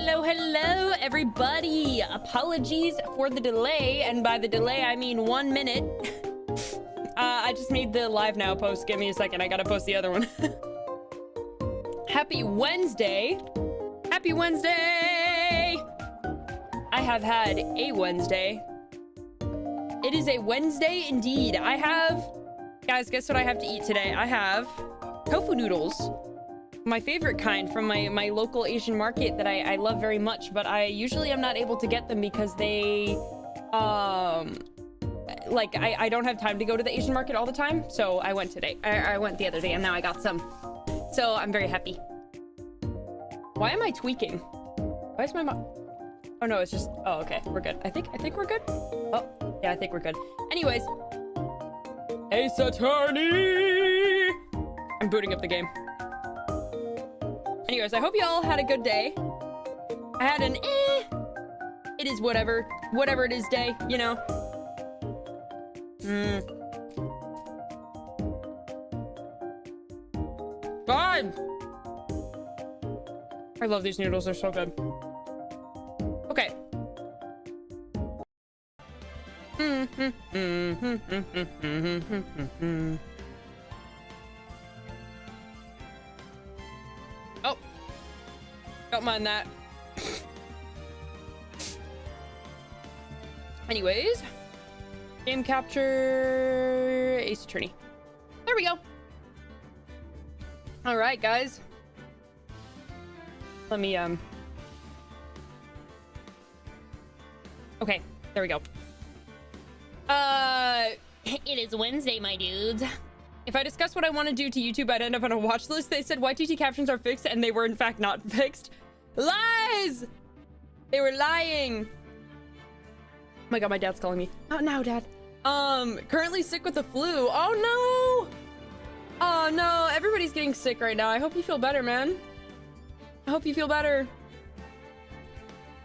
Hello, everybody. Apologies for the delay, and by the delay, I mean 1 minute. I just made the live now post. Give me a second. I gotta post the other one. Happy Wednesday. Happy Wednesday. I have had a Wednesday. It is a Wednesday indeed. Guys, guess what I have to eat today? I have tofu noodles. My favorite kind from my local Asian market that I love very much, but I usually am not able to get them because they, like, I don't have time to go to the Asian market all the time, so I went today. I went the other day, and now I got some. So I'm very happy. Why am I tweaking? Why is my mom... Oh, no, it's just... Oh, okay, we're good. I think we're good. Oh, yeah, I think we're good. Anyways. Aceattorney! I'm booting up the game. Anyways, I hope you all had a good day. I had an it is whatever it is day, you know. God! I love these noodles, they're so good. Okay. Oh. Don't mind that. Anyways. Game capture. Ace Attorney. There we go. Alright, guys. Let me, Okay, there we go. It is Wednesday, my dudes. If I discuss what I want to do to YouTube, I'd end up on a watch list. They said YTT captions are fixed, and they were in fact not fixed. Lies! They were lying. Oh my god, my dad's calling me. Not now, Dad. Currently sick with the flu. Oh no! Oh no, everybody's getting sick right now. I hope you feel better, man. I hope you feel better.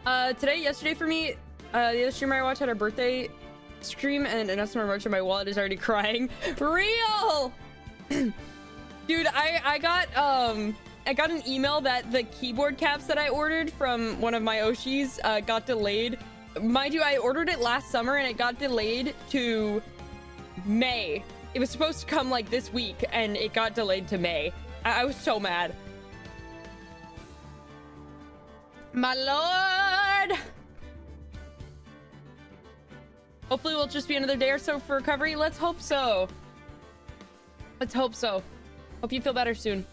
Yesterday for me, the other streamer I watched had her birthday stream, and an SMR merch in my wallet is already crying. Real! Dude, I got an email that the keyboard caps that I ordered from one of my Oshis got delayed. Mind you, I ordered it last summer and it got delayed to May. It was supposed to come like this week and it got delayed to May. I was so mad. My lord! Hopefully it'll just be another day or so for recovery. Let's hope so. Let's hope so. Hope you feel better soon.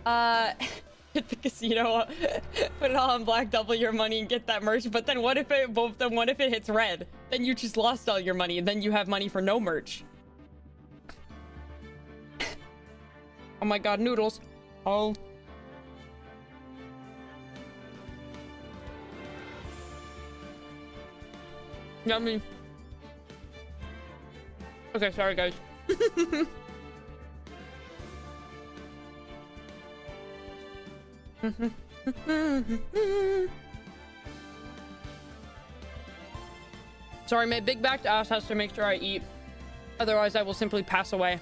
Hit the casino, put it all on black, double your money and get that merch. But then what if it hits red? Then you just lost all your money and then you have money for no merch. Oh my god, noodles. Oh. Yummy. Okay, sorry guys. Sorry, my big backed ass has to make sure I eat. Otherwise, I will simply pass away.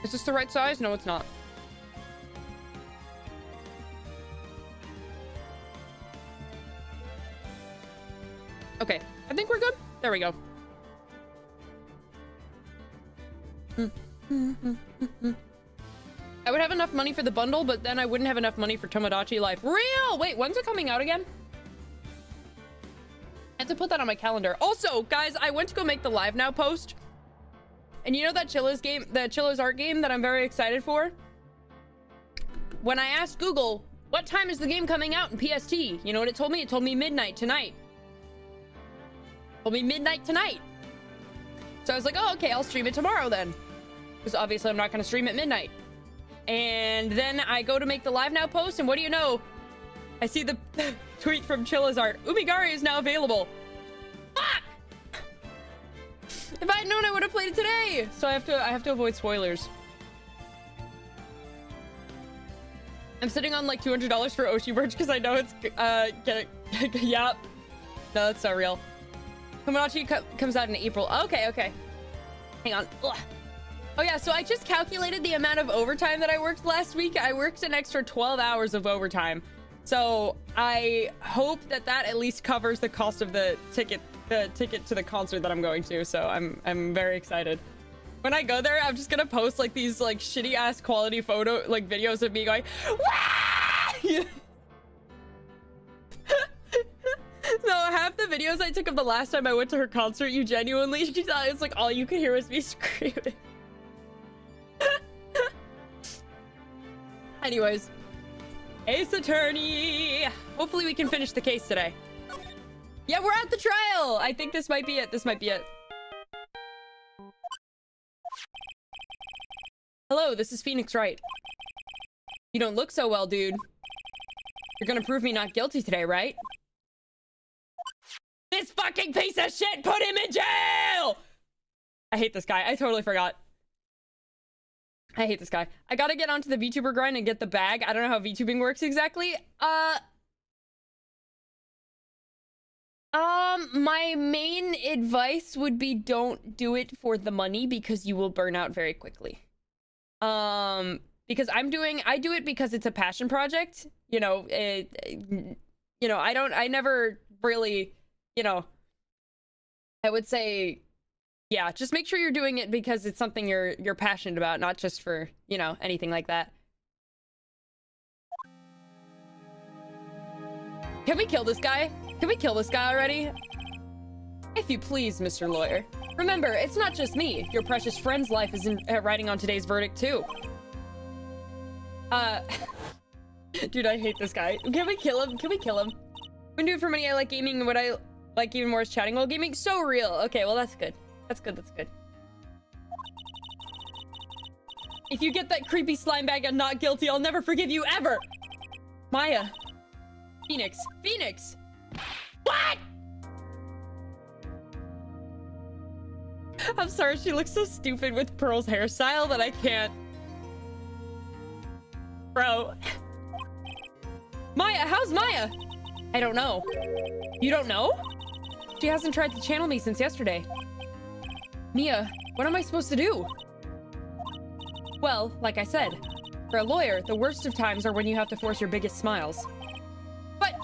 Is this the right size? No, it's not. Okay, I think we're good. There we go. I would have enough money for the bundle, but then I wouldn't have enough money for Tomodachi Life. Real! Wait, when's it coming out again? I have to put that on my calendar. Also, guys, I went to go make the live now post. And you know that Chilla's game, the Chilla's art game that I'm very excited for? When I asked Google, what time is the game coming out in PST? You know what it told me? It told me midnight tonight. Told me midnight tonight. So I was like, oh, okay, I'll stream it tomorrow then. Because obviously I'm not going to stream at midnight. And then I go to make the live now post, and what do you know? I see the tweet from Chilla's art. Umigari is now available. Fuck! If I had known, I would have played it today. So I have to avoid spoilers. I'm sitting on like $200 for Oshi merch because I know it's yeah. No, that's not real. Tomodachi comes out in April. Okay. Hang on. Ugh. Oh yeah, so I just calculated the amount of overtime that I worked last week. I worked an extra 12 hours of overtime. So I hope that that at least covers the cost of the ticket to the concert that I'm going to. So I'm very excited. When I go there, I'm just gonna post like these like shitty ass quality photo like videos of me going, "Wah!" No, half the videos I took of the last time I went to her concert, you genuinely, she thought it's like all you could hear was me screaming. Anyways, aceattorney. Hopefully we can finish the case today. Yeah, we're at the trial. I think this might be it. This might be it. Hello, this is Phoenix Wright. You don't look so well, dude. You're gonna prove me not guilty today, right? This fucking piece of shit, put him in jail! I hate this guy. I totally forgot. I hate this guy. I gotta get onto the VTuber grind and get the bag. I don't know how VTubing works exactly. My main advice would be don't do it for the money because you will burn out very quickly. Because I do it because it's a passion project. You know, I never really, you know, I would say, yeah, just make sure you're doing it because it's something you're passionate about, not just for, you know, anything like that. Can we kill this guy? Can we kill this guy already? If you please, Mr. Lawyer. Remember, it's not just me. Your precious friend's life is riding on today's verdict, too. Dude, I hate this guy. Can we kill him? Can we kill him? When do it for money, I like gaming. What I like even more is chatting while gaming. So real. Okay, well, that's good. That's good, that's good. If you get that creepy slime bag and not guilty, I'll never forgive you, ever! Maya. Phoenix. Phoenix! What?! I'm sorry, she looks so stupid with Pearl's hairstyle that I can't. Bro. Maya, how's Maya? I don't know. You don't know? She hasn't tried to channel me since yesterday. Mia, what am I supposed to do? Well, like I said, for a lawyer, the worst of times are when you have to force your biggest smiles. But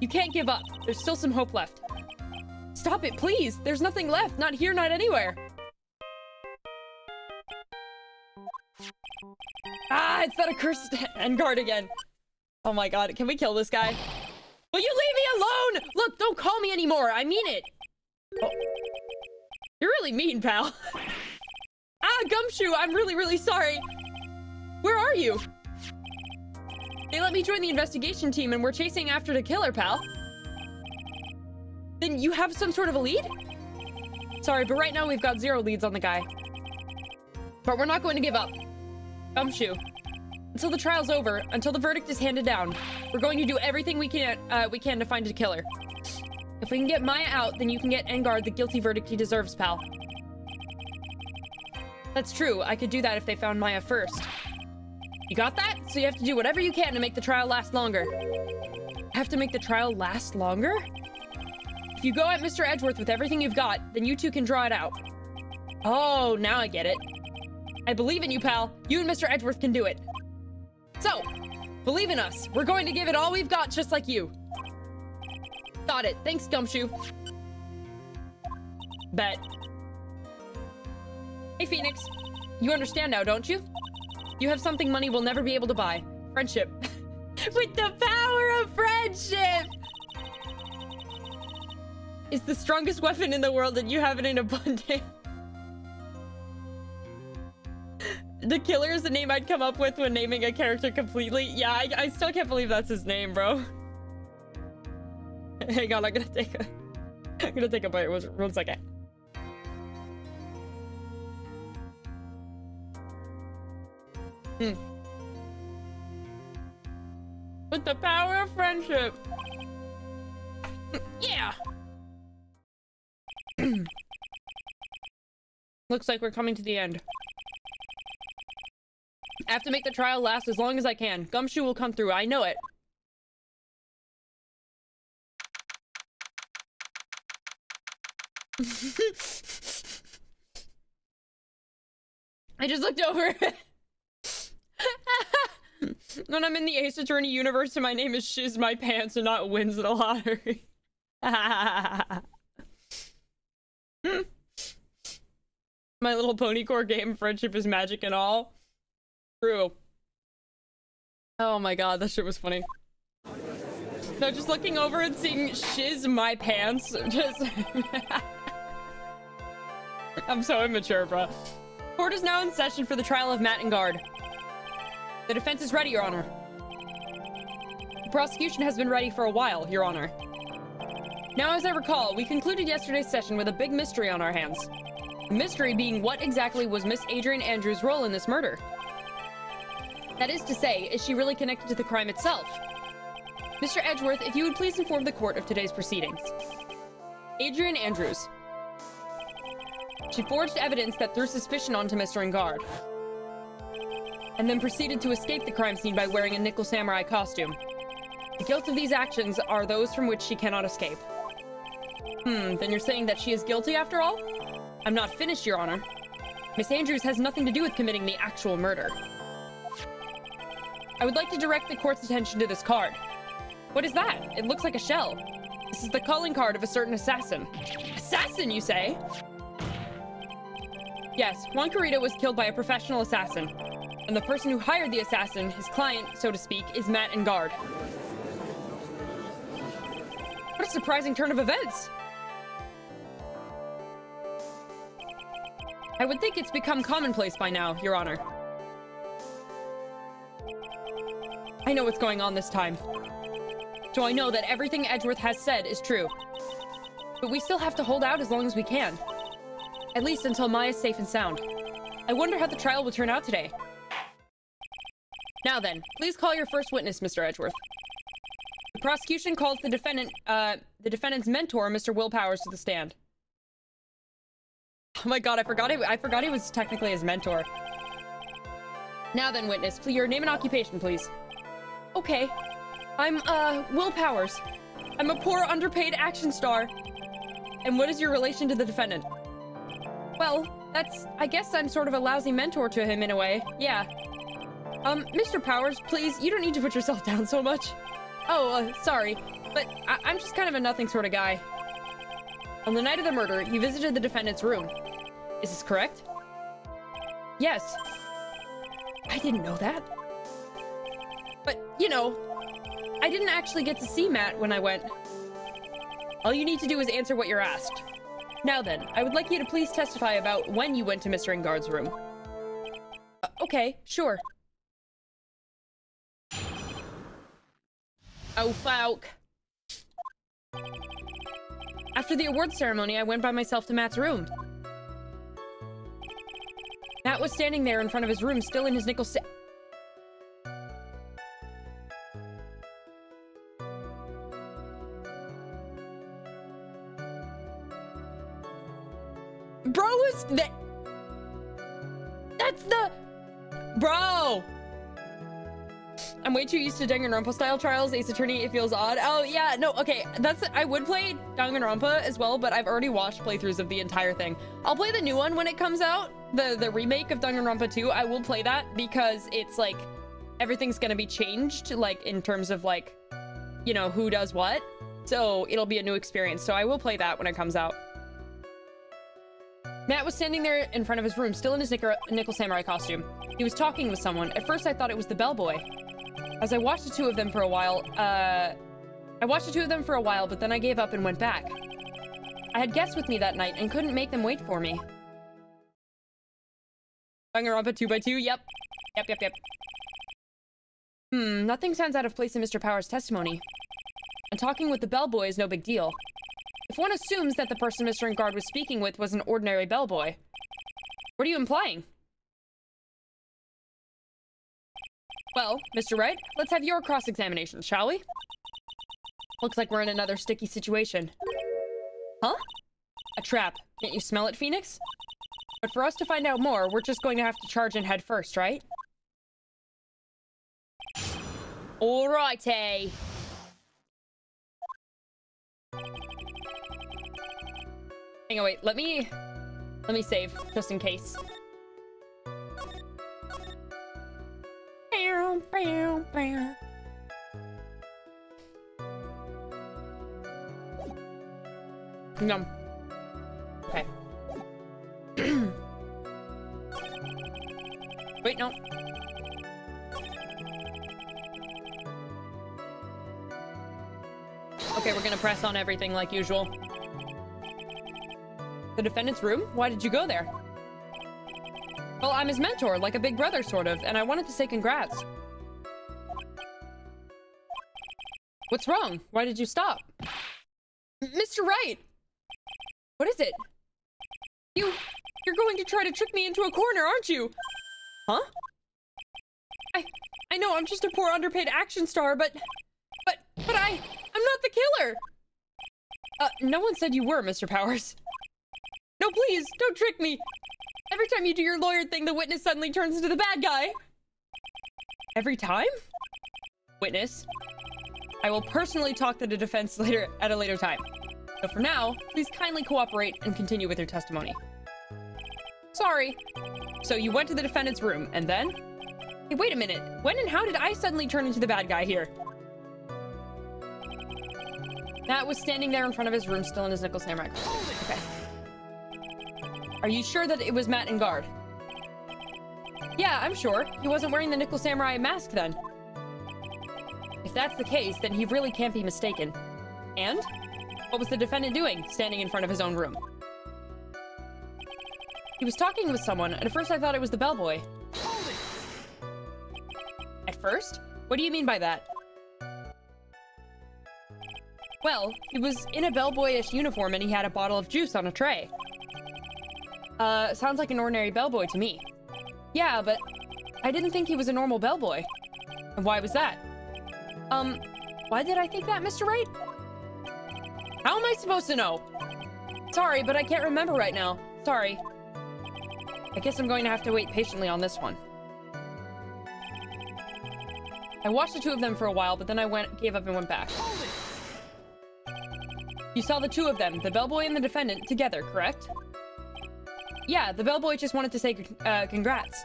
you can't give up. There's still some hope left. Stop it, please. There's nothing left. Not here, not anywhere. Ah, it's that accursed Engard again. Oh my god, can we kill this guy? Will you leave me alone? Look, don't call me anymore. I mean it. Oh. You're really mean, pal. Ah, Gumshoe, I'm really, really sorry. Where are you? They let me join the investigation team and we're chasing after the killer, pal. Then you have some sort of a lead? Sorry, but right now we've got 0 leads on the guy. But we're not going to give up. Gumshoe. Until the trial's over, until the verdict is handed down, we're going to do everything we can to find a killer. If we can get Maya out, then you can get Engard the guilty verdict he deserves, pal. That's true. I could do that if they found Maya first. You got that? So you have to do whatever you can to make the trial last longer. Have to make the trial last longer? If you go at Mr. Edgeworth with everything you've got, then you two can draw it out. Oh, now I get it. I believe in you, pal. You and Mr. Edgeworth can do it. So, believe in us. We're going to give it all we've got, just like you. Got it. Thanks, Gumshoe. Bet. Hey, Phoenix. You understand now, don't you? You have something money will never be able to buy. Friendship. With the power of friendship! It's the strongest weapon in the world and you have it in abundance. The Killer is the name I'd come up with when naming a character completely. Yeah, I still can't believe that's his name, bro. Hang on, I'm gonna take a bite. One second. With the power of friendship. Yeah. Looks like we're coming to the end. I have to make the trial last as long as I can. Gumshoe will come through. I know it. I just looked over. When I'm in the Ace Attorney universe and my name is Shiz My Pants and not wins the lottery. My Little Pony core game, friendship is magic and all. True. Oh my god, that shit was funny. No, just looking over and seeing Shiz My Pants. Just... I'm so immature, bro. Court is now in session for the trial of Matt and Guard. The defense is ready, Your Honor. The prosecution has been ready for a while, Your Honor. Now, as I recall, we concluded yesterday's session with a big mystery on our hands. The mystery being what exactly was Miss Adrian Andrews' role in this murder. That is to say, is she really connected to the crime itself? Mr. Edgeworth, if you would please inform the court of today's proceedings. Adrian Andrews. She forged evidence that threw suspicion onto Mr. Engard, and then proceeded to escape the crime scene by wearing a nickel samurai costume. The guilt of these actions are those from which she cannot escape. Then you're saying that she is guilty after all? I'm not finished, Your Honor. Miss Andrews has nothing to do with committing the actual murder. I would like to direct the court's attention to this card. What is that? It looks like a shell. This is the calling card of a certain assassin. Assassin, you say? Yes, Juan Carrito was killed by a professional assassin. And the person who hired the assassin, his client, so to speak, is Matt Engard. What a surprising turn of events! I would think it's become commonplace by now, Your Honor. I know what's going on this time. So I know that everything Edgeworth has said is true. But we still have to hold out as long as we can. At least until Maya's safe and sound. I wonder how the trial will turn out today. Now then, please call your first witness, Mr. Edgeworth. The prosecution calls the defendant's mentor, Mr. Will Powers, to the stand. Oh my god, I forgot he was technically his mentor. Now then, witness, your name and occupation, please. Okay. I'm, Will Powers. I'm a poor, underpaid action star. And what is your relation to the defendant? Well, I guess I'm sort of a lousy mentor to him in a way. Yeah. Mr. Powers, please, you don't need to put yourself down so much. Oh, sorry, but I'm just kind of a nothing sort of guy. On the night of the murder, you visited the defendant's room. Is this correct? Yes. I didn't know that. But, you know, I didn't actually get to see Matt when I went. All you need to do is answer what you're asked. Now then, I would like you to please testify about when you went to Mr. Engard's room. Okay, sure. Oh, fuck. After the award ceremony, I went by myself to Matt's room. Matt was standing there in front of his room, still in his nickel Bro is that's the... Bro! I'm way too used to Danganronpa style trials. Ace Attorney, it feels odd. Oh, yeah, no, okay. I would play Danganronpa as well, but I've already watched playthroughs of the entire thing. I'll play the new one when it comes out. The remake of Danganronpa 2. I will play that because it's like, everything's gonna be changed, like, in terms of, like, you know, who does what. So it'll be a new experience. So I will play that when it comes out. Matt was standing there in front of his room, still in his nickel samurai costume. He was talking with someone. At first, I thought it was the bellboy. As I watched the two of them for a while, but then I gave up and went back. I had guests with me that night and couldn't make them wait for me. Danganronpa 2x2, yep. Yep. Nothing sounds out of place in Mr. Powers' testimony. And talking with the bellboy is no big deal. If one assumes that the person Mr. Engard was speaking with was an ordinary bellboy. What are you implying? Well, Mr. Wright, let's have your cross-examination, shall we? Looks like we're in another sticky situation. Huh? A trap. Can't you smell it, Phoenix? But for us to find out more, we're just going to have to charge in head first, right? Alrighty. Hang on, wait, let me save, just in case. Yum. Okay. Wait, no. Okay, we're gonna press on everything like usual. The defendant's room? Why did you go there? Well, I'm his mentor, like a big brother, sort of, and I wanted to say congrats. What's wrong? Why did you stop? Mr. Wright! What is it? You're going to try to trick me into a corner, aren't you? Huh? I know I'm just a poor underpaid action star, but I'm not the killer! No one said you were, Mr. Powers. No, please, don't trick me! Every time you do your lawyer thing, the witness suddenly turns into the bad guy! Every time? Witness, I will personally talk to the defense later at a later time. So for now, please kindly cooperate and continue with your testimony. Sorry. So you went to the defendant's room, and then? Hey, wait a minute. When and how did I suddenly turn into the bad guy here? Matt was standing there in front of his room, still in his nickel samurai costume. Okay. Are you sure that it was Matt in guard? Yeah, I'm sure. He wasn't wearing the nickel samurai mask then. If that's the case, then he really can't be mistaken. And? What was the defendant doing, standing in front of his own room? He was talking with someone, and at first I thought it was the bellboy. At first? What do you mean by that? Well, he was in a bellboyish uniform and he had a bottle of juice on a tray. Sounds like an ordinary bellboy to me. Yeah, but I didn't think he was a normal bellboy. And why was that? Why did I think that, Mr. Wright? How am I supposed to know? Sorry, but I can't remember right now. Sorry. I guess I'm going to have to wait patiently on this one. I watched the two of them for a while, but then gave up and went back. You saw the two of them, the bellboy and the defendant, together, correct? Yeah, the bellboy just wanted to say congrats.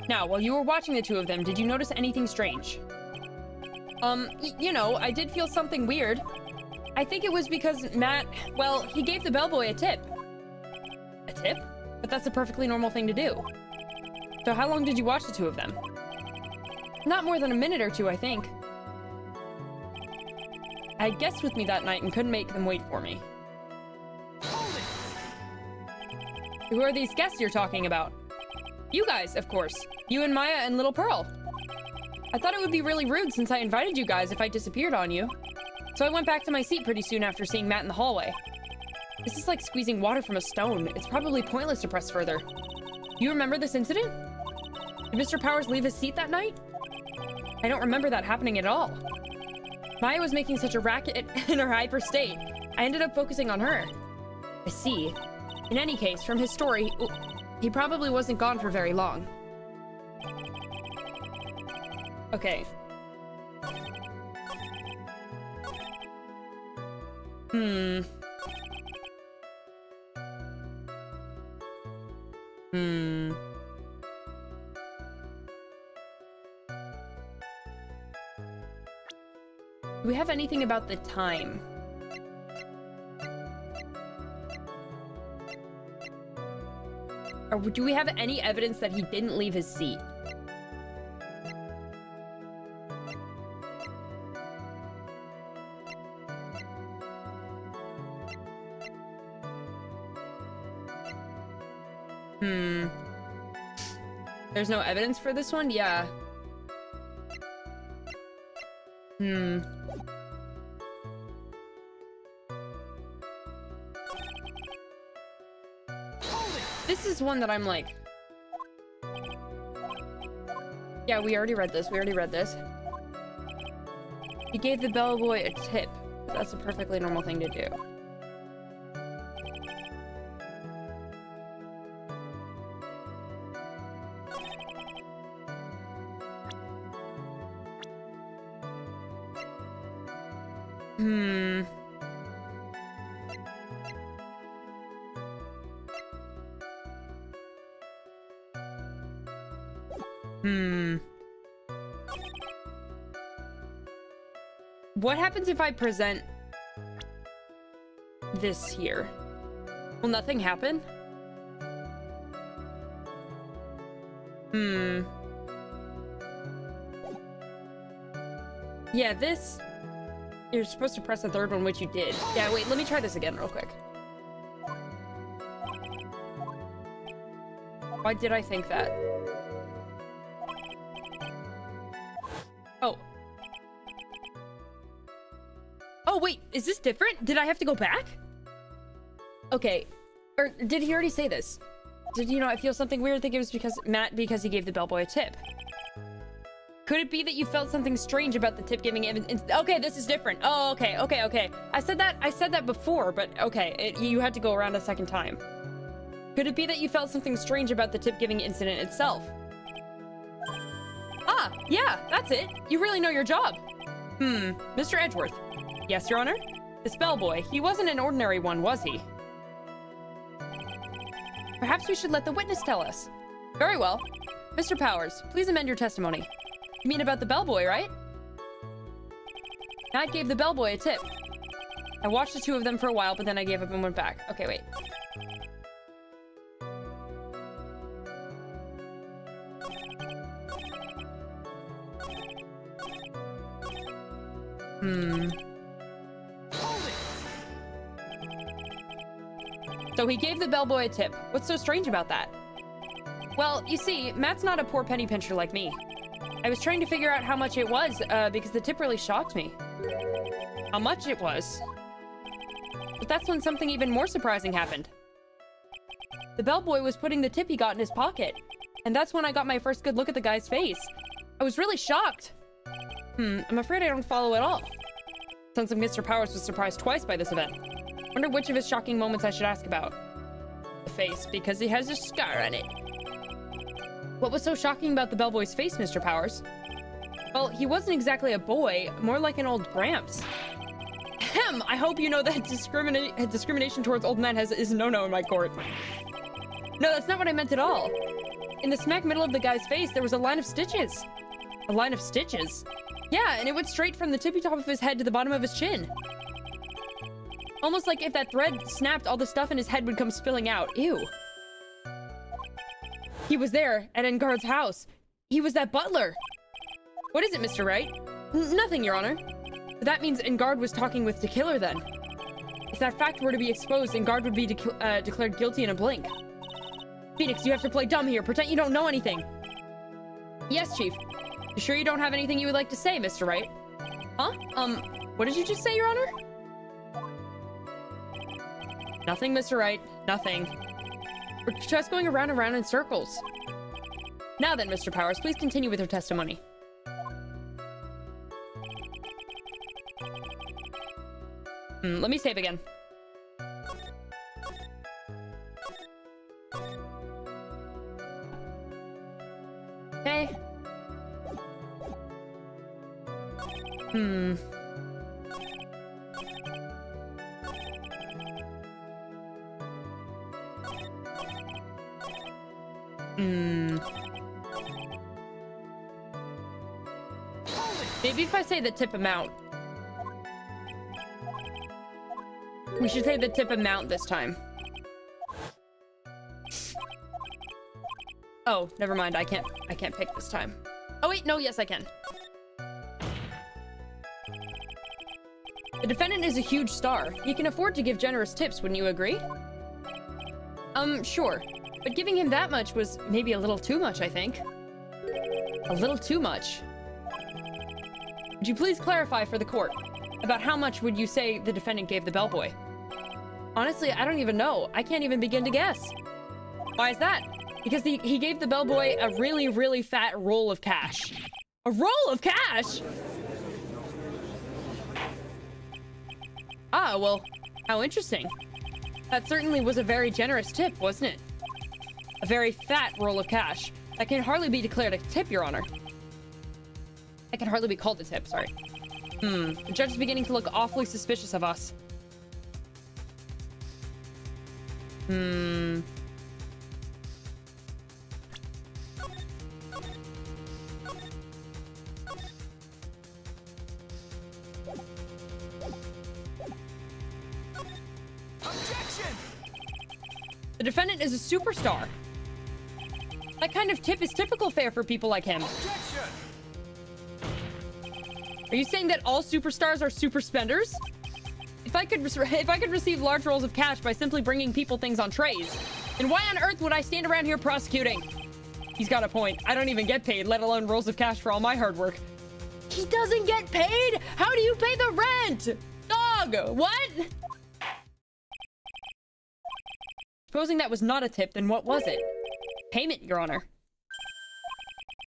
Now, while you were watching the two of them, did you notice anything strange? You know, I did feel something weird. I think it was because Matt, well, he gave the bellboy a tip. A tip? But that's a perfectly normal thing to do. So how long did you watch the two of them? Not more than a minute or two, I think. I had guests with me that night and couldn't make them wait for me. Who are these guests you're talking about? You guys, of course. You and Maya and Little Pearl. I thought it would be really rude since I invited you guys if I disappeared on you. So I went back to my seat pretty soon after seeing Matt in the hallway. This is like squeezing water from a stone. It's probably pointless to press further. You remember this incident? Did Mr. Powers leave his seat that night? I don't remember that happening at all. Maya was making such a racket in her hyper state. I ended up focusing on her. I see. In any case, from his story, he probably wasn't gone for very long. Okay. Do we have anything about the time? Or do we have any evidence that he didn't leave his seat? There's no evidence for this one? Yeah. This is one that I'm like... Yeah, we already read this. He gave the bellboy a tip. That's a perfectly normal thing to do. What happens if I present this here? Will nothing happen? Yeah, this... You're supposed to press the third one, which you did. Yeah, wait, let me try this again real quick. Why did I think that? Oh. Oh, wait, is this different? Did I have to go back? Okay. Or did he already say this? Did you know, I feel something weird. I think it was because because he gave the bellboy a tip. Could it be that you felt something strange about the tip giving okay, this is different. Oh, okay. I said that before, but okay, you had to go around a second time. Could it be that you felt something strange about the tip giving incident itself? Ah, yeah, that's it. You really know your job. Mr. Edgeworth. Yes, Your Honor? This bellboy, he wasn't an ordinary one, was he? Perhaps we should let the witness tell us. Very well. Mr. Powers, please amend your testimony. You mean about the bellboy, right? Matt gave the bellboy a tip. I watched the two of them for a while, but then I gave up and went back. Okay, wait. So he gave the bellboy a tip. What's so strange about that? Well, you see, Matt's not a poor penny pincher like me. I was trying to figure out how much it was, because the tip really shocked me. How much it was? But that's when something even more surprising happened. The bellboy was putting the tip he got in his pocket. And that's when I got my first good look at the guy's face. I was really shocked. I'm afraid I don't follow at all. Sounds like Mr. Powers was surprised twice by this event. Wonder which of his shocking moments I should ask about. The face, because he has a scar on it. What was so shocking about the bellboy's face, Mr. Powers? Well, he wasn't exactly a boy, more like an old gramps. Ahem, I hope you know that discrimination towards old men is no-no in my court. No, that's not what I meant at all. In the smack middle of the guy's face, there was a line of stitches. A line of stitches? Yeah, and it went straight from the tippy top of his head to the bottom of his chin. Almost like if that thread snapped, all the stuff in his head would come spilling out. Ew. He was there, at Engard's house. He was that butler. What is it, Mr. Wright? Nothing, Your Honor. But that means Engard was talking with the killer then. If that fact were to be exposed, Engard would be declared guilty in a blink. Phoenix, you have to play dumb here. Pretend you don't know anything. Yes, Chief. You sure you don't have anything you would like to say, Mr. Wright? Huh? What did you just say, Your Honor? Nothing, Mr. Wright. Nothing. We're just going around and around in circles. Now then, Mr. Powers, please continue with your testimony. Let me save again. Okay. Maybe if I say the tip amount. We should say the tip amount this time. Oh, never mind. I can't pick this time. Oh wait, no, yes I can. The defendant is a huge star. He can afford to give generous tips, wouldn't you agree? Sure. But giving him that much was maybe a little too much, I think. A little too much. Would you please clarify for the court? About how much would you say the defendant gave the bellboy? Honestly, I don't even know. I can't even begin to guess. Why is that? Because he gave the bellboy a really, really fat roll of cash. A roll of cash?! Ah, well, how interesting. That certainly was a very generous tip, wasn't it? A very fat roll of cash. That can hardly be declared a tip, Your Honor. That can hardly be called a tip, sorry. The judge is beginning to look awfully suspicious of us. defendant is a superstar. That kind of tip is typical fare for people like him. Objection! Are you saying that all superstars are super spenders? If I could receive large rolls of cash by simply bringing people things on trays, then why on earth would I stand around here prosecuting? He's got a point. I don't even get paid, let alone rolls of cash for all my hard work. He doesn't get paid? How do you pay the rent? Dog, what? Supposing that was not a tip, then what was it? Payment, Your Honor.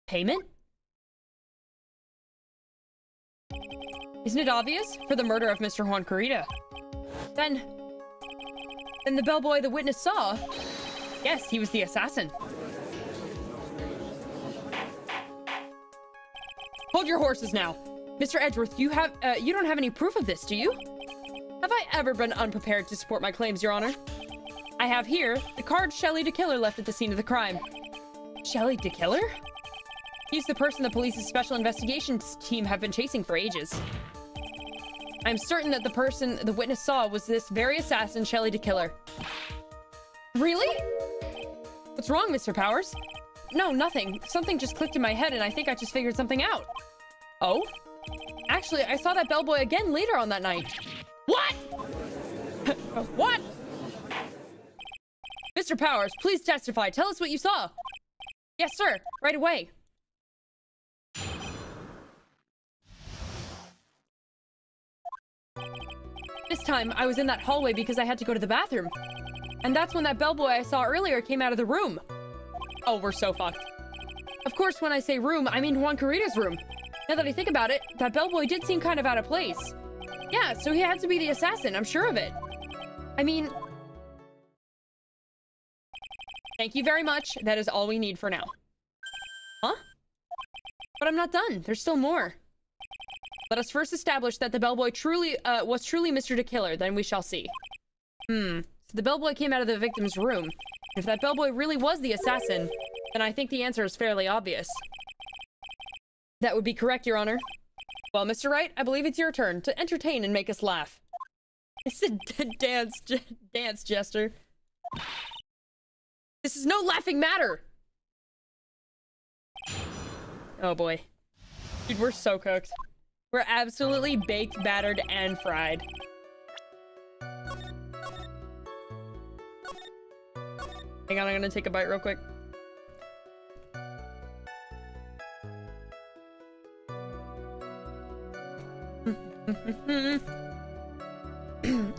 Payment? Isn't it obvious? For the murder of Mr. Juan Corrida. Then the bellboy the witness saw. Yes, he was the assassin. Hold your horses now. Mr. Edgeworth, you don't have any proof of this, do you? Have I ever been unprepared to support my claims, Your Honor? I have here the card Shelley DeKiller left at the scene of the crime. Shelley DeKiller? He's the person the police's special investigations team have been chasing for ages. I'm certain that the person the witness saw was this very assassin, Shelley DeKiller. Really? What's wrong, Mr. Powers? No, nothing. Something just clicked in my head and I think I just figured something out. Oh? Actually, I saw that bellboy again later on that night. What? What? Mr. Powers, please testify. Tell us what you saw. Yes, sir. Right away. This time, I was in that hallway because I had to go to the bathroom. And that's when that bellboy I saw earlier came out of the room. Oh, we're so fucked. Of course, when I say room, I mean Juan Corrida's room. Now that I think about it, that bellboy did seem kind of out of place. Yeah, so he had to be the assassin, I'm sure of it. I mean... Thank you very much. That is all we need for now. Huh? But I'm not done. There's still more. Let us first establish that the bellboy was truly Mr. DeKiller, then we shall see. So the bellboy came out of the victim's room. If that bellboy really was the assassin, then I think the answer is fairly obvious. That would be correct, Your Honor. Well, Mr. Wright, I believe it's your turn to entertain and make us laugh. I said dance, Jester. This is no laughing matter! Oh boy. Dude, we're so cooked. We're absolutely baked, battered, and fried. Hang on, I'm gonna take a bite real quick.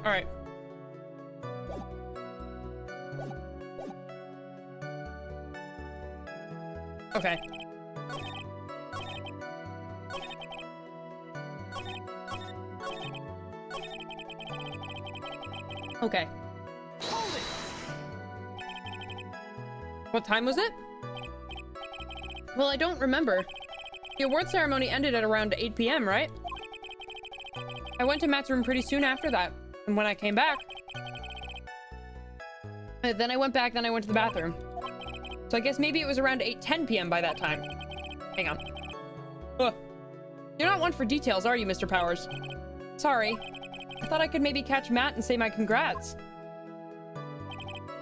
Alright. Okay. Okay. What time was it? Well, I don't remember. The award ceremony ended at around 8 p.m., right? I went to Matt's room pretty soon after that. And when I came back... Then I went back, then I went to the bathroom. So I guess maybe it was around 8:10 p.m. by that time. Hang on. Ugh. You're not one for details, are you, Mr. Powers? Sorry. I thought I could maybe catch Matt and say my congrats.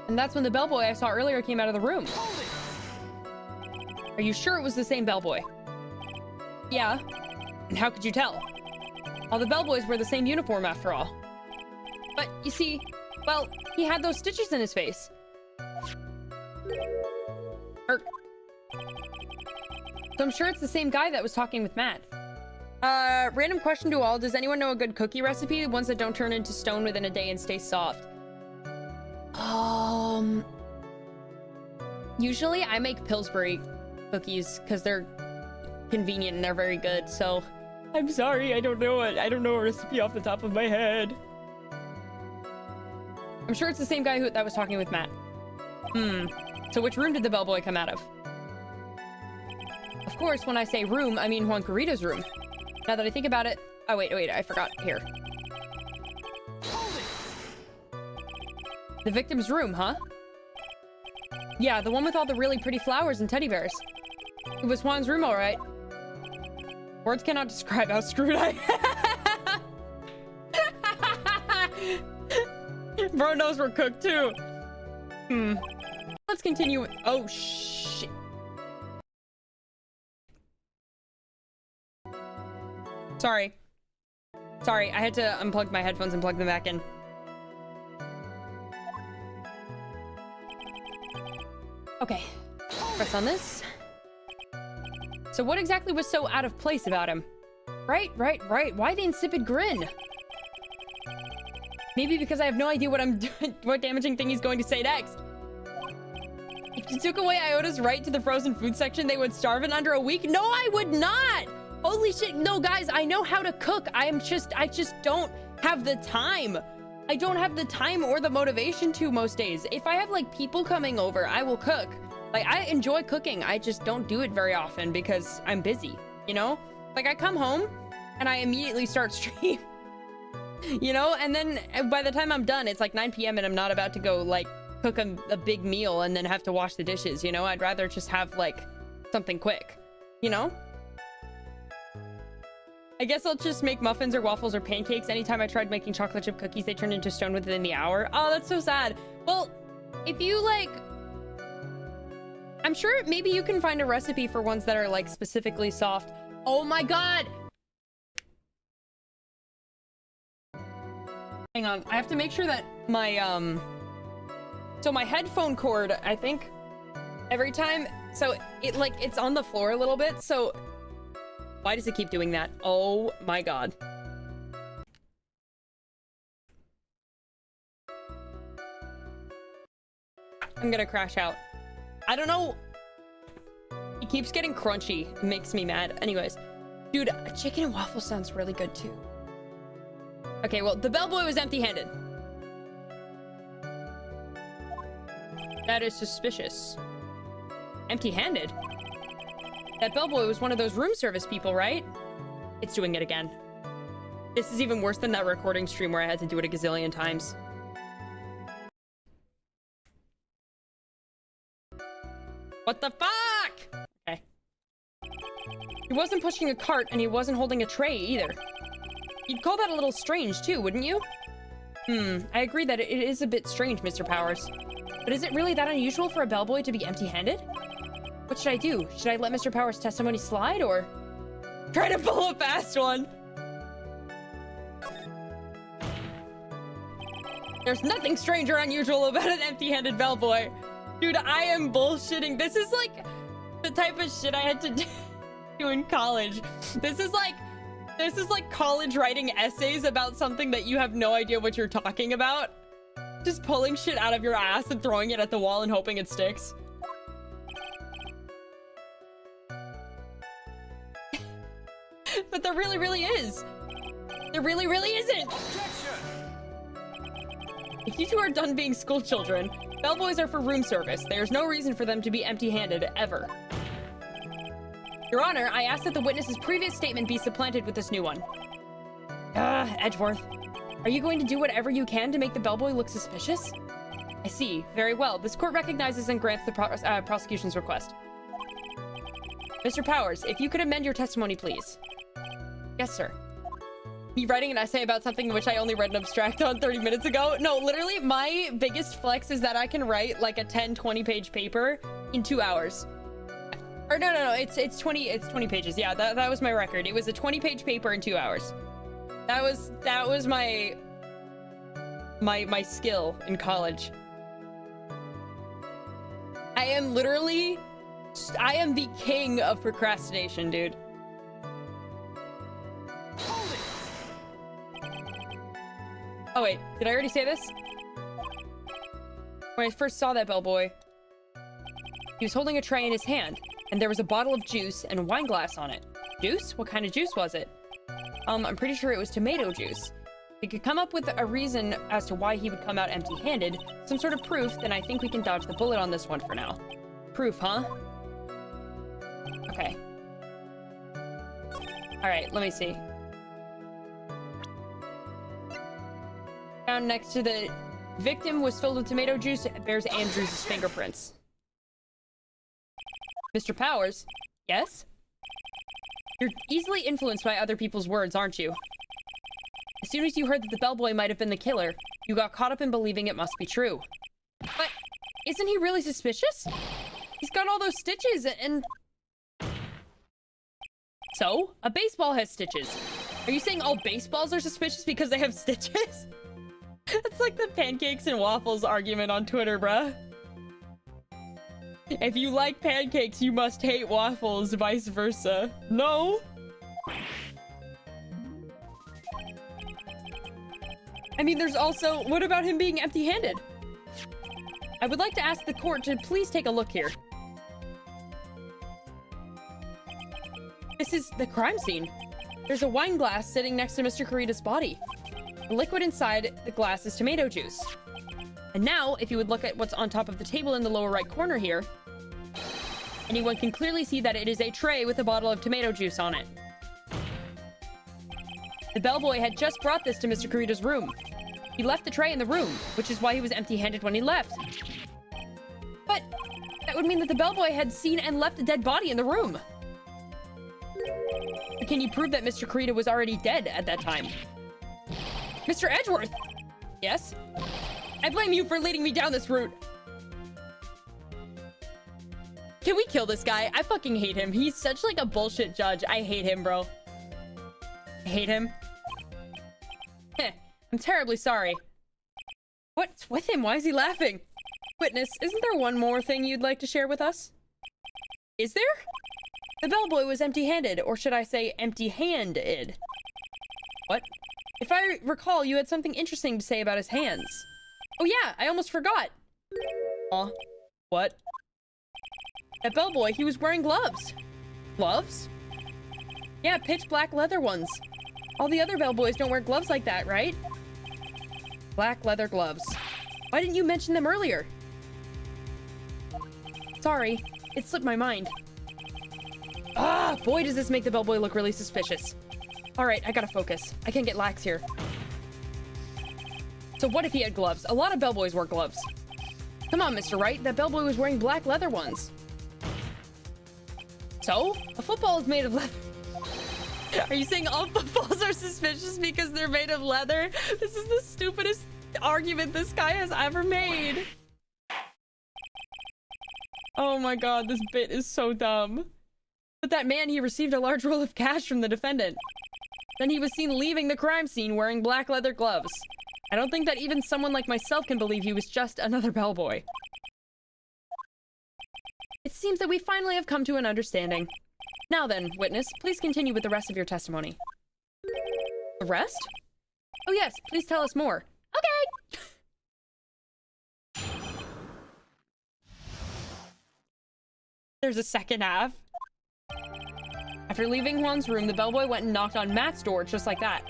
And that's when the bellboy I saw earlier came out of the room. Are you sure it was the same bellboy? Yeah. And how could you tell? All the bellboys wear the same uniform after all. But, you see, well, he had those stitches in his face. So I'm sure it's the same guy that was talking with Matt. Random question to all. Does anyone know a good cookie recipe? Ones that don't turn into stone within a day and stay soft. Usually I make Pillsbury cookies because they're convenient and they're very good, so I'm sorry, I don't know it. I don't know a recipe off the top of my head. I'm sure it's the same guy that was talking with Matt. So which room did the bellboy come out of? Of course, when I say room, I mean Juan Corrida's room. Now that I think about it... Oh, wait, I forgot. Here. The victim's room, huh? Yeah, the one with all the really pretty flowers and teddy bears. It was Juan's room, all right. Words cannot describe how screwed I am. Bro knows we're cooked, too. Let's continue. Oh, shit. Sorry. Sorry, I had to unplug my headphones and plug them back in. Okay. Press on this. So what exactly was so out of place about him? Right. Why the insipid grin? Maybe because I have no idea what I'm doing, what damaging thing he's going to say next. If you took away Iota's right to the frozen food section, they would starve in under a week? No, I would not! Holy shit, no, guys, I know how to cook. I just don't have the time. I don't have the time or the motivation to most days. If I have, like, people coming over, I will cook. Like, I enjoy cooking. I just don't do it very often because I'm busy, you know? Like, I come home and I immediately start stream. You know? And then by the time I'm done, it's like 9 p.m. and I'm not about to go, like, cook a big meal and then have to wash the dishes, you know? I'd rather just have, like, something quick, you know? I guess I'll just make muffins or waffles or pancakes. Anytime I tried making chocolate chip cookies, they turned into stone within the hour. Oh, that's so sad. Well, if you, like... I'm sure maybe you can find a recipe for ones that are, like, specifically soft. Oh my god! Hang on, I have to make sure that my, so my headphone cord, I think, every time... So, it, like, it's on the floor a little bit, so... Why does it keep doing that? Oh my god. I'm gonna crash out. I don't know. It keeps getting crunchy. It makes me mad. Anyways. Dude, a chicken and waffle sounds really good too. Okay, well, the bellboy was empty-handed. That is suspicious. Empty-handed? That bellboy was one of those room service people, right? It's doing it again. This is even worse than that recording stream where I had to do it a gazillion times. What the fuck? Okay. He wasn't pushing a cart and he wasn't holding a tray either. You'd call that a little strange too, wouldn't you? I agree that it is a bit strange, Mr. Powers. But is it really that unusual for a bellboy to be empty-handed? What should I do? Should I let Mr. Powers' testimony slide, or try to pull a fast one? There's nothing strange or unusual about an empty-handed bellboy. Dude, I am bullshitting. This is like the type of shit I had to do in college. This is like college writing essays about something that you have no idea what you're talking about. Just pulling shit out of your ass and throwing it at the wall and hoping it sticks. But there really is. There really isn't. Objection! If you two are done being school children, bellboys are for room service. There's no reason for them to be empty-handed, ever. Your Honor, I ask that the witness's previous statement be supplanted with this new one. Edgeworth. Are you going to do whatever you can to make the bellboy look suspicious? I see. Very well. This court recognizes and grants the prosecution's request. Mr. Powers, if you could amend your testimony, please. Yes, sir. Me writing an essay about something which I only read an abstract on 30 minutes ago? No, literally, my biggest flex is that I can write like a 10-20 page paper in 2 hours. Or no, it's 20 pages. Yeah, that was my record. It was a 20-page paper in 2 hours. That was my skill in college. I am the king of procrastination, dude. Oh wait, did I already say this? When I first saw that bellboy, he was holding a tray in his hand, and there was a bottle of juice and a wine glass on it. Juice? What kind of juice was it? I'm pretty sure it was tomato juice. If we could come up with a reason as to why he would come out empty-handed, some sort of proof, then I think we can dodge the bullet on this one for now. Proof, huh? Okay. Alright, let me see. Found next to the victim was filled with tomato juice. It bears Andrews' fingerprints. Mr. Powers? Yes? You're easily influenced by other people's words, aren't you? As soon as you heard that the bellboy might have been the killer, you got caught up in believing it must be true. But isn't he really suspicious? He's got all those stitches and... So, a baseball has stitches. Are you saying all baseballs are suspicious because they have stitches? It's like the pancakes and waffles argument on Twitter, bruh. If you like pancakes, you must hate waffles, vice versa. No. I mean, there's also... What about him being empty-handed? I would like to ask the court to please take a look here. This is the crime scene. There's a wine glass sitting next to Mr. Kurita's body. The liquid inside the glass is tomato juice. And now, if you would look at what's on top of the table in the lower right corner here, anyone can clearly see that it is a tray with a bottle of tomato juice on it. The bellboy had just brought this to Mr. Kurita's room. He left the tray in the room, which is why he was empty-handed when he left. But that would mean that the bellboy had seen and left a dead body in the room. Can you prove that Mr. Kurita was already dead at that time? Mr. Edgeworth! Yes? I blame you for leading me down this route. Can we kill this guy? I fucking hate him. He's such like a bullshit judge. I hate him, bro. I hate him. Heh. I'm terribly sorry. What's with him? Why is he laughing? Witness, isn't there one more thing you'd like to share with us? Is there? The bellboy was empty-handed, or should I say empty-handed. What? If I recall, you had something interesting to say about his hands. Oh yeah, I almost forgot. Aw. What? That bellboy, he was wearing gloves. Gloves? Yeah, pitch black leather ones. All the other bellboys don't wear gloves like that, right? Black leather gloves. Why didn't you mention them earlier? Sorry, it slipped my mind. Ah, boy, does this make the bellboy look really suspicious. All right, I gotta focus. I can't get lax here. So what if he had gloves? A lot of bellboys wear gloves. Come on, Mr. Wright. That bellboy was wearing black leather ones. So? A football is made of leather. Are you saying all footballs are suspicious because they're made of leather? This is the stupidest argument this guy has ever made. Oh my god, this bit is so dumb. But that man, he received a large roll of cash from the defendant. Then he was seen leaving the crime scene wearing black leather gloves. I don't think that even someone like myself can believe he was just another bellboy. It seems that we finally have come to an understanding. Now then, witness, please continue with the rest of your testimony. The rest? Oh yes, please tell us more. Okay! There's a second half. After leaving Juan's room, the bellboy went and knocked on Matt's door just like that.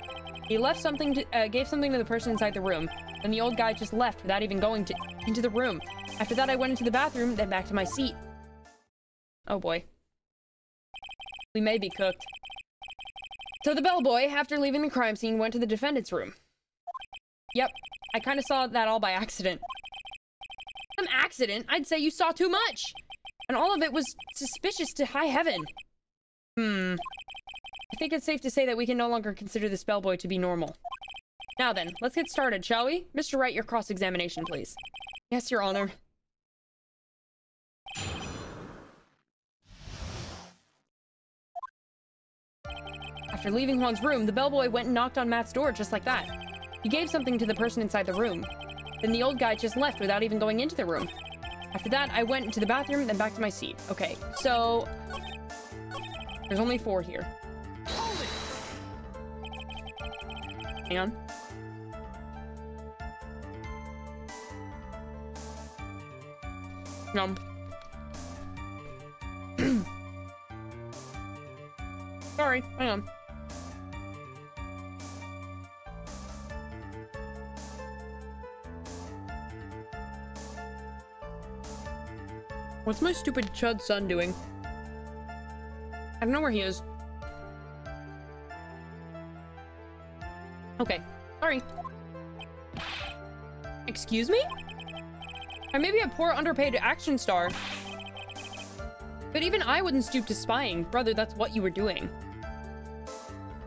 He left something to, gave something to the person inside the room, and the old guy just left without even going into the room. After that, I went into the bathroom, then back to my seat. Oh boy. We may be cooked. So the bellboy, after leaving the crime scene, went to the defendant's room. Yep, I kind of saw that all by accident. Some accident? I'd say you saw too much! And all of it was suspicious to high heaven. I think it's safe to say that we can no longer consider this bellboy to be normal. Now then, let's get started, shall we? Mr. Wright, your cross-examination, please. Yes, Your Honor. After leaving Juan's room, the bellboy went and knocked on Matt's door just like that. He gave something to the person inside the room. Then the old guy just left without even going into the room. After that, I went into the bathroom, then back to my seat. Okay, so... there's only 4 here. Hang on. Nom. Sorry, hang on. What's my stupid chud son doing? I don't know where he is. Okay, sorry. Excuse me? I may be a poor underpaid action star, but even I wouldn't stoop to spying. Brother, that's what you were doing.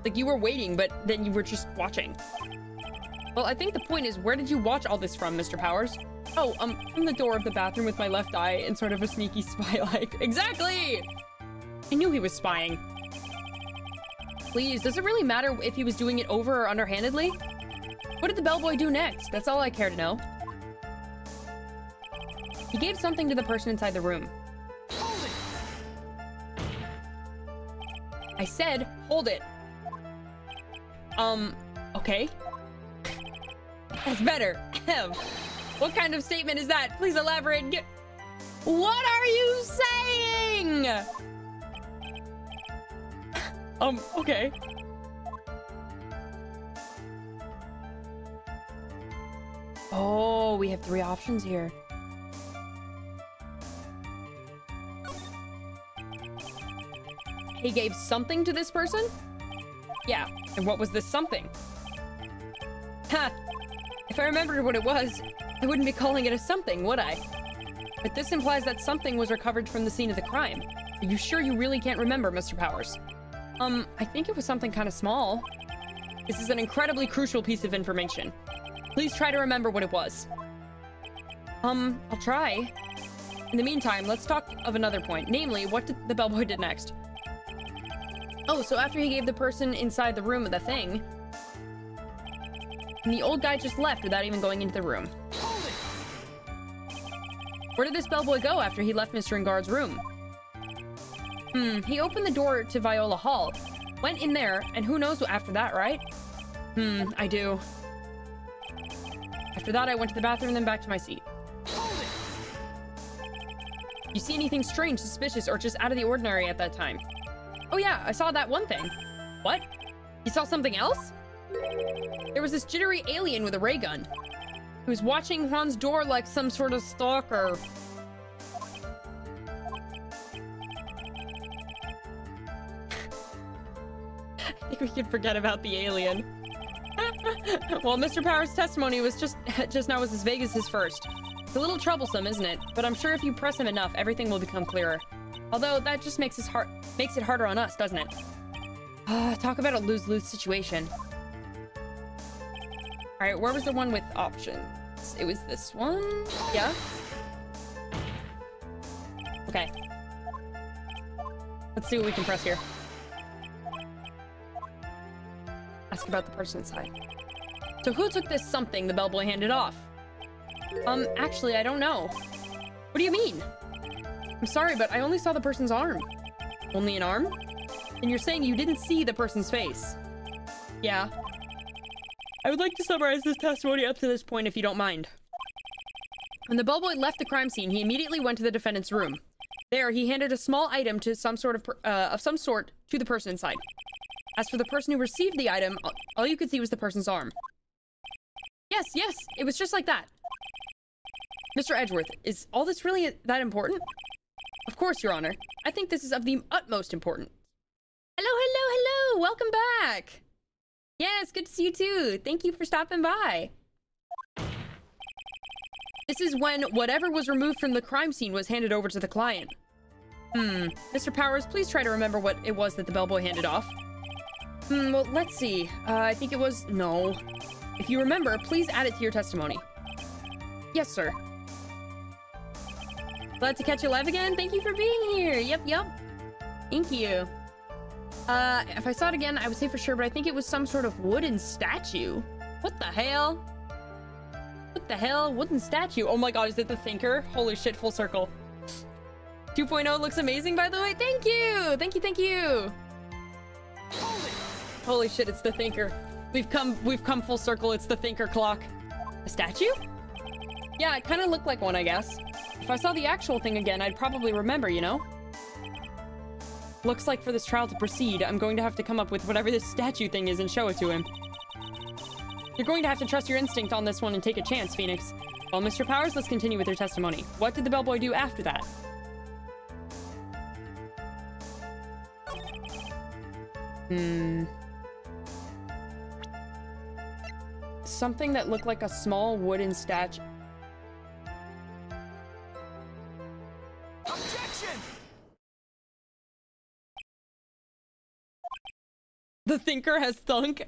Like, you were waiting, but then you were just watching. Well, I think the point is, where did you watch all this from, Mr. Powers? Oh, from the door of the bathroom with my left eye and sort of a sneaky spy-like. Exactly! I knew he was spying. Please, does it really matter if he was doing it over or underhandedly? What did the bellboy do next? That's all I care to know. He gave something to the person inside the room. Hold it! I said, hold it. Okay. That's better. What kind of statement is that? Please elaborate. What are you saying? Okay. Oh, we have 3 options here. He gave something to this person? Yeah, and what was this something? Ha! If I remembered what it was, I wouldn't be calling it a something, would I? But this implies that something was recovered from the scene of the crime. Are you sure you really can't remember, Mr. Powers? I think it was something kind of small. This is an incredibly crucial piece of information. Please try to remember what it was. I'll try. In the meantime, let's talk of another point. Namely, what did the bellboy did next? Oh, so after he gave the person inside the room the thing, and the old guy just left without even going into the room. Where did this bellboy go after he left Mr. Ingard's room? He opened the door to Viola Hall, went in there, and who knows after that, right? I do. After that, I went to the bathroom, then back to my seat. You see anything strange, suspicious, or just out of the ordinary at that time? Oh yeah, I saw that one thing. What? You saw something else? There was this jittery alien with a ray gun who was watching Juan's door like some sort of stalker. I think we can forget about the alien. Well, Mr. Power's testimony was just now was as vague as his first. It's a little troublesome, isn't it? But I'm sure if you press him enough, everything will become clearer. Although that just makes it harder on us, doesn't it? Talk about a lose-lose situation. All right, where was the one with options? It was this one? Yeah? Okay. Let's see what we can press here. Ask about the person inside. So who took this something the bellboy handed off? Actually, I don't know. What do you mean? I'm sorry, but I only saw the person's arm. Only an arm? And you're saying you didn't see the person's face? Yeah. I would like to summarize this testimony up to this point, if you don't mind. When the bellboy left the crime scene, he immediately went to the defendant's room. There, he handed a small item to some sort to the person inside. As for the person who received the item, all you could see was the person's arm. Yes, it was just like that. Mr. Edgeworth, is all this really that important? Of course, Your Honor. I think this is of the utmost importance. Hello! Welcome back! Yes, good to see you too. Thank you for stopping by. This is when whatever was removed from the crime scene was handed over to the client. Mr. Powers, please try to remember what it was that the bellboy handed off. Well, let's see. I think it was... No. If you remember, please add it to your testimony. Yes, sir. Glad to catch you live again. Thank you for being here. Yep. Thank you. If I saw it again, I would say for sure, but I think it was some sort of wooden statue. What the hell? What the hell? Wooden statue. Oh my god, is it the Thinker? Holy shit, full circle. 2.0 looks amazing, by the way. Thank you. Thank you. Holy shit, it's the Thinker. We've come full circle. It's the Thinker clock. A statue? Yeah, it kind of looked like one, I guess. If I saw the actual thing again, I'd probably remember, you know? Looks like for this trial to proceed, I'm going to have to come up with whatever this statue thing is and show it to him. You're going to have to trust your instinct on this one and take a chance, Phoenix. Well, Mr. Powers, let's continue with your testimony. What did the bellboy do after that? Something that looked like a small wooden statue. Objection! The Thinker has thunken?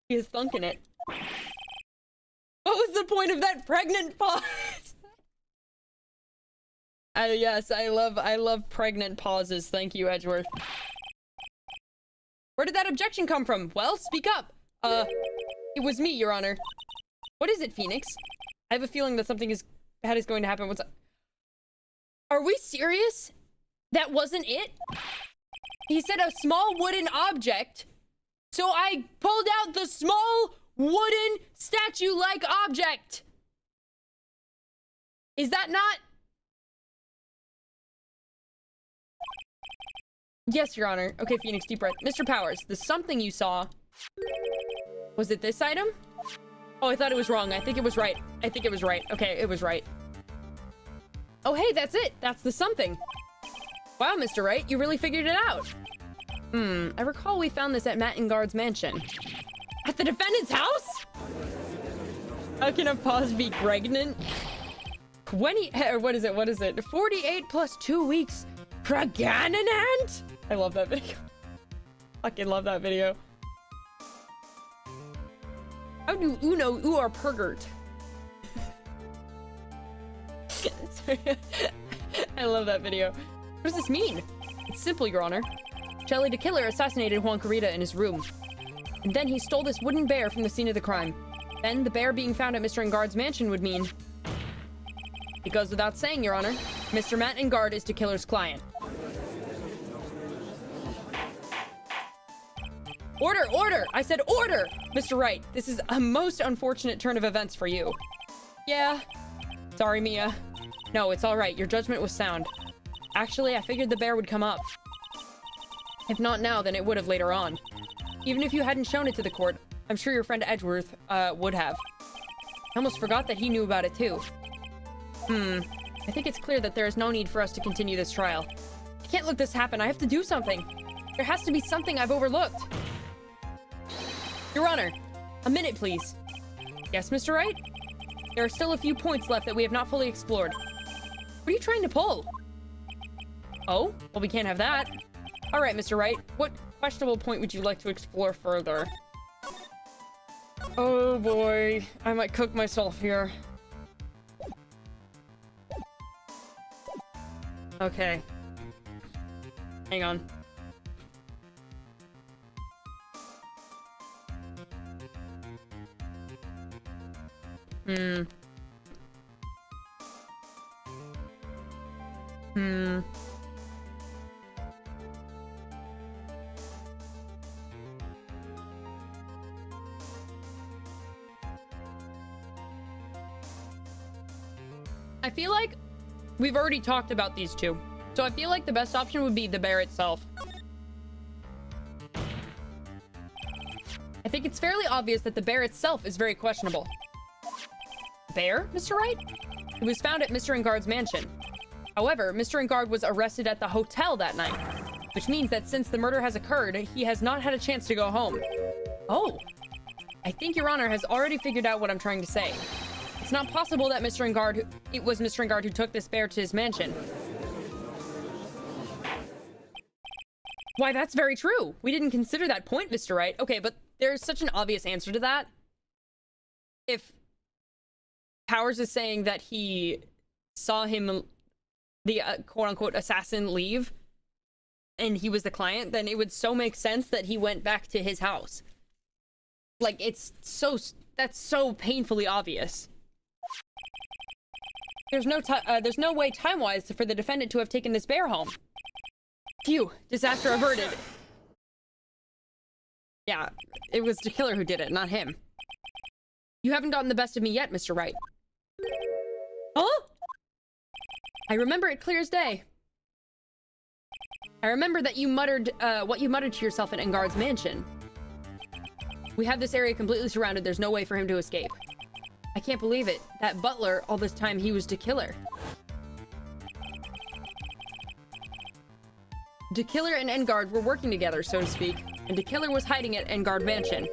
He has thunken it. was the point of that pregnant pause? Yes, I love pregnant pauses. Thank you, Edgeworth. Where did that objection come from? Well, speak up. It was me, Your Honor. What is it, Phoenix? I have a feeling that something bad is going to happen. What's up? Are we serious? That wasn't it? He said a small wooden object. So I pulled out the small wooden statue-like object. Is that not? Yes, Your Honor. Okay, Phoenix, deep breath. Mr. Powers, the something you saw. Was it this item? Oh, I thought it was wrong. I think it was right. I think it was right. Okay, it was right. Oh, hey, that's it. That's the something. Wow, Mr. Wright, you really figured it out. I recall we found this at Matt and Guard's mansion. At the defendant's house? How can a pause be pregnant? 20, or what is it? 48 plus 2 weeks. Pregnant? I love that video. Fucking love that video. How do Uno or pergert? I love that video. What does this mean? It's simple, Your Honor. Charlie the Killer assassinated Juan Carita in his room. And then he stole this wooden bear from the scene of the crime. Then the bear being found at Mr. Engard's mansion would mean... It goes without saying, Your Honor. Mr. Matt Engard is the killer's client. Order! Order! I said order! Mr. Wright, this is a most unfortunate turn of events for you. Yeah. Sorry, Mia. No, it's all right. Your judgment was sound. Actually, I figured the bear would come up. If not now, then it would have later on. Even if you hadn't shown it to the court, I'm sure your friend Edgeworth, would have. I almost forgot that he knew about it too. I think it's clear that there is no need for us to continue this trial. I can't let this happen. I have to do something. There has to be something I've overlooked. Your Honor, a minute, please. Yes, Mr. Wright? There are still a few points left that we have not fully explored. What are you trying to pull? Oh? Well, we can't have that. All right, Mr. Wright. What questionable point would you like to explore further? Oh, boy. I might cook myself here. Okay. Hang on. I feel like we've already talked about these two. So I feel like the best option would be the bear itself. I think it's fairly obvious that the bear itself is very questionable. Bear, Mr. Wright? It was found at Mr. Engard's mansion. However, Mr. Engard was arrested at the hotel that night, which means that since the murder has occurred, he has not had a chance to go home. Oh, I think Your Honor has already figured out what I'm trying to say. It's not possible that it was Mr. Engard who took this bear to his mansion. Why, that's very true. We didn't consider that point, Mr. Wright. Okay, but there's such an obvious answer to that. If Powers is saying that he saw him, the quote-unquote assassin, leave, and he was the client, then it would so make sense that he went back to his house. Like, that's so painfully obvious. There's no way time-wise for the defendant to have taken this bear home. Phew, disaster averted. Yeah, it was the killer who did it, not him. You haven't gotten the best of me yet, Mr. Wright. Huh? I remember it clear as day. I remember that you muttered, what you muttered to yourself at Engard's mansion. We have this area completely surrounded. There's no way for him to escape. I can't believe it. That butler, all this time, he was the killer. The killer and Engard were working together, so to speak, and the killer was hiding at Engard Mansion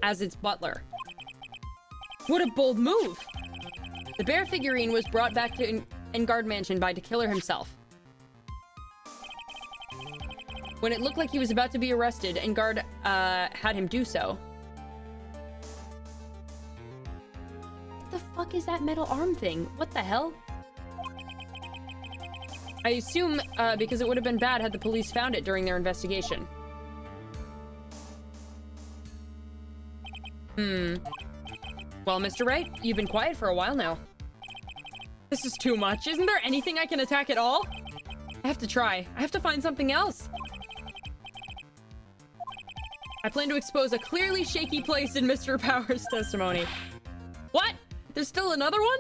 as its butler. What a bold move! The bear figurine was brought back to Engard Mansion by the killer himself. When it looked like he was about to be arrested, Engard had him do so. What the fuck is that metal arm thing? What the hell? I assume because it would have been bad had the police found it during their investigation. Well, Mr. Wright, you've been quiet for a while now. This is too much. Isn't there anything I can attack at all? I have to try. I have to find something else. I plan to expose a clearly shaky place in Mr. Powers' testimony. What? There's still another one?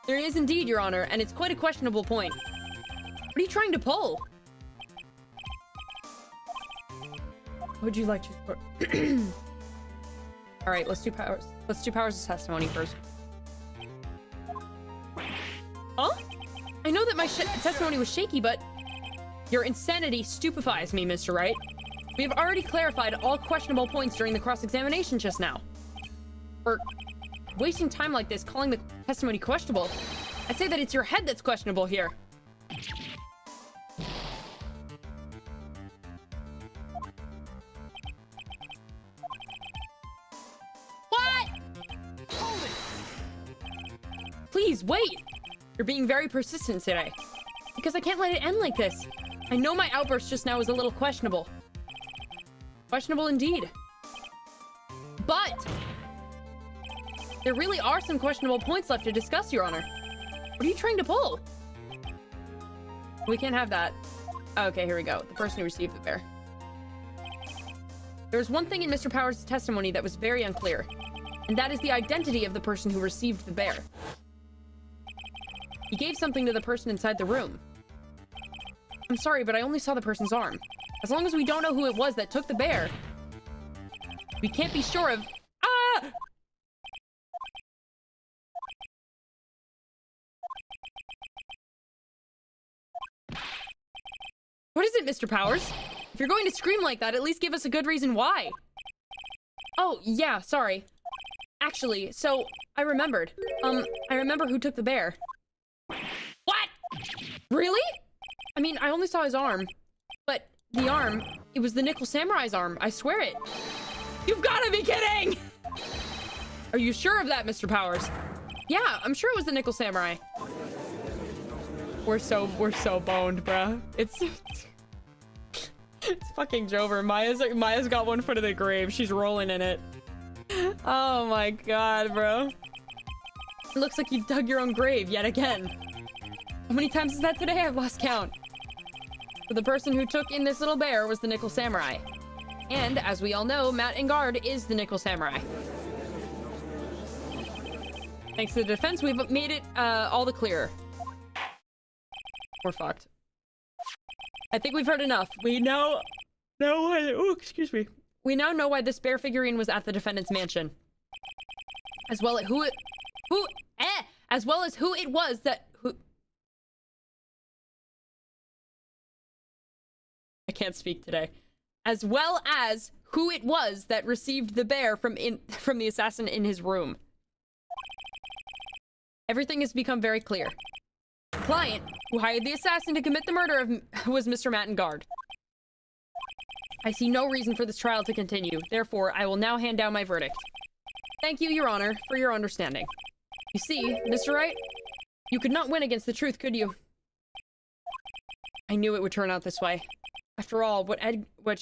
There is indeed, Your Honor, and it's quite a questionable point. What are you trying to pull? What would you like to... All right, let's do Powers. Let's do Powers' testimony first. Huh? I know that my testimony was shaky, but your insanity stupefies me, Mr. Wright. We have already clarified all questionable points during the cross-examination just now. For wasting time like this, calling the testimony questionable, I'd say that it's your head that's questionable here. What? Hold it. Please, wait. You're being very persistent today. Because I can't let it end like this. I know my outburst just now was a little questionable. Questionable indeed. But there really are some questionable points left to discuss, Your Honor. What are you trying to pull? We can't have that. Okay, here we go. The person who received the bear. There's one thing in Mr. Powers' testimony that was very unclear, and that is the identity of the person who received the bear. He gave something to the person inside the room. I'm sorry, but I only saw the person's arm. As long as we don't know who it was that took the bear, we can't be sure of... Ah! What is it, Mr. Powers? If you're going to scream like that, at least give us a good reason why. Oh, yeah, sorry. Actually, so, I remembered. I remember who took the bear. What? Really? I mean, I only saw his arm. But the arm, it was the Nickel Samurai's arm. I swear it. You've got to be kidding! Are you sure of that, Mr. Powers? Yeah, I'm sure it was the Nickel Samurai. We're so boned, bruh. It's fucking Jover. Maya's got one foot in the grave. She's rolling in it. Oh my god, bro. It looks like you've dug your own grave yet again. How many times is that today? I've lost count. But the person who took in this little bear was the Nickel Samurai. And, as we all know, Matt Engard is the Nickel Samurai. Thanks to the defense, we've made it all the clearer. We're fucked. I think we've heard enough. We now know why... Oh, excuse me. We now know why this bear figurine was at the defendant's mansion. As well as as well as who it was that... I can't speak today. As well as who it was that received the bear from the assassin in his room. Everything has become very clear. The client who hired the assassin to commit the murder was Mr. Matt Engard. I see no reason for this trial to continue. Therefore, I will now hand down my verdict. Thank you, Your Honor, for your understanding. You see, Mr. Wright, you could not win against the truth, could you? I knew it would turn out this way. After all, what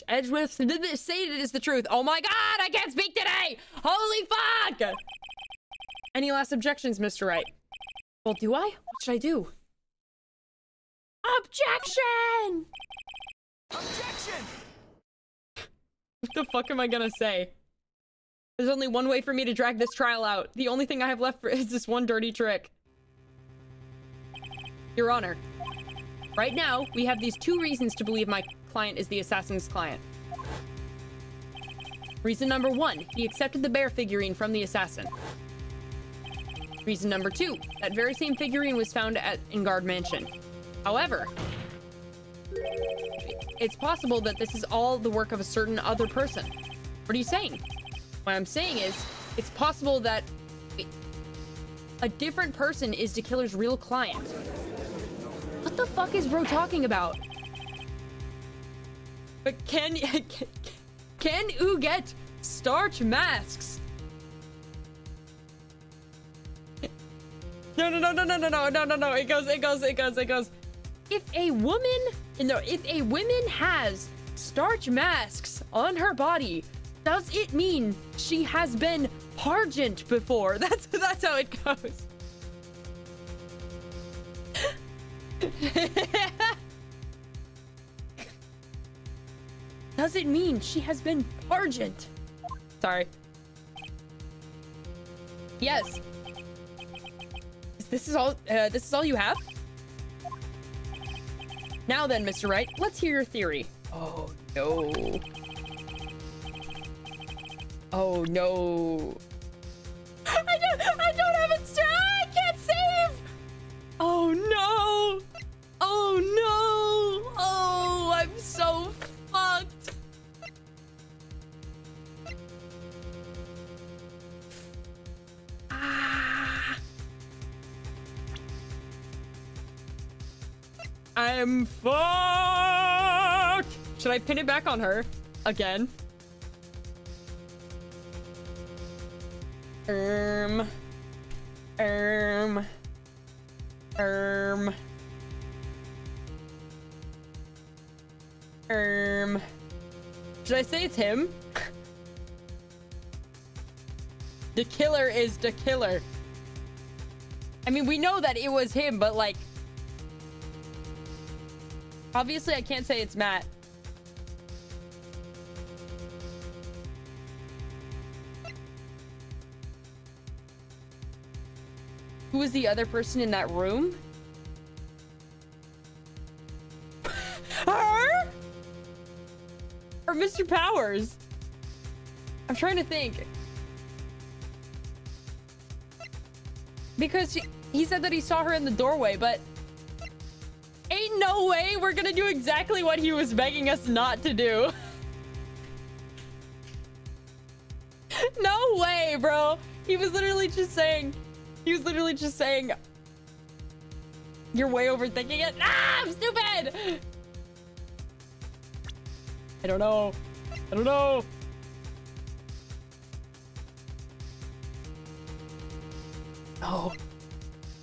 Edgeworth stated is the truth. Oh my god, I can't speak today! Holy fuck! Any last objections, Mr. Wright? Well, do I? What should I do? Objection! Objection! What the fuck am I gonna say? There's only one way for me to drag this trial out. The only thing I have left is this one dirty trick. Your Honor, right now, we have these two reasons to believe my client is the assassin's client. Reason number one, he accepted the bear figurine from the assassin. Reason number two, that very same figurine was found at Engard Mansion. However, it's possible that this is all the work of a certain other person. What are you saying? What I'm saying is, it's possible that a different person is the killer's real client. What the fuck is bro talking about? But can you get starch masks? No, no, no, no, no, no, no, no, no, no. It goes. If a woman has starch masks on her body, does it mean she has been pargent before? That's how it goes. Does it mean she has been pargent? Sorry. Yes. This is all you have? Now then, Mr. Wright, let's hear your theory. Oh no. Oh no. I don't have it. I can't save. Oh no. Oh no. Oh, I'm so fucked. I'm fucked. Should I pin it back on her again? Should I say it's him? The killer is the killer. I mean, we know that it was him, but like, obviously I can't say it's Matt. Who was the other person in that room? Her? Or Mr. Powers? I'm trying to think. Because he said that he saw her in the doorway, but ain't no way we're gonna do exactly what he was begging us not to do. No way, bro. He was literally just saying, you're way overthinking it. Ah, I'm stupid. I don't know. Oh,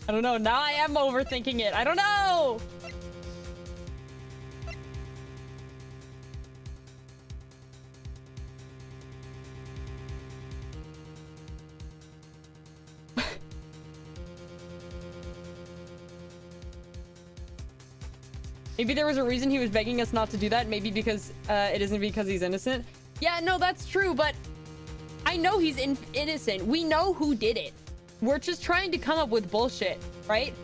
I don't know. Now I am overthinking it. I don't know. Maybe there was a reason he was begging us not to do that. Maybe because it isn't because he's innocent. Yeah, no, that's true. But I know he's innocent. We know who did it. We're just trying to come up with bullshit, right?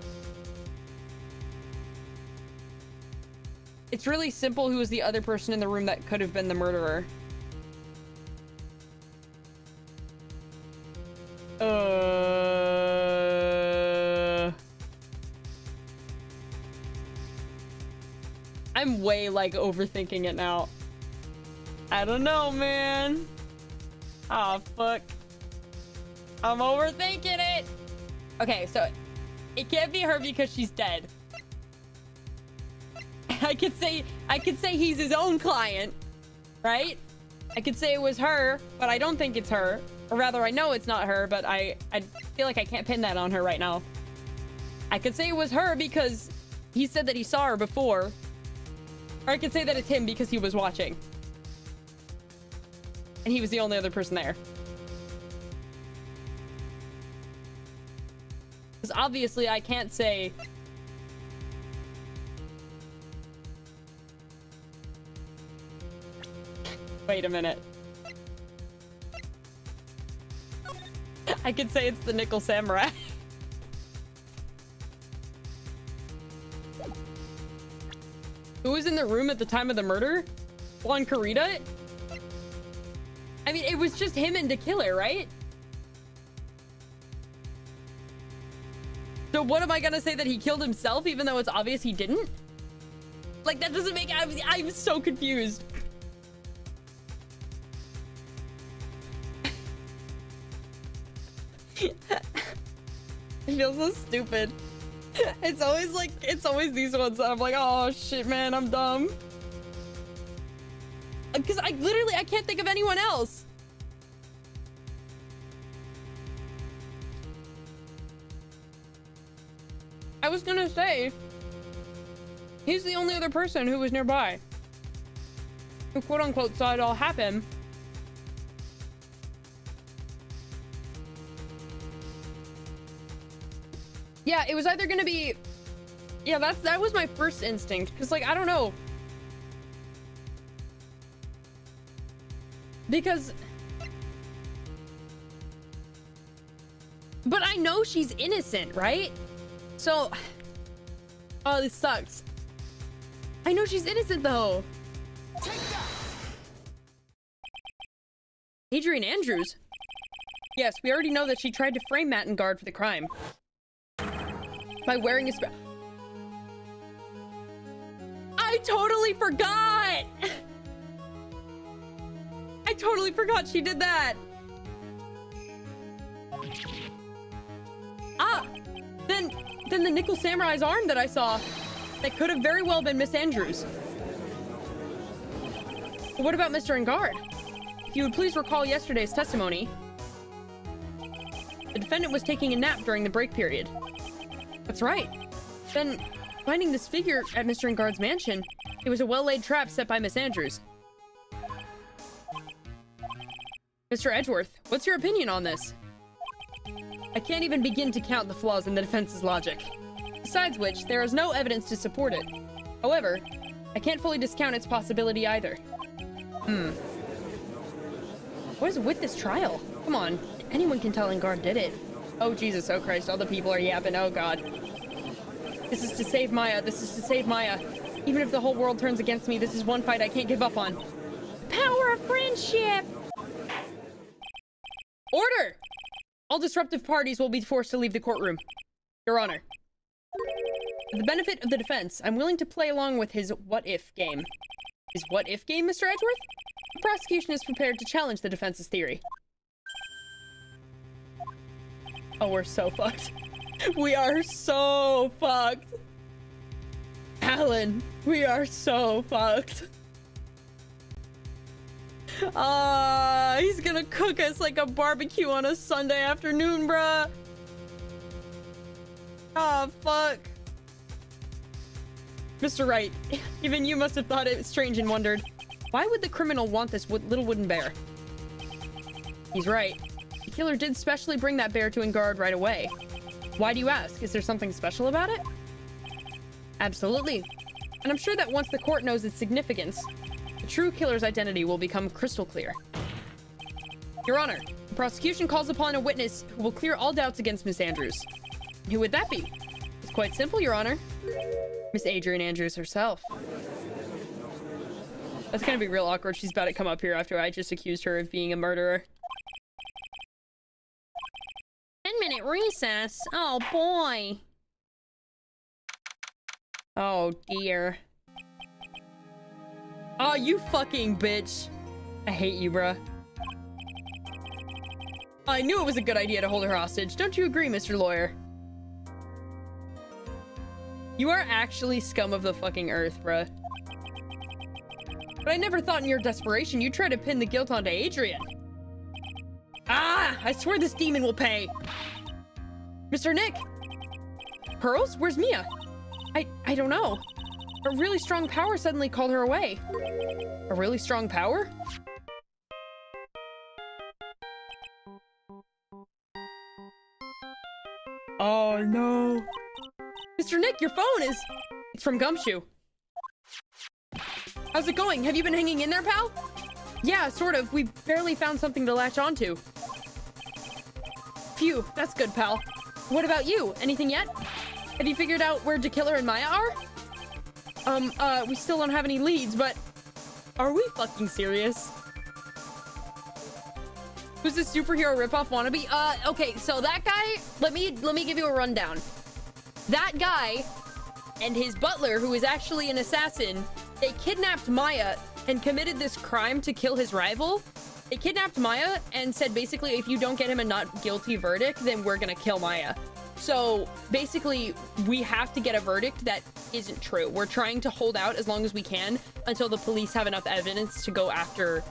It's really simple. Who was the other person in the room that could have been the murderer? I'm way like overthinking it now. I don't know, man. Oh, fuck. I'm overthinking it. Okay, so it can't be her because she's dead. I could say he's his own client, right? I could say it was her, but I don't think it's her. Or rather, I know it's not her, but I feel like I can't pin that on her right now. I could say it was her because he said that he saw her before. Or I could say that it's him because he was watching. And he was the only other person there. Because obviously I can't say... Wait a minute. I could say it's the Nickel Samurai. Who was in the room at the time of the murder? Juan Carita? I mean, it was just him and the killer, right? So what am I gonna say, that he killed himself even though it's obvious he didn't? Like, that doesn't make... I'm so confused. I feel so stupid. It's always these ones that I'm like, oh shit, man, I'm dumb. Because I can't think of anyone else. I was gonna say, he's the only other person who was nearby, who quote unquote saw it all happen. Yeah, it was either gonna be, yeah, that was my first instinct, because like, I don't know. Because, but I know she's innocent, right? So, oh, this sucks. I know she's innocent though. Take that. Adrian Andrews? Yes, we already know that she tried to frame Matt and Guard for the crime. By wearing a I totally forgot! I totally forgot she did that! Ah! Then the Nickel Samurai's arm that I saw, that could have very well been Miss Andrews. But what about Mr. Engard? If you would please recall yesterday's testimony, the defendant was taking a nap during the break period. That's right. Then, finding this figure at Mr. Engard's mansion, it was a well-laid trap set by Miss Andrews. Mr. Edgeworth, what's your opinion on this? I can't even begin to count the flaws in the defense's logic. Besides which, there is no evidence to support it. However, I can't fully discount its possibility either. What is with this trial? Come on, anyone can tell Engard did it. Oh Jesus, oh Christ, all the people are yapping, oh God. This is to save Maya, this is to save Maya. Even if the whole world turns against me, this is one fight I can't give up on. Power of friendship! Order! All disruptive parties will be forced to leave the courtroom. Your Honor. For the benefit of the defense, I'm willing to play along with his what-if game. His what-if game, Mr. Edgeworth? The prosecution is prepared to challenge the defense's theory. Oh, we're so fucked. We are so fucked. Alan, we are so fucked. He's gonna cook us like a barbecue on a Sunday afternoon, bruh. Ah, fuck. Mr. Wright, even you must have thought it strange and wondered, why would the criminal want this little wooden bear? He's right. The killer did specially bring that bear to Engard right away. Why do you ask? Is there something special about it? Absolutely. And I'm sure that once the court knows its significance, the true killer's identity will become crystal clear. Your Honor, the prosecution calls upon a witness who will clear all doubts against Miss Andrews. Who would that be? It's quite simple, Your Honor. Miss Adrian Andrews herself. That's gonna be real awkward. She's about to come up here after I just accused her of being a murderer. 10-minute recess? Oh, boy. Oh, dear. Oh, you fucking bitch. I hate you, bruh. I knew it was a good idea to hold her hostage. Don't you agree, Mr. Lawyer? You are actually scum of the fucking earth, bruh. But I never thought in your desperation you'd try to pin the guilt onto Adrian. Ah! I swear this demon will pay! Mr. Nick! Pearls? Where's Mia? I don't know. A really strong power suddenly called her away. A really strong power? Oh no. Mr. Nick, your phone is... It's from Gumshoe. How's it going? Have you been hanging in there, pal? Yeah, sort of. We barely found something to latch onto. Phew, that's good, pal. What about you? Anything yet? Have you figured out where Killer and Maya are? We still don't have any leads, but... Are we fucking serious? Who's this superhero ripoff wannabe? Okay, so that guy... Let me give you a rundown. That guy and his butler, who is actually an assassin, they kidnapped Maya and committed this crime to kill his rival. They kidnapped Maya and said basically, if you don't get him a not guilty verdict, then we're gonna kill Maya. So basically, we have to get a verdict that isn't true. We're trying to hold out as long as we can until the police have enough evidence to go after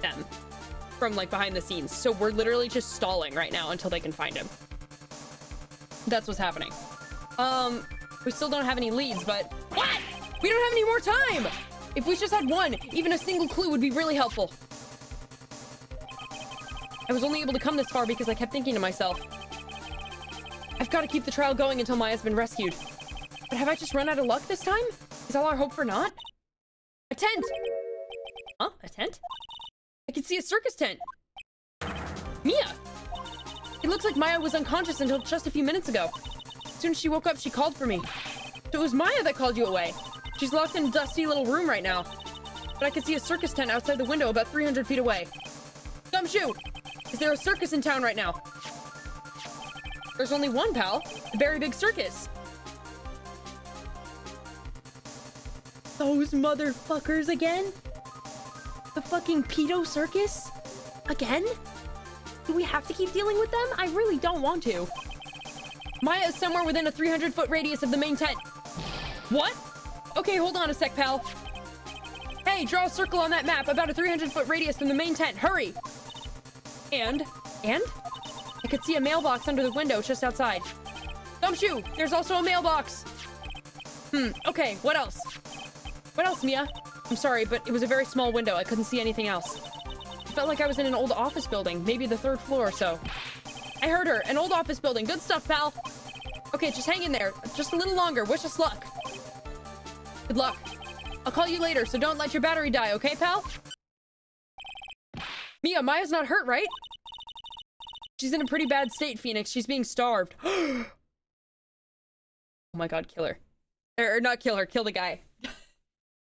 them from like behind the scenes. So we're literally just stalling right now until they can find him. That's what's happening. We still don't have any leads, but... What? We don't have any more time! If we just had one, even a single clue would be really helpful. I was only able to come this far because I kept thinking to myself, I've got to keep the trial going until Maya's been rescued. But have I just run out of luck this time? Is all our hope for naught? A tent! Huh? A tent? I can see a circus tent. Mia! It looks like Maya was unconscious until just a few minutes ago. As soon as she woke up, she called for me. So it was Maya that called you away. She's locked in a dusty little room right now. But I can see a circus tent outside the window about 300 feet away. Gumshoe! Is there a circus in town right now? There's only one, pal. The Very Big Circus. Those motherfuckers again? The fucking pedo circus? Again? Do we have to keep dealing with them? I really don't want to. Maya is somewhere within a 300-foot radius of the main tent. What? Okay, hold on a sec, pal. Hey, draw a circle on that map about a 300-foot radius from the main tent. Hurry! And? I could see a mailbox under the window just outside. Gumshoe, there's also a mailbox. Okay, what else? What else, Mia? I'm sorry, but it was a very small window. I couldn't see anything else. It felt like I was in an old office building, maybe the 3rd floor or so. I heard her, an old office building. Good stuff, pal. Okay, just hang in there. Just a little longer. Wish us luck. Good luck. I'll call you later, so don't let your battery die, okay, pal? Mia, Maya's not hurt, right? She's in a pretty bad state, Phoenix. She's being starved. Oh my god, kill her. Or not kill her, kill the guy.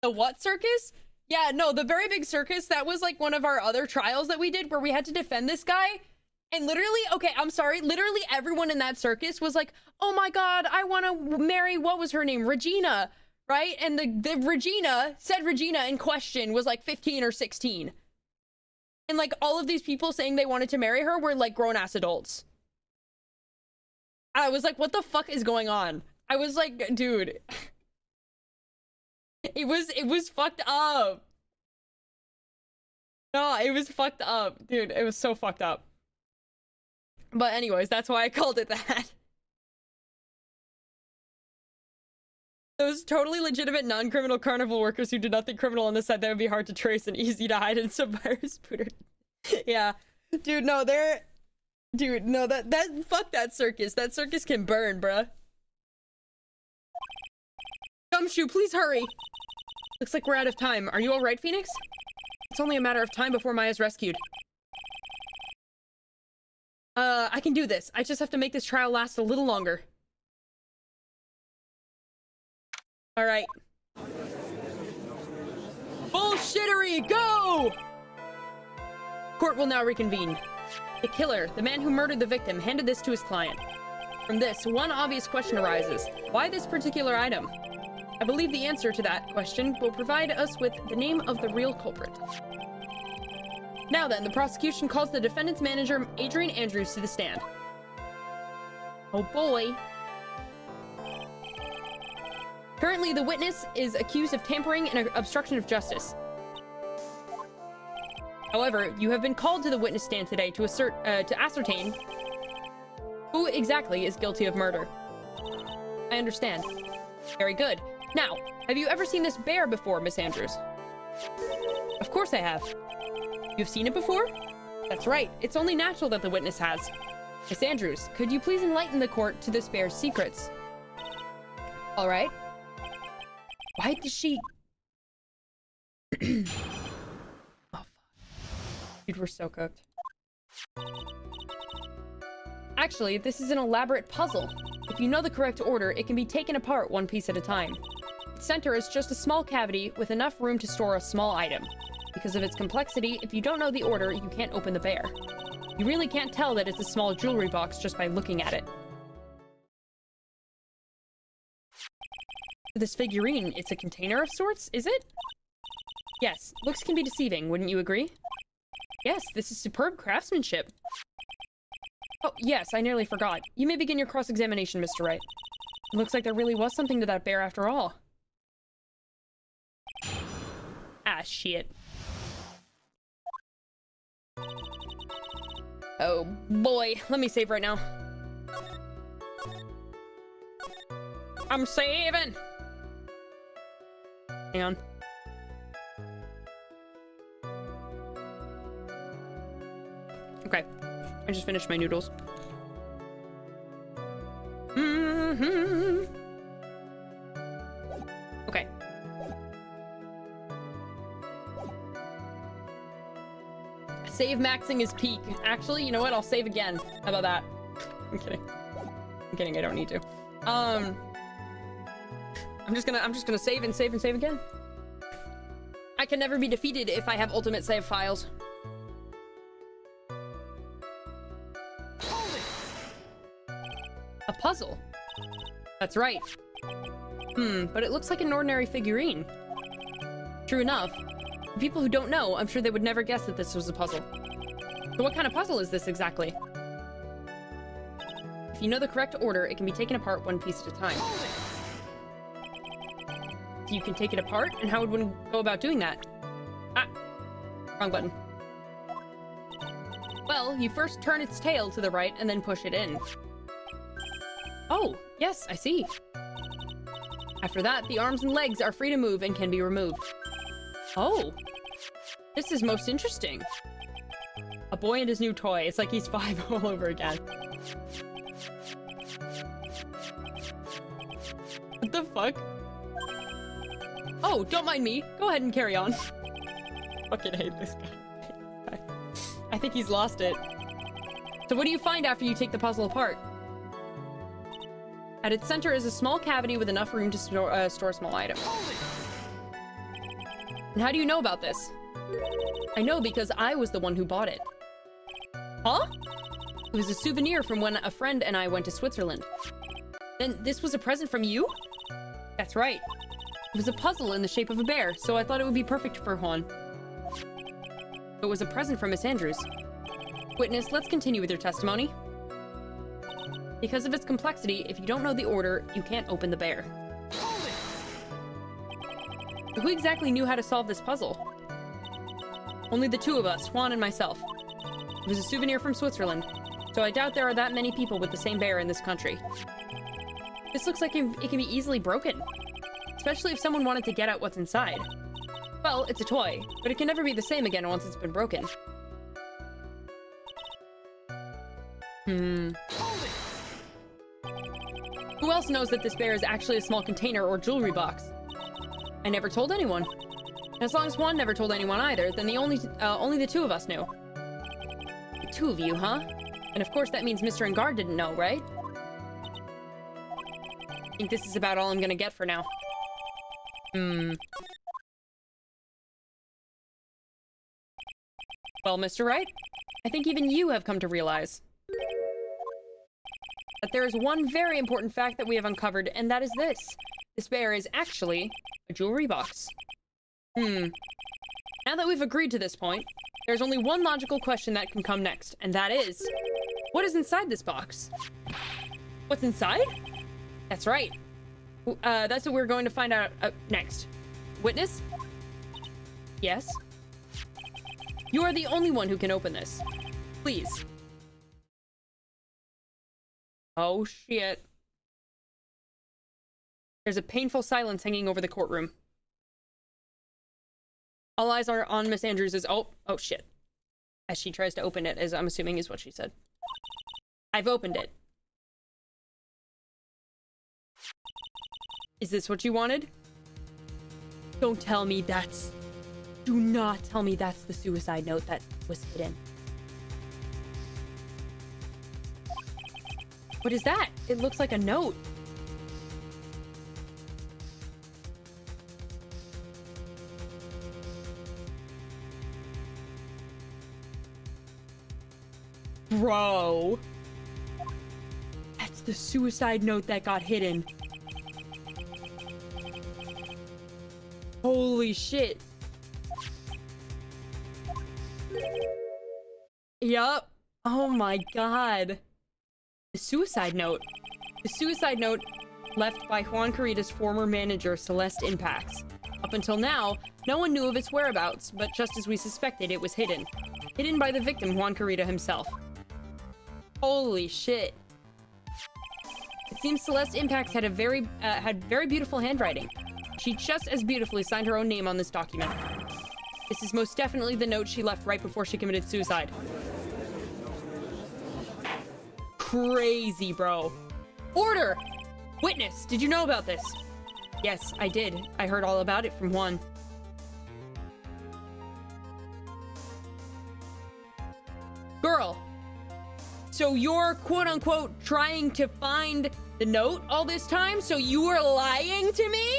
The what circus? Yeah, no, the Very Big Circus, that was like one of our other trials that we did where we had to defend this guy. And literally, okay, I'm sorry, literally everyone in that circus was like, oh my god, I want to marry, what was her name? Regina, right? And the Regina, said Regina in question was like 15 or 16. And like all of these people saying they wanted to marry her were like grown-ass adults. I was like, what the fuck is going on? I was like, dude. It was fucked up. No, it was fucked up. Dude, it was so fucked up. But anyways, that's why I called it that. Those totally legitimate non-criminal carnival workers who did nothing criminal on the set that would be hard to trace and easy to hide in some virus pooter. Yeah. Dude, no, they're... Dude, no, fuck that circus. That circus can burn, bruh. Gumshoe, please hurry. Looks like we're out of time. Are you alright, Phoenix? It's only a matter of time before Maya's rescued. I can do this. I just have to make this trial last a little longer. Alright. Bullshittery, go! Court will now reconvene. The killer, the man who murdered the victim, handed this to his client. From this, one obvious question arises. Why this particular item? I believe the answer to that question will provide us with the name of the real culprit. Now then, the prosecution calls the defendant's manager, Adrian Andrews, to the stand. Oh boy. Currently, the witness is accused of tampering and obstruction of justice. However, you have been called to the witness stand today to ascertain who exactly is guilty of murder. I understand. Very good. Now, have you ever seen this bear before, Miss Andrews? Of course I have. You've seen it before? That's right. It's only natural that the witness has. Miss Andrews, could you please enlighten the court to this bear's secrets? All right. Why did she... Oh, fuck. Dude, we're so cooked. Actually, this is an elaborate puzzle. If you know the correct order, it can be taken apart one piece at a time. Its center is just a small cavity with enough room to store a small item. Because of its complexity, if you don't know the order, you can't open the bear. You really can't tell that it's a small jewelry box just by looking at it. This figurine, it's a container of sorts, is it? Yes, looks can be deceiving, wouldn't you agree? Yes, this is superb craftsmanship. Oh, yes, I nearly forgot. You may begin your cross-examination, Mr. Wright. It looks like there really was something to that bear after all. Ah, shit. Oh, boy. Let me save right now. I'm saving. Hang on. Okay. I just finished my noodles. Okay. Save maxing is peak. Actually, you know what? I'll save again. How about that? I'm kidding. I'm kidding. I don't need to. I'm just gonna save and save and save again. I can never be defeated if I have ultimate save files. A puzzle. That's right. But it looks like an ordinary figurine. True enough. For people who don't know, I'm sure they would never guess that this was a puzzle. So what kind of puzzle is this exactly? If you know the correct order, it can be taken apart one piece at a time. So you can take it apart? And how would one go about doing that? Ah! Wrong button. Well, you first turn its tail to the right and then push it in. Oh, yes, I see. After that, the arms and legs are free to move and can be removed. Oh, this is most interesting. A boy and his new toy. It's like he's 5 all over again. What the fuck? Oh, don't mind me. Go ahead and carry on. Fucking hate this guy. I think he's lost it. So what do you find after you take the puzzle apart? At its center is a small cavity with enough room to store small items. And how do you know about this? I know because I was the one who bought it. Huh? It was a souvenir from when a friend and I went to Switzerland. Then this was a present from you? That's right. It was a puzzle in the shape of a bear, so I thought it would be perfect for Juan. It was a present from Miss Andrews. Witness, let's continue with your testimony. Because of its complexity, if you don't know the order, you can't open the bear. Who exactly knew how to solve this puzzle? Only the two of us, Juan and myself. It was a souvenir from Switzerland, so I doubt there are that many people with the same bear in this country. This looks like it can be easily broken, especially if someone wanted to get at what's inside. Well, it's a toy, but it can never be the same again once it's been broken. Who else knows that this bear is actually a small container or jewelry box? I never told anyone. And as long as Juan never told anyone either, then only the two of us knew. The two of you, huh? And of course that means Mr. Engard didn't know, right? I think this is about all I'm gonna get for now. Well, Mr. Wright, I think even you have come to realize that there is one very important fact that we have uncovered, and that is this. This bear is actually a jewelry box. Now that we've agreed to this point, there's only one logical question that can come next, and that is, what is inside this box? What's inside? That's right. That's what we're going to find out next. Witness? Yes? You are the only one who can open this. Please. Oh, shit. There's a painful silence hanging over the courtroom. All eyes are on Miss Andrews' oh shit. As she tries to open it, as I'm assuming is what she said. I've opened it. Is this what you wanted? Don't tell me that's... Do not tell me that's the suicide note that was hidden. What is that? It looks like a note. Bro. That's the suicide note that got hidden. Holy shit. Yup. Oh my god. The suicide note. The suicide note left by Juan Carita's former manager, Celeste Impax. Up until now, no one knew of its whereabouts, but just as we suspected, it was hidden. Hidden by the victim, Juan Carita himself. Holy shit. It seems Celeste Impacts had very beautiful handwriting. She just as beautifully signed her own name on this document. This is most definitely the note she left right before she committed suicide. Crazy, bro. Order! Witness, did you know about this? Yes, I did. I heard all about it from one. Girl, so you're quote-unquote trying to find the note all this time? So you were lying to me?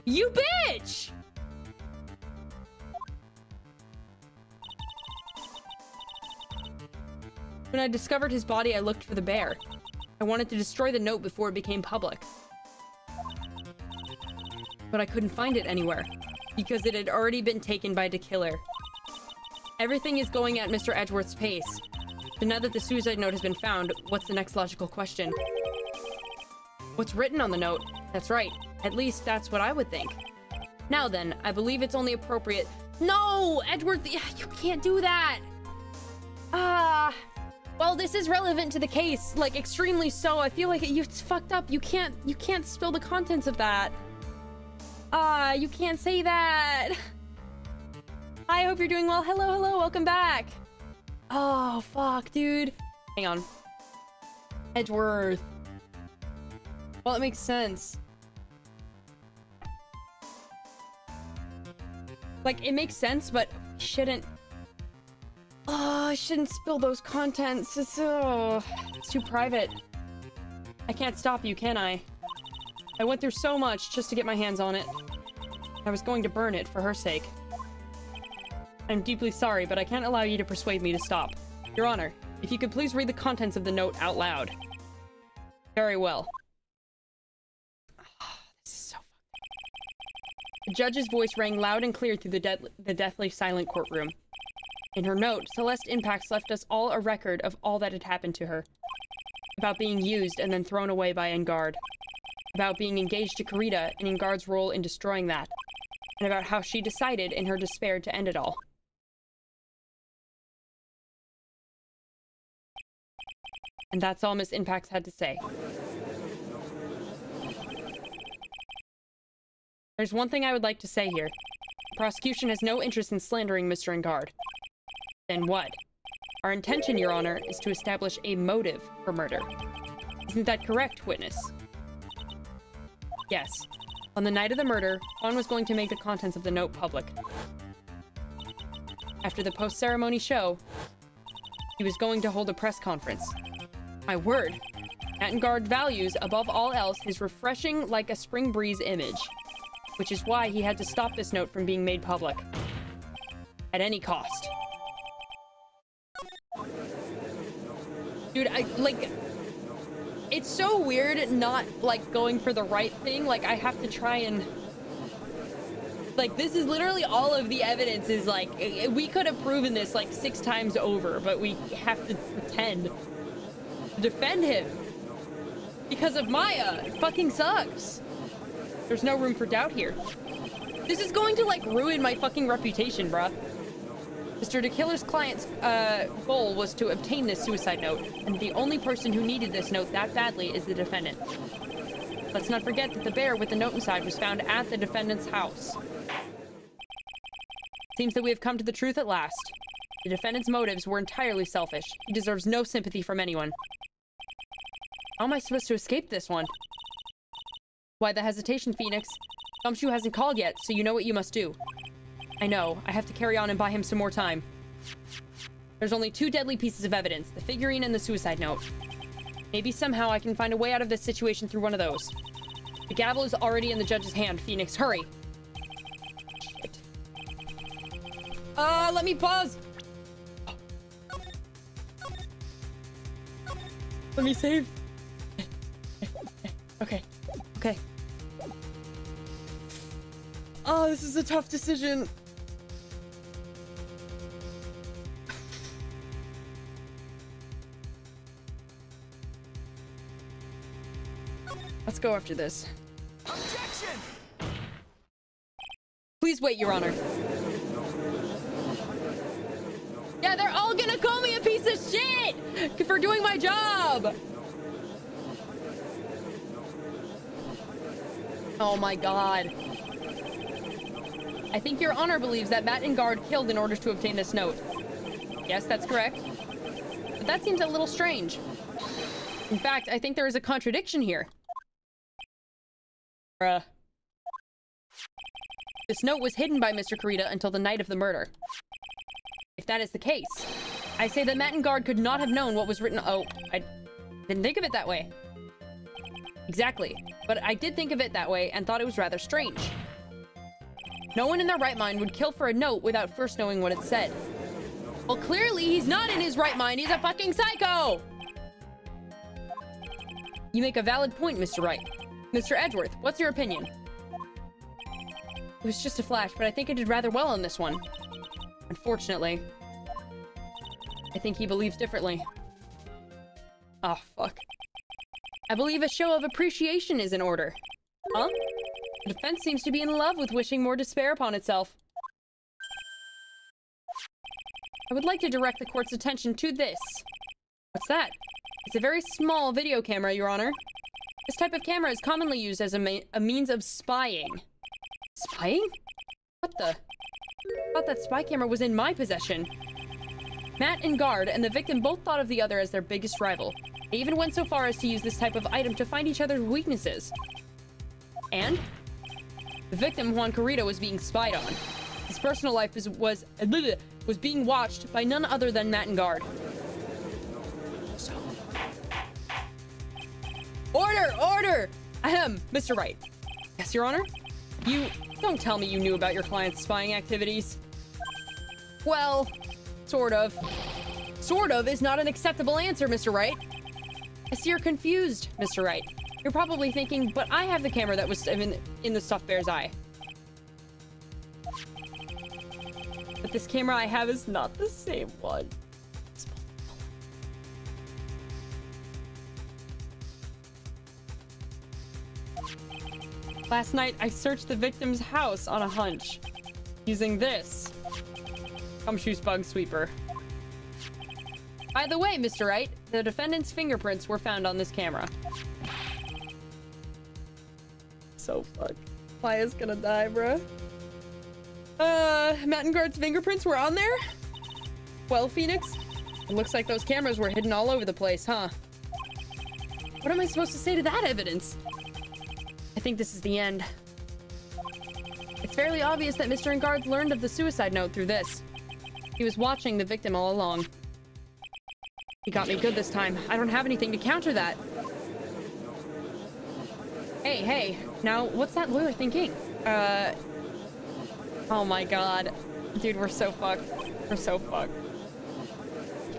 You bitch! When I discovered his body, I looked for the bear. I wanted to destroy the note before it became public. But I couldn't find it anywhere, because it had already been taken by the killer. Everything is going at Mr. Edgeworth's pace. So now that the suicide note has been found, what's the next logical question? What's written on the note? That's right. At least that's what I would think. Now then, I believe it's only appropriate... No! Edgeworth, you can't do that! Well, this is relevant to the case, like extremely so. I feel like it's fucked up. You can't spill the contents of that. You can't say that. Hi, I hope you're doing well. Hello, welcome back. Oh, fuck, dude. Hang on. Edgeworth. Well, it makes sense. Like, it makes sense, but shouldn't... Oh, I shouldn't spill those contents. It's too private. I can't stop you, can I? I went through so much just to get my hands on it. I was going to burn it for her sake. I'm deeply sorry, but I can't allow you to persuade me to stop. Your Honor, if you could please read the contents of the note out loud. Very well. Oh, this is so fucking... The judge's voice rang loud and clear through the deathly silent courtroom. In her note, Celeste Impacts left us all a record of all that had happened to her. About being used and then thrown away by Engard. About being engaged to Karita and Engard's role in destroying that. And about how she decided in her despair to end it all. And that's all Miss Impacts had to say. There's one thing I would like to say here. The prosecution has no interest in slandering Mr. Engard. Then what? Our intention, Your Honor, is to establish a motive for murder. Isn't that correct, witness? Yes. On the night of the murder, Juan was going to make the contents of the note public. After the post-ceremony show, he was going to hold a press conference. My word! Engard values, above all else, his refreshing like a spring breeze image. Which is why he had to stop this note from being made public. At any cost. Dude, it's so weird not, like, going for the right thing. Like, I have to try and... Like, this is literally all of the evidence is, like, we could have proven this, like, 6 times over, but we have to pretend to defend him. Because of Maya. It fucking sucks. There's no room for doubt here. This is going to, like, ruin my fucking reputation, bruh. Mr. DeKiller's client's goal was to obtain this suicide note, and the only person who needed this note that badly is the defendant. Let's not forget that the bear with the note inside was found at the defendant's house. Seems that we have come to the truth at last. The defendant's motives were entirely selfish. He deserves no sympathy from anyone. How am I supposed to escape this one? Why the hesitation, Phoenix? Gumshoe hasn't called yet, so you know what you must do. I know. I have to carry on and buy him some more time. There's only 2 deadly pieces of evidence, the figurine and the suicide note. Maybe somehow I can find a way out of this situation through one of those. The gavel is already in the judge's hand. Phoenix, hurry! Shit. Let me pause! Let me save. Okay. Okay. Oh, this is a tough decision. Let's go after this. Objection! Please wait, Your Honor. Yeah, they're all gonna call me a piece of shit for doing my job. Oh my god. I think Your Honor believes that Matt and Guard killed in order to obtain this note. Yes, that's correct. But that seems a little strange. In fact, I think there is a contradiction here. This note was hidden by Mr. Kurita until the night of the murder. If that is the case, I say that Matt and Guard could not have known what was written. Oh, I didn't think of it that way. Exactly. But I did think of it that way and thought it was rather strange. No one in their right mind would kill for a note without first knowing what it said. Well, clearly he's not in his right mind. He's a fucking psycho! You make a valid point, Mr. Wright. Mr. Edgeworth, what's your opinion? It was just a flash, but I think I did rather well on this one. Unfortunately. I think he believes differently. Oh, fuck. I believe a show of appreciation is in order. Huh? The defense seems to be in love with wishing more despair upon itself. I would like to direct the court's attention to this. What's that? It's a very small video camera, Your Honor. This type of camera is commonly used as a means of spying. Spying? What the? I thought that spy camera was in my possession. Matt and Guard and the victim both thought of the other as their biggest rival. They even went so far as to use this type of item to find each other's weaknesses. And? The victim, Juan Corrito, was being spied on. His personal life was being watched by none other than Matt and Guard. So. Order! Order! Ahem, Mr. Wright. Yes, Your Honor? You don't tell me you knew about your client's spying activities. Well, sort of. Sort of is not an acceptable answer, Mr. Wright. I see you're confused, Mr. Wright. You're probably thinking, but I have the camera that was in the stuffed bear's eye. But this camera I have is not the same one. Last night, I searched the victim's house on a hunch, using this gumshoes bug sweeper. By the way, Mr. Wright, the defendant's fingerprints were found on this camera. So fucked. Maya's gonna die, bruh. Matt and Guard's fingerprints were on there? Well, Phoenix, it looks like those cameras were hidden all over the place, huh? What am I supposed to say to that evidence? I think this is the end. It's fairly obvious that Mr. Guard learned of the suicide note through this. He was watching the victim all along. He got me good this time. I don't have anything to counter that. Hey, now what's that lawyer thinking? Oh my god. Dude, we're so fucked. We're so fucked.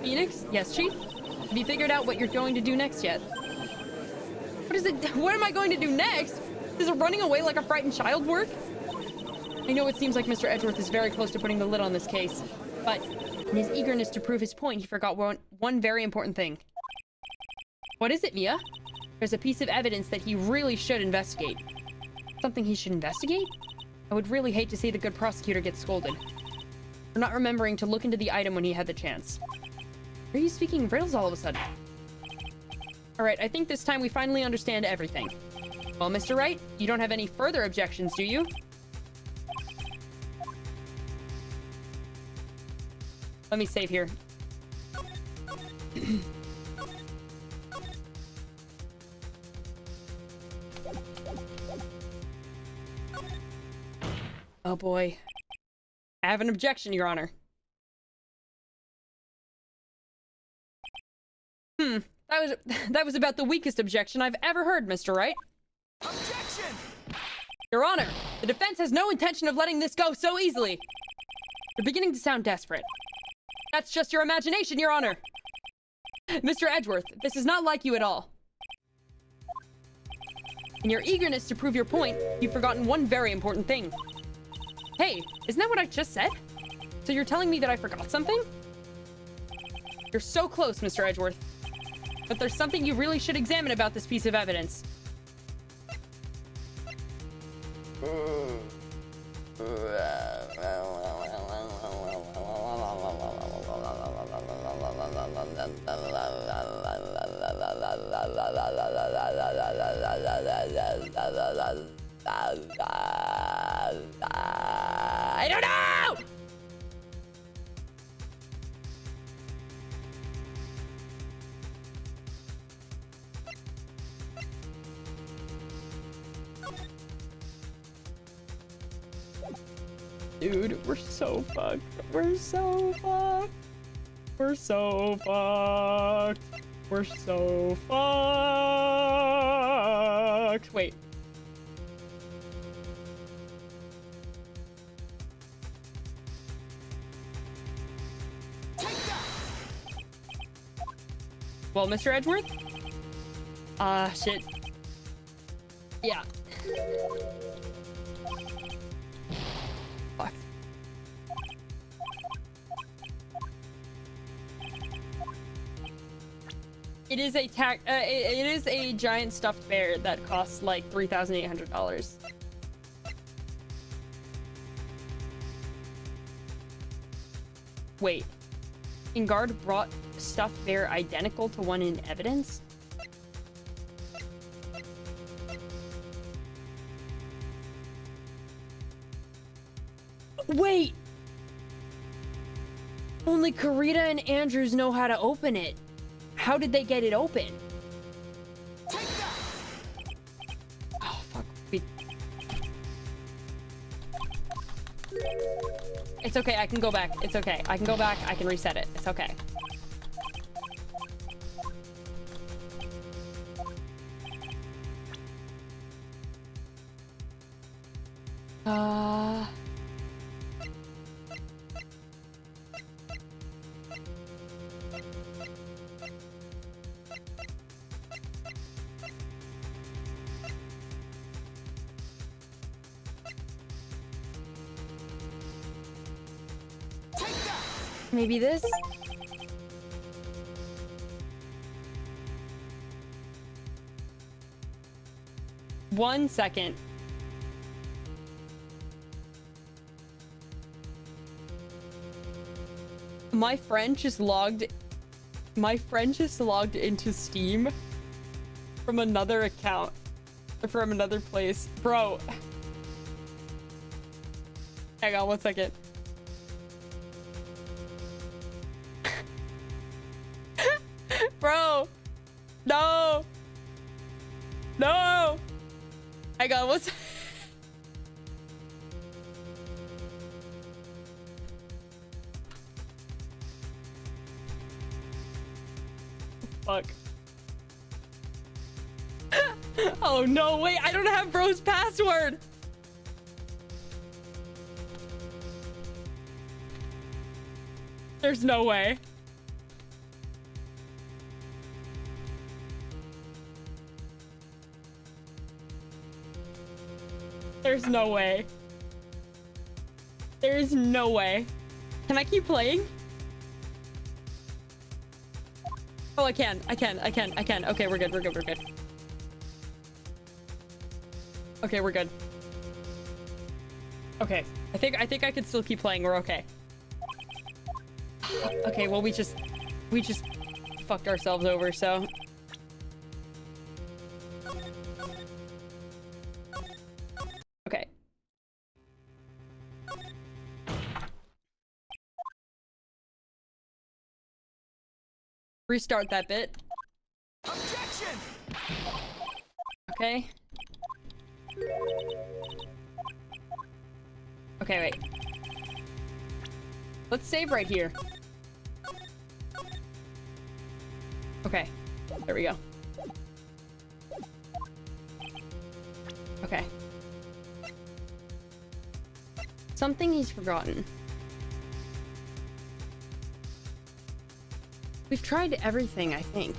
Phoenix? Yes, Chief? Have you figured out what you're going to do next yet? What am I going to do next? Is it running away like a frightened child work? I know it seems like Mr. Edgeworth is very close to putting the lid on this case, but in his eagerness to prove his point, he forgot one very important thing. What is it, Mia? There's a piece of evidence that he really should investigate. Something he should investigate? I would really hate to see the good prosecutor get scolded for not remembering to look into the item when he had the chance. Why are you speaking riddles all of a sudden? Alright, I think this time we finally understand everything. Well, Mr. Wright, you don't have any further objections, do you? Let me save here. Oh boy. I have an objection, Your Honor. That was about the weakest objection I've ever heard, Mr. Wright. Objection! Your Honor, the defense has no intention of letting this go so easily. You're beginning to sound desperate. That's just your imagination, Your Honor. Mr. Edgeworth, this is not like you at all. In your eagerness to prove your point, you've forgotten one very important thing. Hey, isn't that what I just said? So you're telling me that I forgot something? You're so close, Mr. Edgeworth. But there's something you really should examine about this piece of evidence. I don't know! Dude, we're so fucked. We're so fucked. We're so fucked. We're so fucked. Wait. Well, Mr. Edgeworth? Shit. Yeah. Fuck. It is a it is a giant stuffed bear that costs like $3,800. Wait. Ingard brought stuffed bear identical to one in evidence? Wait! Only Karita and Andrews know how to open it. How did they get it open? Oh, fuck. It's okay, I can go back. It's okay. I can go back. I can reset it. It's okay. Maybe this? One second. My friend just logged into Steam from another account, from another place. Bro. Hang on one second. Bro. No. No. Hang on, what's... Fuck. Oh no, wait, I don't have bro's password. There's no way. There's no way. There's no way. Can I keep playing? Oh, I can. Okay, we're good. Okay, we're good. Okay. I think I can still keep playing. We're okay. Okay, well, we just fucked ourselves over, so. Okay. Restart that bit. Objection! Okay. Okay, wait. Let's save right here. Okay. There we go. Okay. Something he's forgotten. We've tried everything, I think.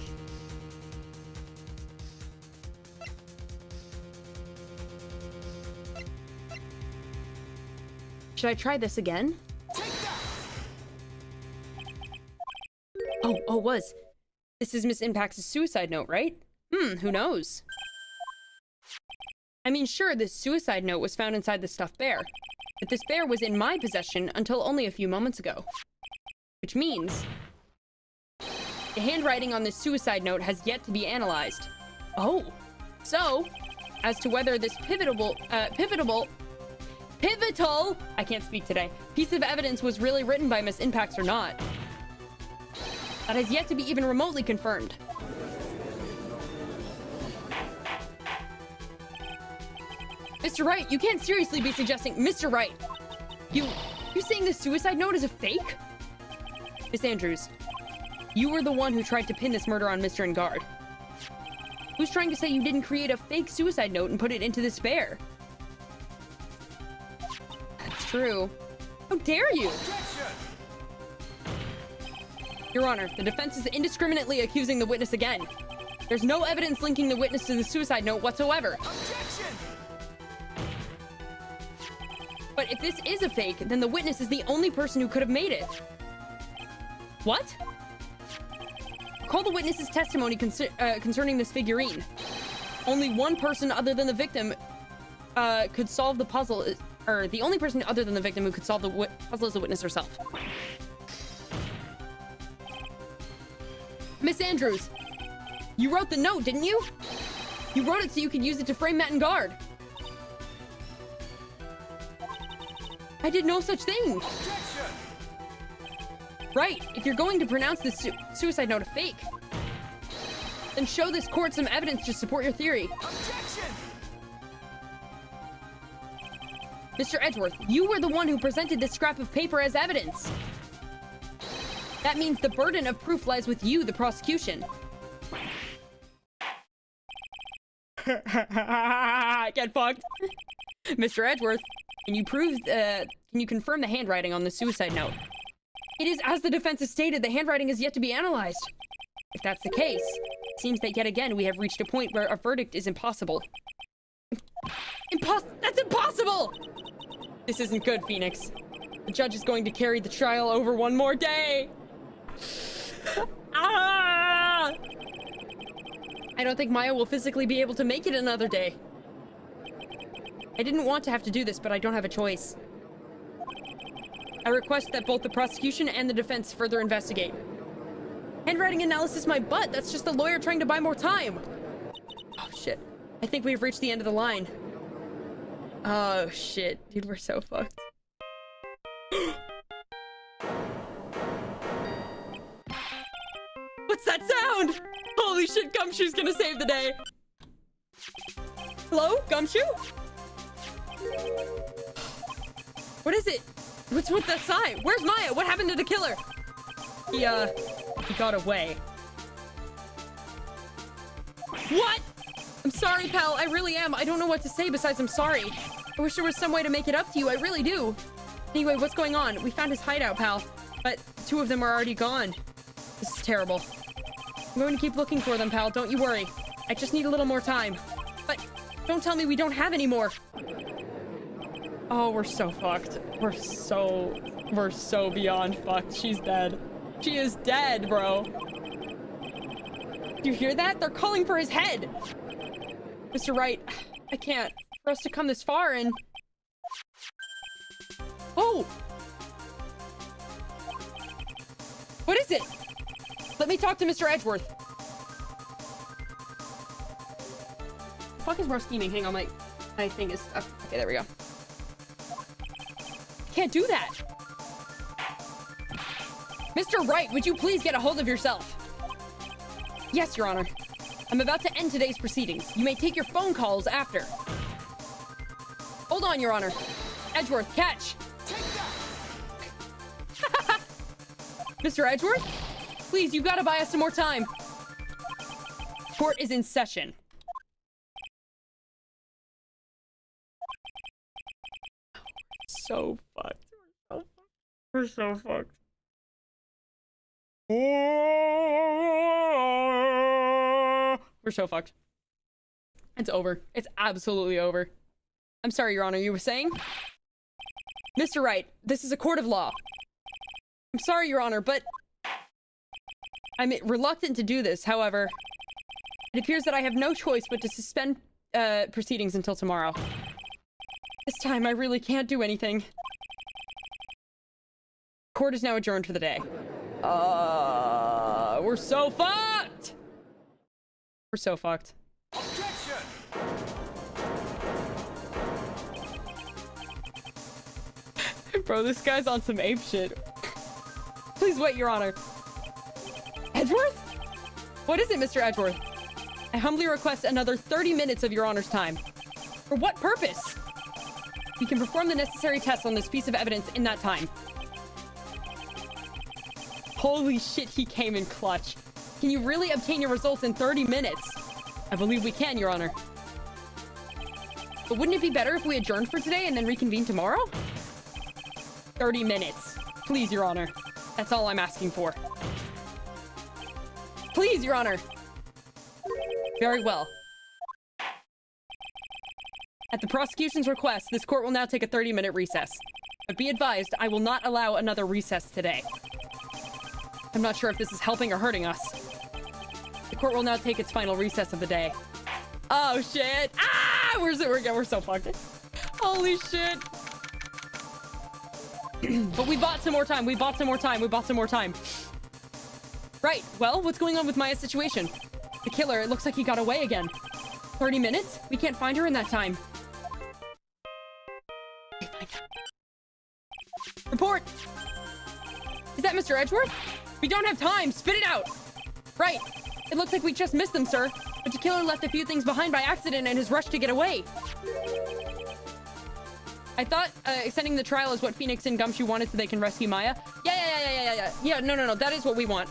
Should I try this again? Oh, was. This is Miss Impact's suicide note, right? Who knows? I mean, sure, this suicide note was found inside the stuffed bear, but this bear was in my possession until only a few moments ago. Which means the handwriting on this suicide note has yet to be analyzed. Oh, so as to whether this pivotal, I can't speak today, piece of evidence was really written by Miss Impacts or not. That has yet to be even remotely confirmed. Mr. Wright, you can't seriously be suggesting... Mr. Wright, you saying this suicide note is a fake? Miss Andrews, you were the one who tried to pin this murder on Mr. Engard. Who's trying to say you didn't create a fake suicide note and put it into this bear? That's true. How dare you? Your Honor, the defense is indiscriminately accusing the witness again. There's no evidence linking the witness to the suicide note whatsoever. Objection! But if this is a fake, then the witness is the only person who could have made it. What? Call the witness's testimony concerning this figurine. Only one person other than the victim could solve the puzzle, or the only person other than the victim who could solve the puzzle is the witness herself. Miss Andrews, you wrote the note, didn't you? You wrote it so you could use it to frame Matt and Guard. I did no such thing. Objection! Right, if you're going to pronounce this suicide note a fake, then show this court some evidence to support your theory. Objection! Mr. Edgeworth, you were the one who presented this scrap of paper as evidence. That means the burden of proof lies with you, the prosecution. Get fucked. Mr. Edgeworth, can you confirm the handwriting on the suicide note? It is as the defense has stated, the handwriting is yet to be analyzed. If that's the case, it seems that yet again we have reached a point where a verdict is impossible. That's impossible! This isn't good, Phoenix. The judge is going to carry the trial over one more day. Ah! I don't think Maya will physically be able to make it another day. I didn't want to have to do this, but I don't have a choice. I request that both the prosecution and the defense further investigate. Handwriting analysis my butt. That's just the lawyer trying to buy more time. Oh, shit. I think we've reached the end of the line. Oh, shit. Dude, we're so fucked. What's that sound? Holy shit, Gumshoe's gonna save the day. Hello, Gumshoe? What is it? What's with that sign? Where's Maya? What happened to the killer? He got away. What? I'm sorry, pal. I really am. I don't know what to say besides I'm sorry. I wish there was some way to make it up to you. I really do. Anyway, what's going on? We found his hideout, pal. But 2 of them are already gone. This is terrible. I'm going to keep looking for them, pal. Don't you worry. I just need a little more time. But don't tell me we don't have any more. Oh, we're so fucked. We're so beyond fucked. She's dead. She is dead, bro. Do you hear that? They're calling for his head. Mr. Wright, I can't. For us to come this far and... Oh! What is it? Let me talk to Mr. Edgeworth. Fuck is more scheming? Hang on, my thing is stuck. Okay, there we go. Can't do that. Mr. Wright, would you please get a hold of yourself? Yes, Your Honor. I'm about to end today's proceedings. You may take your phone calls after. Hold on, Your Honor. Edgeworth, catch. Mr. Edgeworth? Please, you've got to buy us some more time. Court is in session. So fucked. We're so fucked. We're so fucked. It's over. It's absolutely over. I'm sorry, Your Honor, you were saying? Mr. Wright, this is a court of law. I'm sorry, Your Honor, but I'm reluctant to do this. However, it appears that I have no choice but to suspend proceedings until tomorrow. This time, I really can't do anything. Court is now adjourned for the day. We're so fucked! We're so fucked. Objection! Bro, this guy's on some ape shit. Please wait, Your Honor. Edgeworth? What is it, Mr. Edgeworth? I humbly request another 30 minutes of Your Honor's time. For what purpose? We can perform the necessary tests on this piece of evidence in that time. Holy shit, he came in clutch. Can you really obtain your results in 30 minutes? I believe we can, Your Honor. But wouldn't it be better if we adjourned for today and then reconvene tomorrow? 30 minutes. Please, Your Honor. That's all I'm asking for. Please, Your Honor. Very well. At the prosecution's request, this court will now take a 30-minute recess. But be advised, I will not allow another recess today. I'm not sure if this is helping or hurting us. The court will now take its final recess of the day. Oh, shit. Ah! We're so fucked. Holy shit. But we bought some more time. We bought some more time. Right. Well, what's going on with Maya's situation? The killer, it looks like he got away again. 30 minutes? We can't find her in that time. Okay, fine. Report! Is that Mr. Edgeworth? We don't have time! Spit it out! Right. It looks like we just missed them, sir. But the killer left a few things behind by accident and has rushed to get away. I thought extending the trial is what Phoenix and Gumshoe wanted so they can rescue Maya. Yeah, no. That is what we want.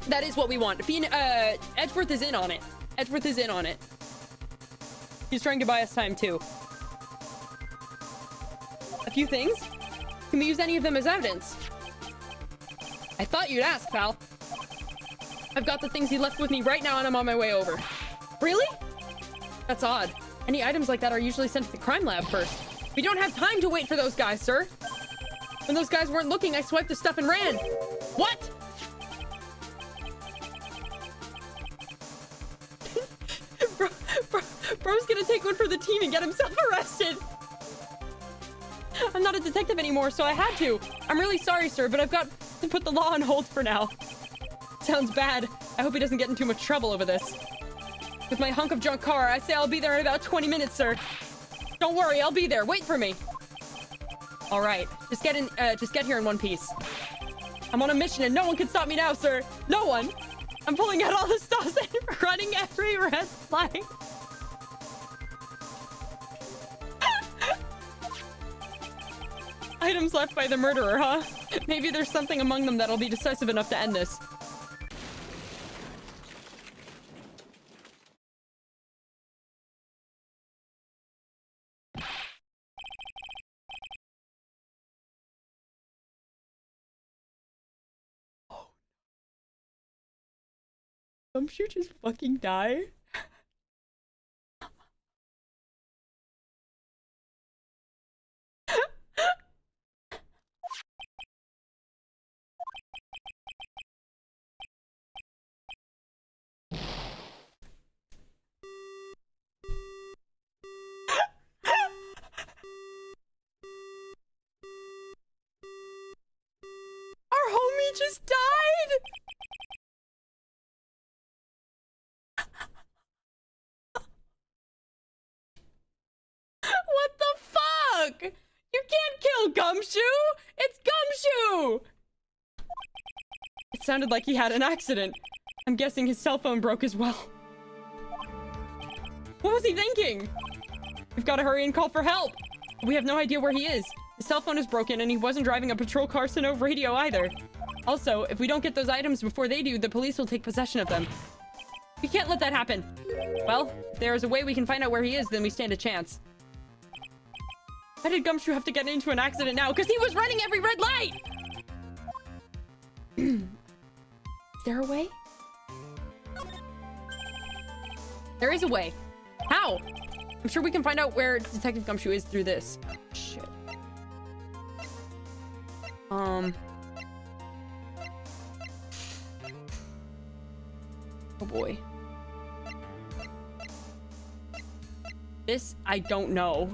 That is what we want. Edgeworth is in on it. Edgeworth is in on it. He's trying to buy us time, too. A few things? Can we use any of them as evidence? I thought you'd ask, pal. I've got the things he left with me right now and I'm on my way over. Really? That's odd. Any items like that are usually sent to the crime lab first. We don't have time to wait for those guys, sir. When those guys weren't looking, I swiped the stuff and ran. What? Bro's gonna take one for the team and get himself arrested. I'm not a detective anymore, so I had to. I'm really sorry, sir, but I've got to put the law on hold for now. Sounds bad. I hope he doesn't get in too much trouble over this. With my hunk of junk car, I say I'll be there in about 20 minutes, sir. Don't worry, I'll be there. Wait for me. All right, just get here in one piece. I'm on a mission and no one can stop me now, sir. No one. I'm pulling out all the stops and running every red flag. Items left by the murderer, huh? Maybe there's something among them that'll be decisive enough to end this. Gumshoe just fucking die? Our homie just died! What the fuck? You can't kill Gumshoe! It's Gumshoe! It sounded like he had an accident. I'm guessing his cell phone broke as well. What was he thinking? We've got to hurry and call for help. We have no idea where he is. His cell phone is broken and he wasn't driving a patrol car, so no radio either. Also, if we don't get those items before they do, the police will take possession of them. We can't let that happen. Well, if there is a way we can find out where he is, then we stand a chance. Why did Gumshoe have to get into an accident now? Because he was running every red light! Is there a way? There is a way. How? I'm sure we can find out where Detective Gumshoe is through this. Shit. Oh boy. This, I don't know.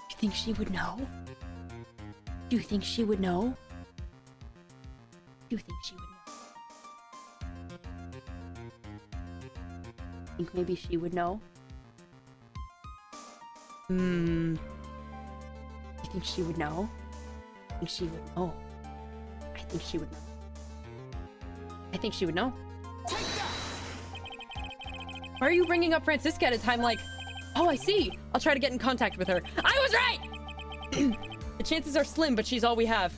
You think she would know? Do you think she would know? You think she would know? Think maybe she would know? You think she would know? I think she would know. I think she would know. I think she would know. Why are you bringing up Francisca at a time like... Oh, I see. I'll try to get in contact with her. I was right! The chances are slim, but she's all we have.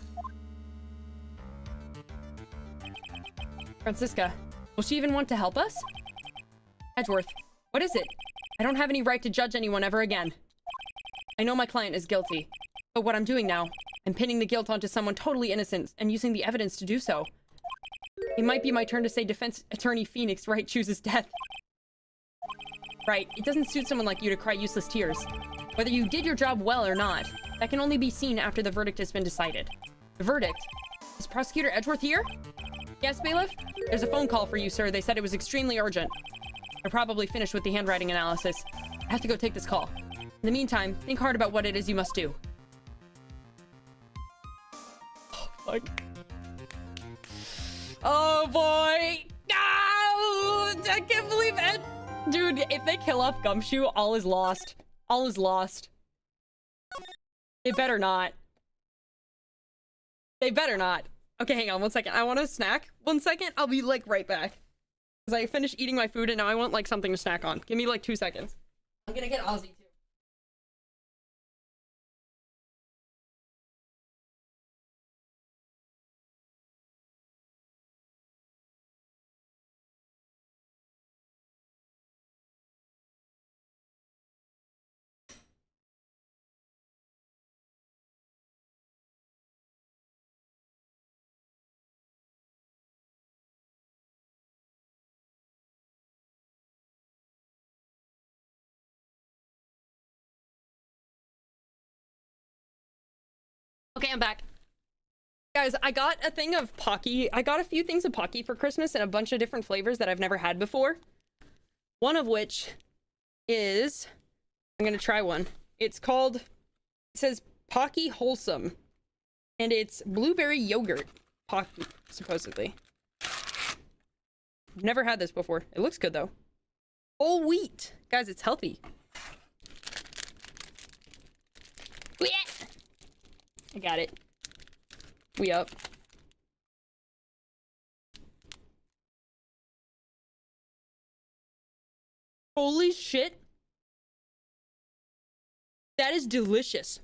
Francisca, will she even want to help us? Edgeworth, what is it? I don't have any right to judge anyone ever again. I know my client is guilty, but what I'm doing now, I'm pinning the guilt onto someone totally innocent and using the evidence to do so. It might be my turn to say defense attorney Phoenix Wright chooses death. Right, it doesn't suit someone like you to cry useless tears. Whether you did your job well or not, that can only be seen after the verdict has been decided. The verdict? Is Prosecutor Edgeworth here? Yes, bailiff? There's a phone call for you, sir. They said it was extremely urgent. They're probably finished with the handwriting analysis. I have to go take this call. In the meantime, think hard about what it is you must do. Oh, fuck. Oh, boy! No! I can't believe it! Dude, if they kill off Gumshoe, all is lost. All is lost. They better not. They better not. Okay, hang on 1 second. I want a snack. 1 second. I'll be like right back. Because I finished eating my food and now I want like something to snack on. Give me like 2 seconds. I'm gonna get Aussie too. Okay, I'm back. Guys, I got a thing of Pocky. I got a few things of Pocky for Christmas and a bunch of different flavors that I've never had before. One of which is... I'm gonna try one. It's called... It says Pocky Wholesome. And it's blueberry yogurt. Pocky, supposedly. I've never had this before. It looks good, though. Whole wheat. Guys, it's healthy. I got it. We up. Holy shit. That is delicious.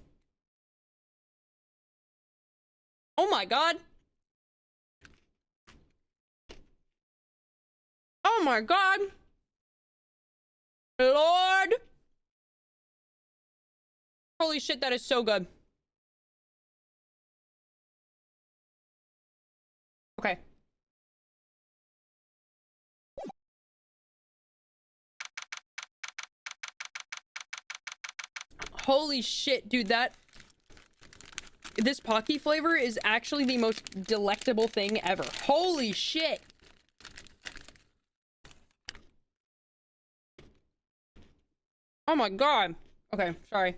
Oh my god. Oh my god. Lord. Holy shit, that is so good. Okay. Holy shit, dude, this Pocky flavor is actually the most delectable thing ever. Holy shit. Oh my god. Okay, sorry.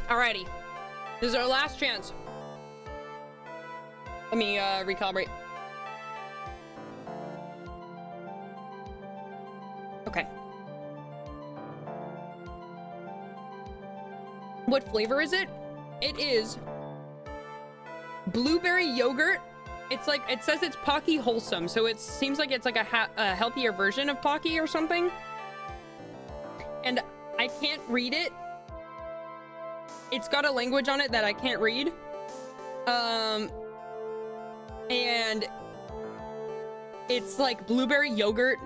Alrighty. This is our last chance. Let me recalibrate. Okay. What flavor is it? It is blueberry yogurt. It's like, it says it's Pocky Wholesome, so it seems like it's like a healthier version of Pocky or something. And I can't read it. It's got a language on it that I can't read. And it's like blueberry yogurt.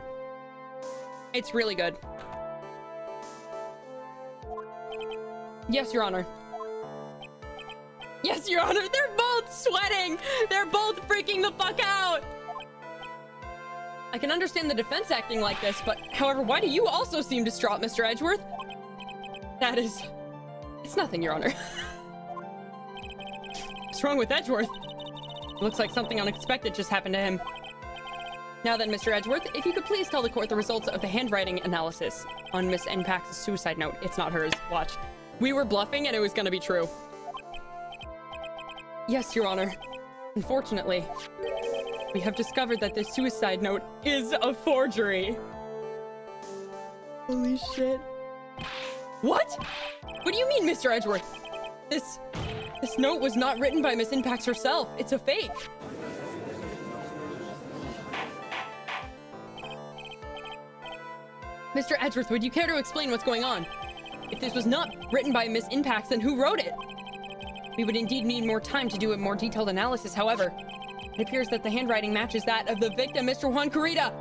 It's really good. Yes, Your Honor. Yes, Your Honor. They're both sweating. They're both freaking the fuck out. I can understand the defense acting like this, but however, why do you also seem distraught, Mr. Edgeworth? That is... It's nothing, Your Honor. What's wrong with Edgeworth? Looks like something unexpected just happened to him. Now then, Mr. Edgeworth, if you could please tell the court the results of the handwriting analysis on Miss Npax's suicide note. It's not hers. Watch. We were bluffing and it was gonna be true. Yes, Your Honor. Unfortunately, we have discovered that this suicide note is a forgery. Holy shit. What? What do you mean, Mr. Edgeworth? This note was not written by Miss Npax herself. It's a fake. Mr. Edgeworth, would you care to explain what's going on? If this was not written by Miss Npax, then who wrote it? We would indeed need more time to do a more detailed analysis, however. It appears that the handwriting matches that of the victim, Mr. Juan Carita.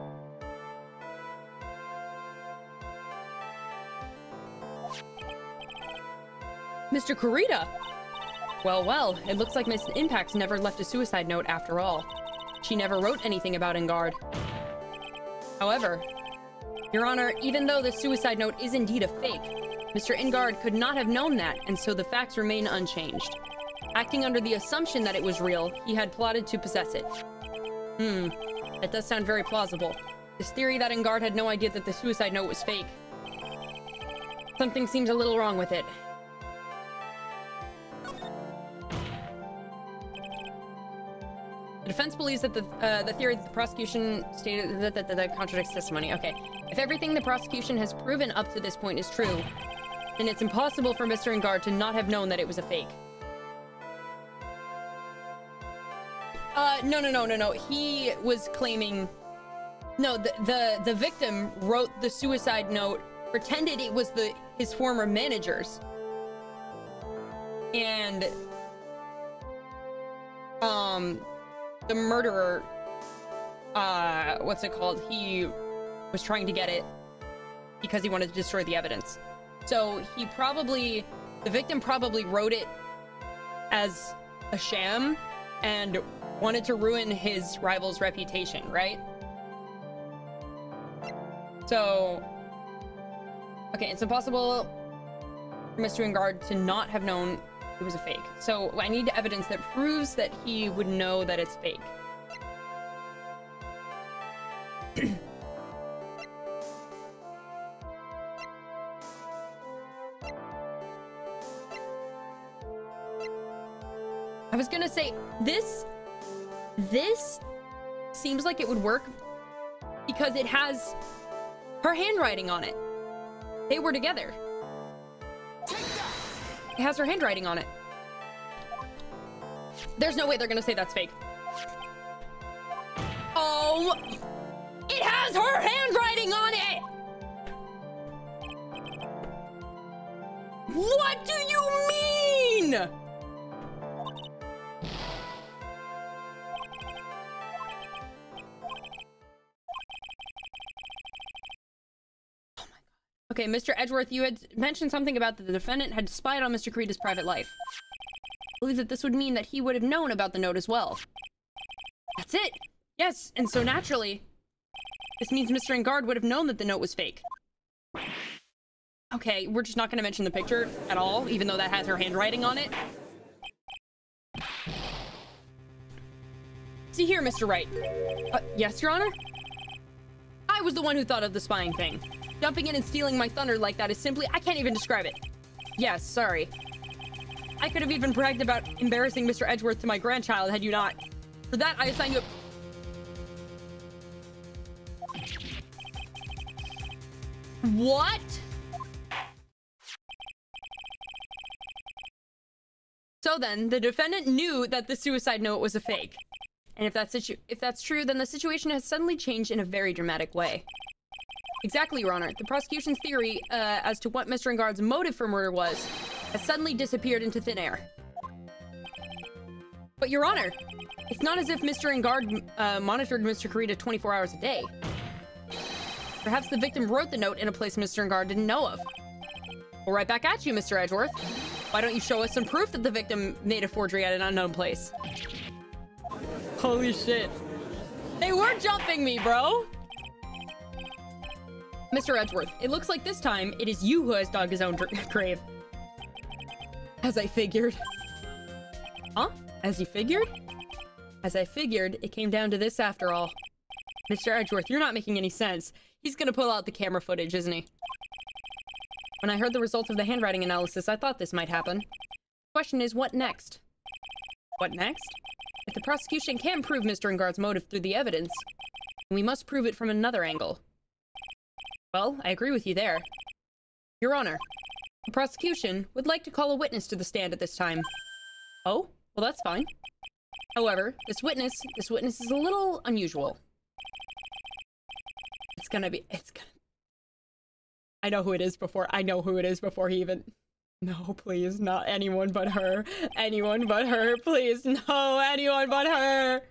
Mr. Carita? Well, it looks like Miss Npax never left a suicide note after all. She never wrote anything about Engard. However, Your Honor, even though the suicide note is indeed a fake, Mr. Engard could not have known that, and so the facts remain unchanged. Acting under the assumption that it was real, he had plotted to possess it. That does sound very plausible. This theory that Engard had no idea that the suicide note was fake. Something seems a little wrong with it. The defense believes that the theory that the prosecution stated that contradicts testimony. Okay. If everything the prosecution has proven up to this point is true, then it's impossible for Mr. Engard to not have known that it was a fake. No. He was claiming... No, the victim wrote the suicide note, pretended it was his former manager's. And... the murderer, what's it called? He was trying to get it because he wanted to destroy the evidence. So the victim probably wrote it as a sham and wanted to ruin his rival's reputation, right? So, okay, it's impossible for Mr. Engard to not have known it was a fake. So I need evidence that proves that he would know that it's fake. I was gonna say, this seems like it would work because it has her handwriting on it. They were together. It has her handwriting on it. There's no way they're gonna say that's fake. Oh, it has her handwriting on it! What do you mean? Okay, Mr. Edgeworth, you had mentioned something about the defendant had spied on Mr. Carita's private life. I believe that this would mean that he would have known about the note as well. That's it! Yes, and so naturally, this means Mr. Engard would have known that the note was fake. Okay, we're just not going to mention the picture at all, even though that has her handwriting on it. See here, Mr. Wright. Yes, Your Honor? I was the one who thought of the spying thing. Jumping in and stealing my thunder like that is simply... I can't even describe it. Yes, sorry. I could have even bragged about embarrassing Mr. Edgeworth to my grandchild had you not. For that, I assign you... What? So then, the defendant knew that the suicide note was a fake. And if that's true, then the situation has suddenly changed in a very dramatic way. Exactly, Your Honor. The prosecution's theory as to what Mr. Engard's motive for murder was has suddenly disappeared into thin air. But, Your Honor, it's not as if Mr. Engard monitored Mr. Carita 24 hours a day. Perhaps the victim wrote the note in a place Mr. Engard didn't know of. Well, right back at you, Mr. Edgeworth. Why don't you show us some proof that the victim made a forgery at an unknown place? Holy shit. They were jumping me, bro! Mr. Edgeworth, it looks like this time it is you who has dug his own grave. As I figured. Huh? As you figured? As I figured, it came down to this after all. Mr. Edgeworth, you're not making any sense. He's gonna pull out the camera footage, isn't he? When I heard the results of the handwriting analysis, I thought this might happen. The question is, what next? What next? If the prosecution can prove Mr. Engard's motive through the evidence, we must prove it from another angle. Well, I agree with you there. Your Honor, the prosecution would like to call a witness to the stand at this time. Oh? Well, that's fine. However, this witness is a little unusual. I know who it is before he even... No, please, not anyone but her. Anyone but her, please. No, anyone but her.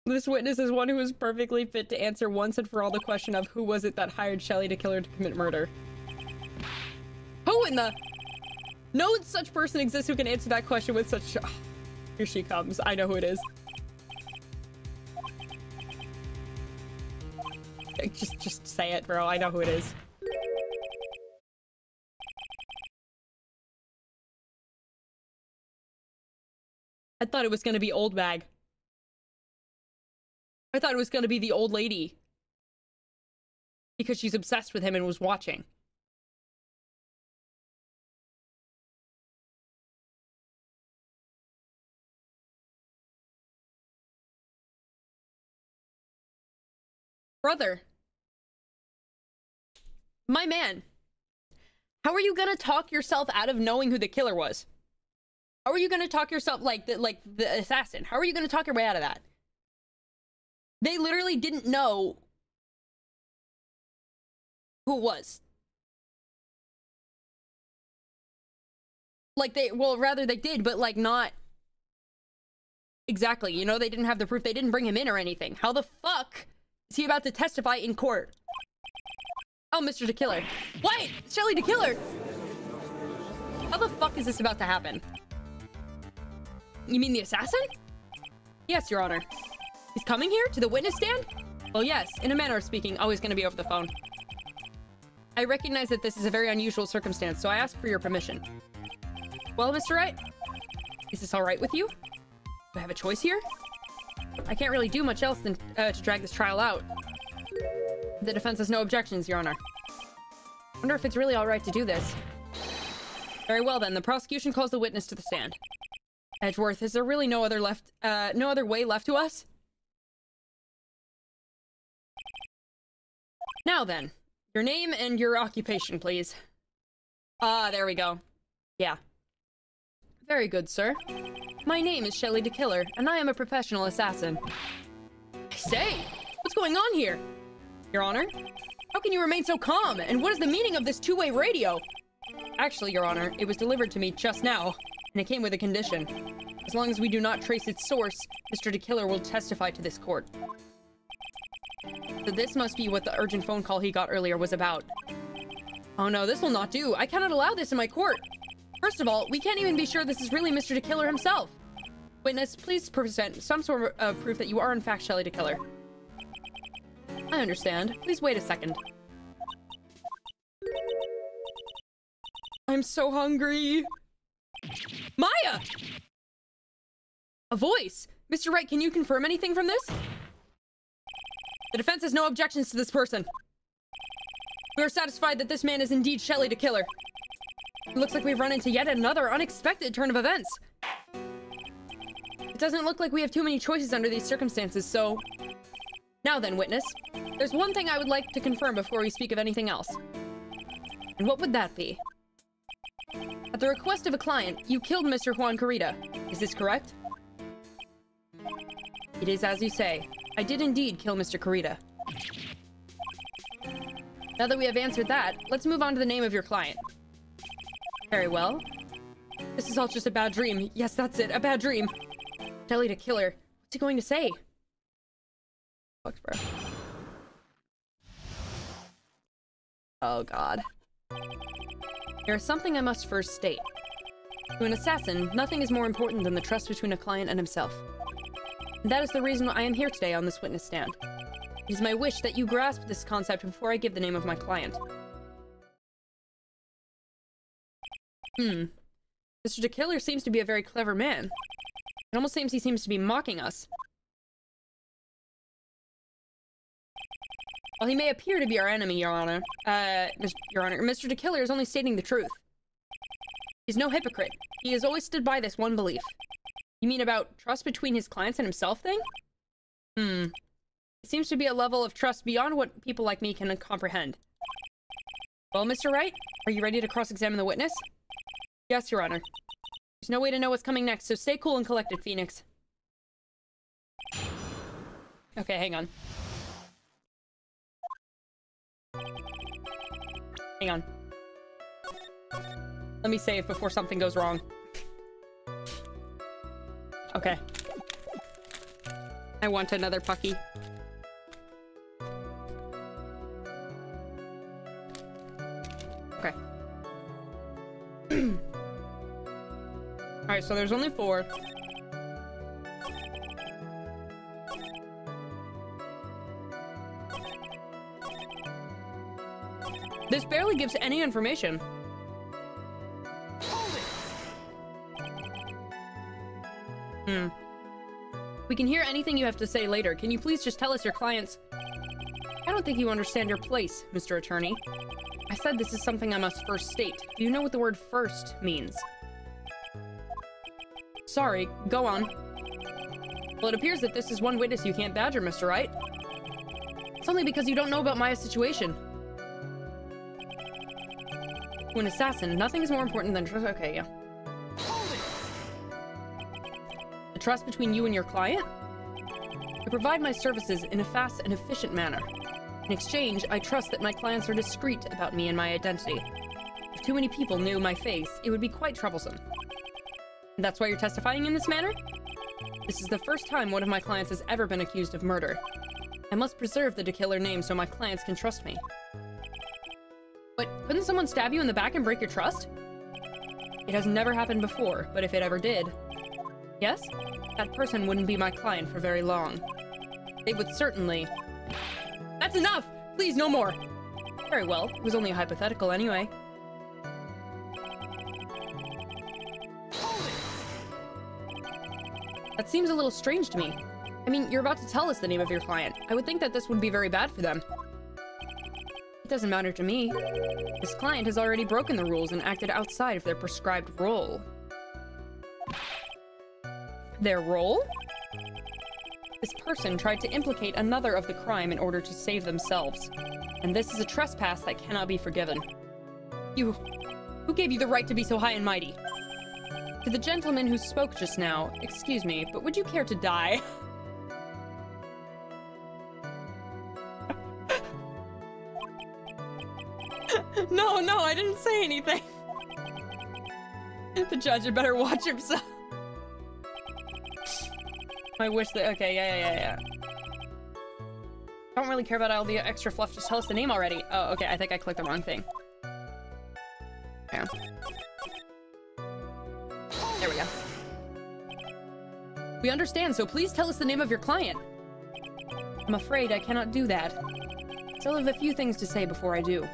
This witness is one who is perfectly fit to answer once and for all the question of who was it that hired Shelley to kill her to commit murder. Who in the... No such person exists who can answer that question with such... Here she comes. I know who it is. Just say it, bro. I know who it is. I thought it was gonna be old bag. I thought it was gonna be the old lady. Because she's obsessed with him and was watching. Brother. My man. How are you gonna talk yourself out of knowing who the killer was? How are you gonna talk yourself like the assassin? How are you gonna talk your way out of that? They literally didn't know who it was. Like rather they did, but like not exactly, you know, they didn't have the proof. They didn't bring him in or anything. How the fuck is he about to testify in court? Oh, Mr. DeKiller. What? Shelley DeKiller! How the fuck is this about to happen? You mean the assassin? Yes, Your Honor. He's coming here to the witness stand? Well, yes, in a manner of speaking, always gonna be over the phone. I recognize that this is a very unusual circumstance, so I ask for your permission. Well, Mr. Wright, is this all right with you? Do I have a choice here? I can't really do much else than to drag this trial out. The defense has no objections, Your Honor. Wonder if it's really all right to do this. Very well then, the prosecution calls the witness to the stand. Edgeworth, is there really no other way left to us? Now then, your name and your occupation, please. Ah, there we go. Yeah. Very good, sir. My name is Shelley DeKiller, and I am a professional assassin. I say, what's going on here? Your Honor? How can you remain so calm? And what is the meaning of this two-way radio? Actually, Your Honor, it was delivered to me just now, and it came with a condition. As long as we do not trace its source, Mr. DeKiller will testify to this court. So this must be what the urgent phone call he got earlier was about. Oh no, this will not do. I cannot allow this in my court. First of all, we can't even be sure this is really Mr. DeKiller himself. Witness, please present some sort of proof that you are in fact Shelley DeKiller. I understand. Please wait a second. I'm so hungry. Maya! A voice! Mr. Wright, can you confirm anything from this? The defense has no objections to this person. We are satisfied that this man is indeed Shelley DeKiller. It looks like we've run into yet another unexpected turn of events. It doesn't look like we have too many choices under these circumstances, so... Now then, witness. There's one thing I would like to confirm before we speak of anything else. And what would that be? At the request of a client, you killed Mr. Juan Carita. Is this correct? It is as you say. I did indeed kill Mr. Carita. Now that we have answered that, let's move on to the name of your client. Very well. This is all just a bad dream. Yes, that's it, a bad dream. Shelley DeKiller. What's he going to say? Fuck, bro. Oh, God. There is something I must first state. To an assassin, nothing is more important than the trust between a client and himself. And that is the reason I am here today on this witness stand. It is my wish that you grasp this concept before I give the name of my client. Mr. DeKiller seems to be a very clever man. It almost seems he seems to be mocking us. While he may appear to be our enemy, Your Honor, Mr. DeKiller is only stating the truth. He's no hypocrite. He has always stood by this one belief. You mean about trust between his clients and himself thing? It seems to be a level of trust beyond what people like me can comprehend. Well, Mr. Wright, are you ready to cross-examine the witness? Yes, Your Honor. There's no way to know what's coming next, so stay cool and collected, Phoenix. Okay, hang on. Hang on. Let me save before something goes wrong. Okay. I want another puppy. Okay. Alright, so there's only 4. This barely gives any information. We can hear anything you have to say later. Can you please just tell us your clients? I don't think you understand your place, Mr. Attorney. I said this is something I must first state. Do you know what the word first means? Sorry, go on. Well, it appears that this is one witness you can't badger, Mr. Wright. It's only because you don't know about Maya's situation. To an assassin, nothing is more important than trust. Okay, yeah. The trust between you and your client? I provide my services in a fast and efficient manner. In exchange, I trust that my clients are discreet about me and my identity. If too many people knew my face, it would be quite troublesome. And that's why you're testifying in this manner? This is the first time one of my clients has ever been accused of murder. I must preserve the DeKiller name so my clients can trust me. But couldn't someone stab you in the back and break your trust? It has never happened before, but if it ever did... Yes? That person wouldn't be my client for very long. They would certainly... That's enough! Please, no more! Very well, it was only a hypothetical anyway. That seems a little strange to me. I mean, you're about to tell us the name of your client. I would think that this would be very bad for them. It doesn't matter to me. This client has already broken the rules and acted outside of their prescribed role. Their role? This person tried to implicate another of the crime in order to save themselves. And this is a trespass that cannot be forgiven. You... Who gave you the right to be so high and mighty? To the gentleman who spoke just now, excuse me, but would you care to die? No, I didn't say anything. The judge had better watch himself. I wish that... Okay, yeah. I don't really care about all the extra fluff. Just tell us the name already. Oh, okay, I think I clicked the wrong thing. Yeah. There we go. We understand, so please tell us the name of your client. I'm afraid I cannot do that. I still have a few things to say before I do.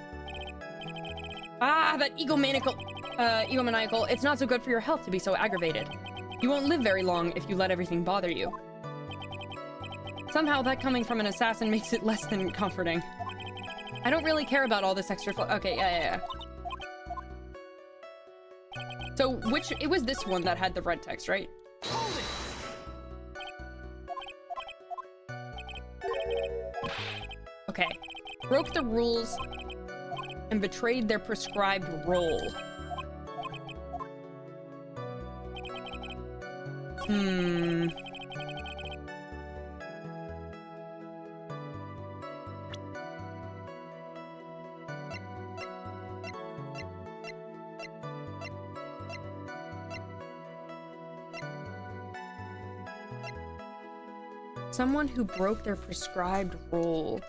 Ah, that egomaniacal... It's not so good for your health to be so aggravated. You won't live very long if you let everything bother you. Somehow that coming from an assassin makes it less than comforting. I don't really care about all this extra okay, yeah. So, it was this one that had the red text, right? Okay. Broke the rules and betrayed their prescribed role. Someone who broke their prescribed role.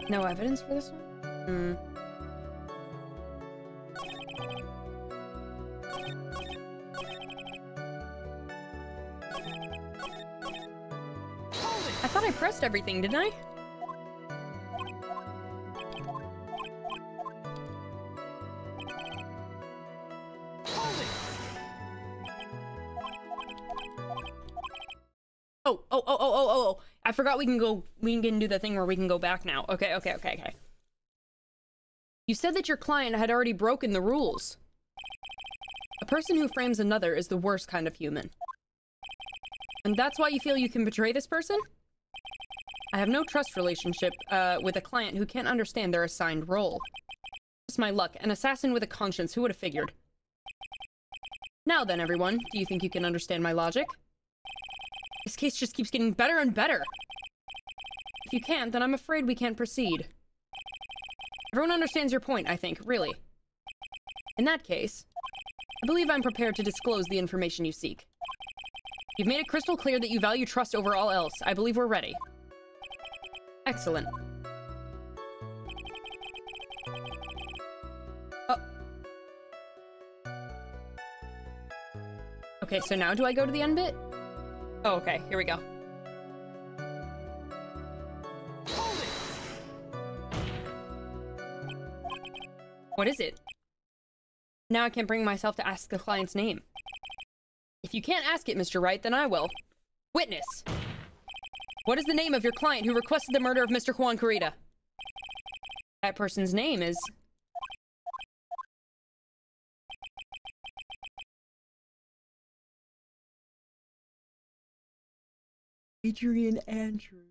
No evidence for this one? I thought I pressed everything, didn't I? Oh. I forgot we can do the thing where we can go back now. Okay. You said that your client had already broken the rules. A person who frames another is the worst kind of human. And that's why you feel you can betray this person? I have no trust relationship with a client who can't understand their assigned role. Just my luck, an assassin with a conscience, who would have figured? Now then, everyone, do you think you can understand my logic? This case just keeps getting better and better. If you can't, then I'm afraid we can't proceed. Everyone understands your point, I think, really. In that case, I believe I'm prepared to disclose the information you seek. You've made it crystal clear that you value trust over all else. I believe we're ready. Excellent. Oh. Okay, so now do I go to the end bit? Oh, okay, here we go. Hold it! What is it? Now I can't bring myself to ask the client's name. If you can't ask it, Mr. Wright, then I will. Witness! What is the name of your client who requested the murder of Mr. Juan Carita? That person's name is... Adrian Andrews.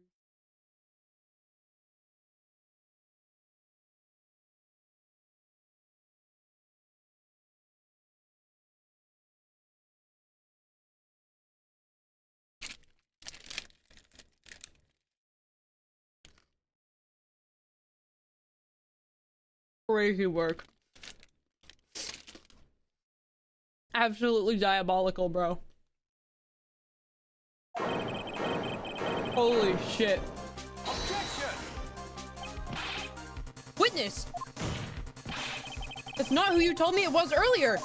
Crazy work. Absolutely diabolical, bro. Holy shit. Objection! Witness! That's not who you told me it was earlier!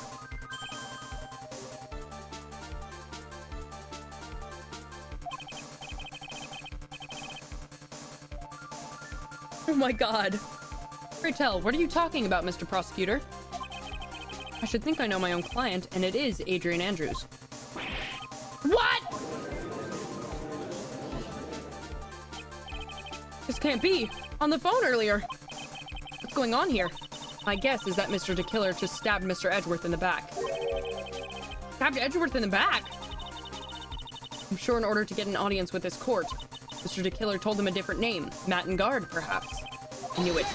Oh my god. Pray tell, what are you talking about, Mr. Prosecutor? I should think I know my own client, and it is Adrian Andrews. What?! This can't be! On the phone earlier! What's going on here? My guess is that Mr. DeKiller just stabbed Mr. Edgeworth in the back. Stabbed Edgeworth in the back? I'm sure in order to get an audience with this court, Mr. DeKiller told him a different name. Matt and Guard, perhaps. I knew it.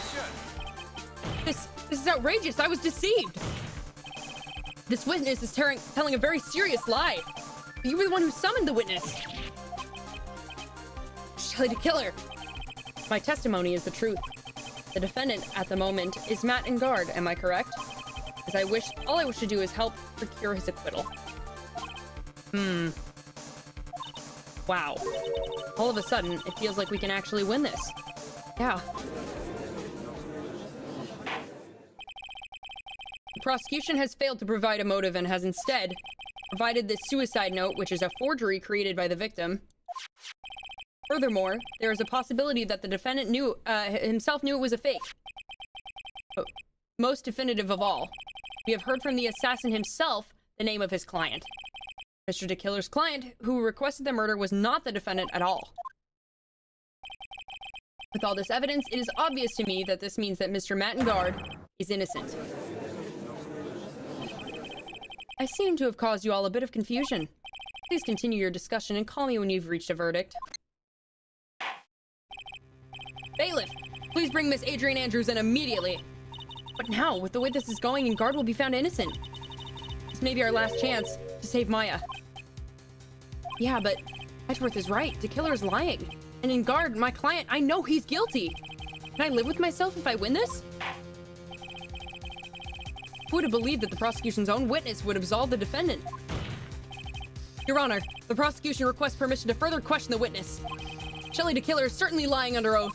This is outrageous! I was deceived! This witness is telling a very serious lie! You were the one who summoned the witness! Shelley DeKiller! My testimony is the truth. The defendant, at the moment, is Matt and Guard, am I correct? All I wish to do is help procure his acquittal. Wow. All of a sudden, it feels like we can actually win this. Yeah. The prosecution has failed to provide a motive and has instead provided this suicide note, which is a forgery created by the victim. Furthermore, there is a possibility that the defendant himself knew it was a fake. Oh, most definitive of all, we have heard from the assassin himself the name of his client. Mr. DeKiller's client, who requested the murder, was not the defendant at all. With all this evidence, it is obvious to me that this means that Mr. Matt and Guard is innocent. I seem to have caused you all a bit of confusion. Please continue your discussion and call me when you've reached a verdict. Bailiff, please bring Miss Adrian Andrews in immediately. But now, with the way this is going, and Guard will be found innocent. This may be our last chance to save Maya. Yeah, but Edgeworth is right. DeKiller is lying. And in Guard, my client, I know he's guilty. Can I live with myself if I win this? Who would have believed that the prosecution's own witness would absolve the defendant? Your Honor, the prosecution requests permission to further question the witness. Shelley DeKiller is certainly lying under oath.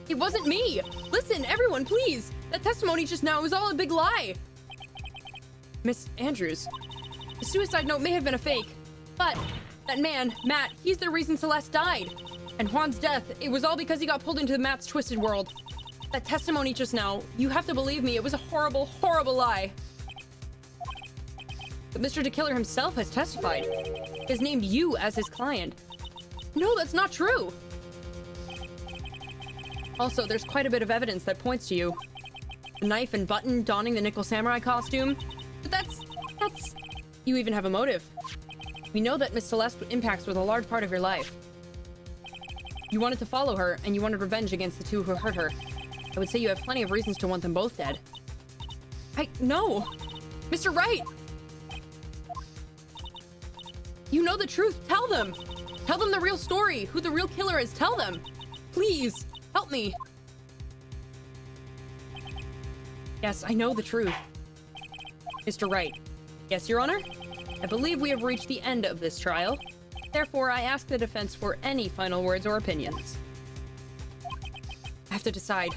It wasn't me! Listen, everyone, please! That testimony just now was all a big lie! Miss Andrews, the suicide note may have been a fake, but that man, Matt, he's the reason Celeste died. And Juan's death, it was all because he got pulled into Matt's twisted world. That testimony just now, you have to believe me, it was a horrible, horrible lie. But Mr. DeKiller himself has testified. He has named you as his client. No, that's not true. Also, there's quite a bit of evidence that points to you. The knife and button donning the Nickel Samurai costume. But that's... You even have a motive. We know that Miss Celeste impacts with a large part of your life. You wanted to follow her, and you wanted revenge against the two who hurt her. I would say you have plenty of reasons to want them both dead. No! Mr. Wright! You know the truth. Tell them! Tell them the real story. Who the real killer is. Tell them. Please, help me. Yes, I know the truth. Mr. Wright. Yes, Your Honor? I believe we have reached the end of this trial. Therefore, I ask the defense for any final words or opinions. I have to decide.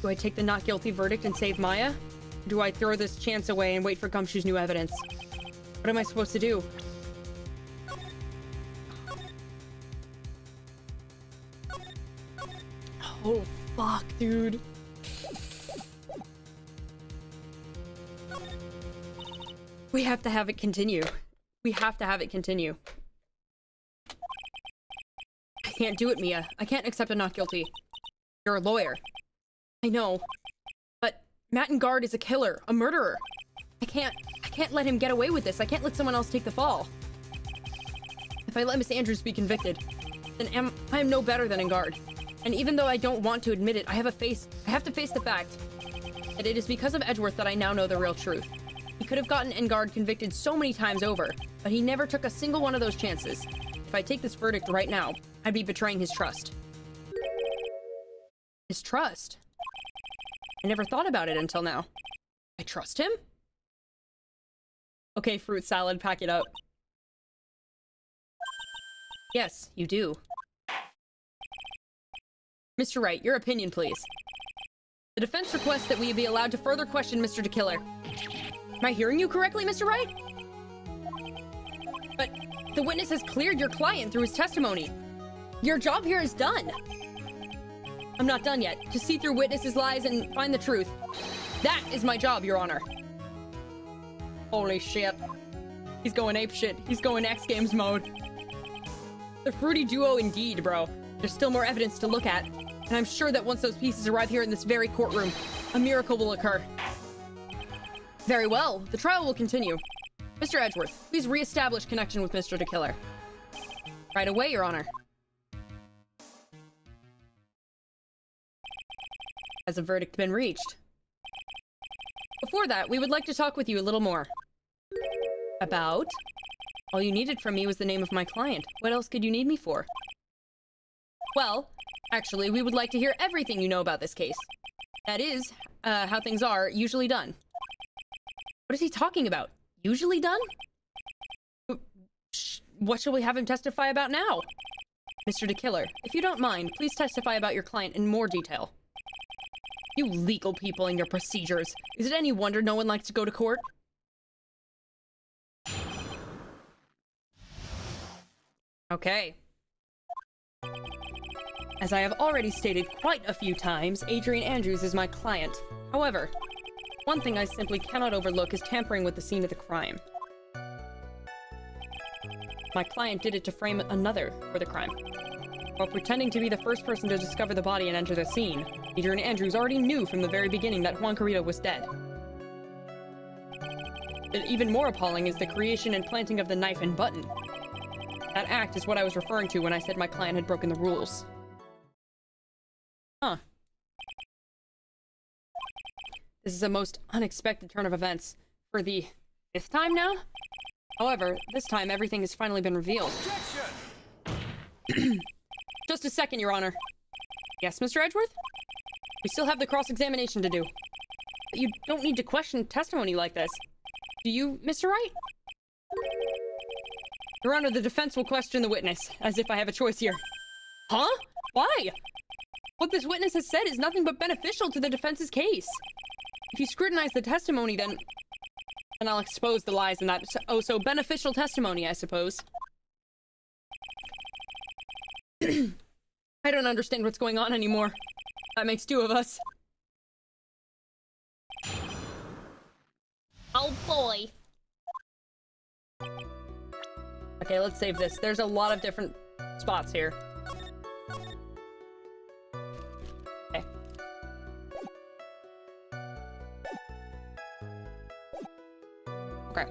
Do I take the not guilty verdict and save Maya? Or do I throw this chance away and wait for Gumshoe's new evidence? What am I supposed to do? Oh, fuck, dude. We have to have it continue. We have to have it continue. I can't do it, Mia. I can't accept a not guilty. You're a lawyer. I know. But Mattengard is a killer, a murderer. I can't let him get away with this. I can't let someone else take the fall. If I let Miss Andrews be convicted, then I am no better than Engard. And even though I don't want to admit it, I have to face the fact that it is because of Edgeworth that I now know the real truth. He could have gotten Engard convicted so many times over, but he never took a single one of those chances. If I take this verdict right now, I'd be betraying his trust. His trust? I never thought about it until now. I trust him? Okay, fruit salad, pack it up. Yes, you do. Mr. Wright, your opinion, please. The defense requests that we be allowed to further question Mr. DeKiller. Am I hearing you correctly, Mr. Wright? But the witness has cleared your client through his testimony. Your job here is done. I'm not done yet. To see through witnesses' lies and find the truth. That is my job, Your Honor. Holy shit. He's going apeshit. He's going X Games mode. The fruity duo indeed, bro. There's still more evidence to look at. And I'm sure that once those pieces arrive here in this very courtroom, a miracle will occur. Very well. The trial will continue. Mr. Edgeworth, please re-establish connection with Mr. DeKiller. Right away, Your Honor. Has a verdict been reached? Before that, we would like to talk with you a little more. About? All you needed from me was the name of my client. What else could you need me for? Well, actually, we would like to hear everything you know about this case. That is, how things are usually done. What is he talking about? Usually done? What shall we have him testify about now? Mr. DeKiller, if you don't mind, please testify about your client in more detail. You legal people and your procedures. Is it any wonder no one likes to go to court? Okay. As I have already stated quite a few times, Adrian Andrews is my client. However, one thing I simply cannot overlook is tampering with the scene of the crime. My client did it to frame another for the crime. While pretending to be the first person to discover the body and enter the scene, Adrian Andrews already knew from the very beginning that Juan Carrito was dead. But even more appalling is the creation and planting of the knife and button. That act is what I was referring to when I said my client had broken the rules. Huh. This is a most unexpected turn of events. For the 5th time now? However, this time everything has finally been revealed. Just a second, Your Honor. Yes, Mr. Edgeworth? We still have the cross-examination to do. But you don't need to question testimony like this. Do you, Mr. Wright? Your Honor, the defense will question the witness, as if I have a choice here. Huh? Why? What this witness has said is nothing but beneficial to the defense's case. If you scrutinize the testimony, then I'll expose the lies in that oh-so beneficial testimony, I suppose. I don't understand what's going on anymore. That makes 2 of us. Oh boy. Okay, let's save this. There's a lot of different spots here. Okay. Okay.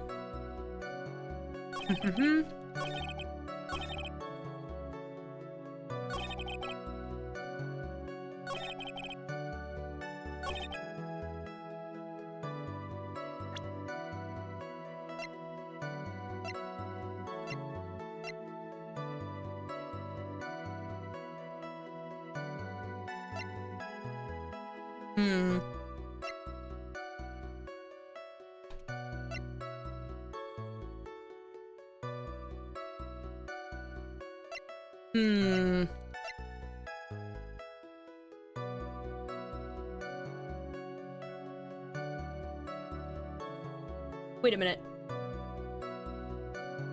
Wait a minute.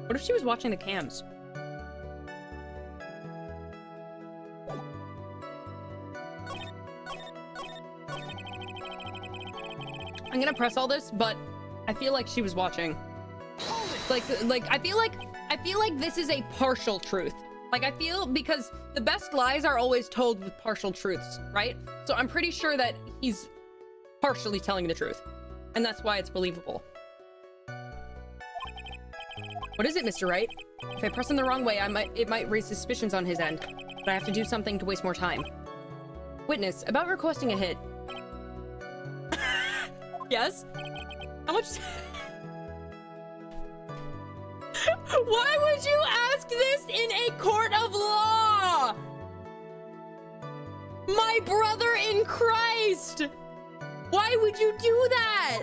What if she was watching the cams? I'm gonna press all this, but I feel like she was watching. Like I feel like this is a partial truth. Like I feel because the best lies are always told with partial truths, right? So I'm pretty sure that he's partially telling the truth, and that's why it's believable. What is it, Mr. Wright? If I press him the wrong way, it might raise suspicions on his end, but I have to do something to waste more time. Witness, about requesting a hit. Yes? How much? Why would you ask this in a court of law? My brother in Christ! Why would you do that?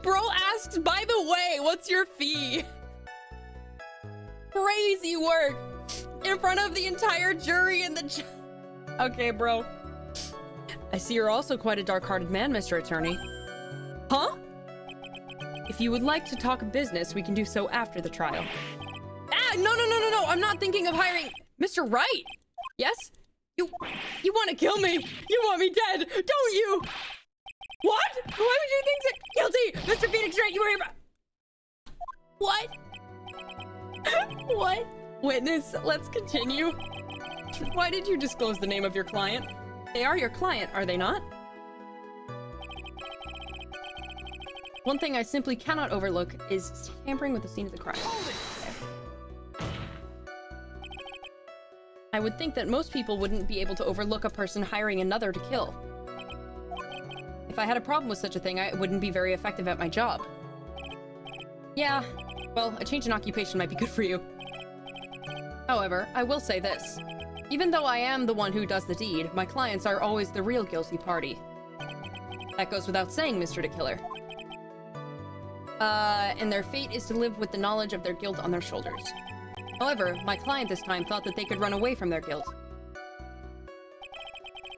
Bro asks, by the way, what's your fee? Crazy work in front of the entire jury and the okay, bro. I see you're also quite a dark-hearted man, Mr. Attorney. Huh? If you would like to talk business, we can do so after the trial. Ah, no. I'm not thinking of hiring Mr. Wright. Yes? You want to kill me? You want me dead, don't you? What? Why would you think that? Guilty! Mr. Phoenix Wright, you were here. What? What? Witness, let's continue. Why did you disclose the name of your client? They are your client, are they not? One thing I simply cannot overlook is tampering with the scene of the crime. Okay. I would think that most people wouldn't be able to overlook a person hiring another to kill. If I had a problem with such a thing, I wouldn't be very effective at my job. Yeah, well, a change in occupation might be good for you. However, I will say this. Even though I am the one who does the deed, my clients are always the real guilty party. That goes without saying, Mr. the Killer. And their fate is to live with the knowledge of their guilt on their shoulders. However, my client this time thought that they could run away from their guilt.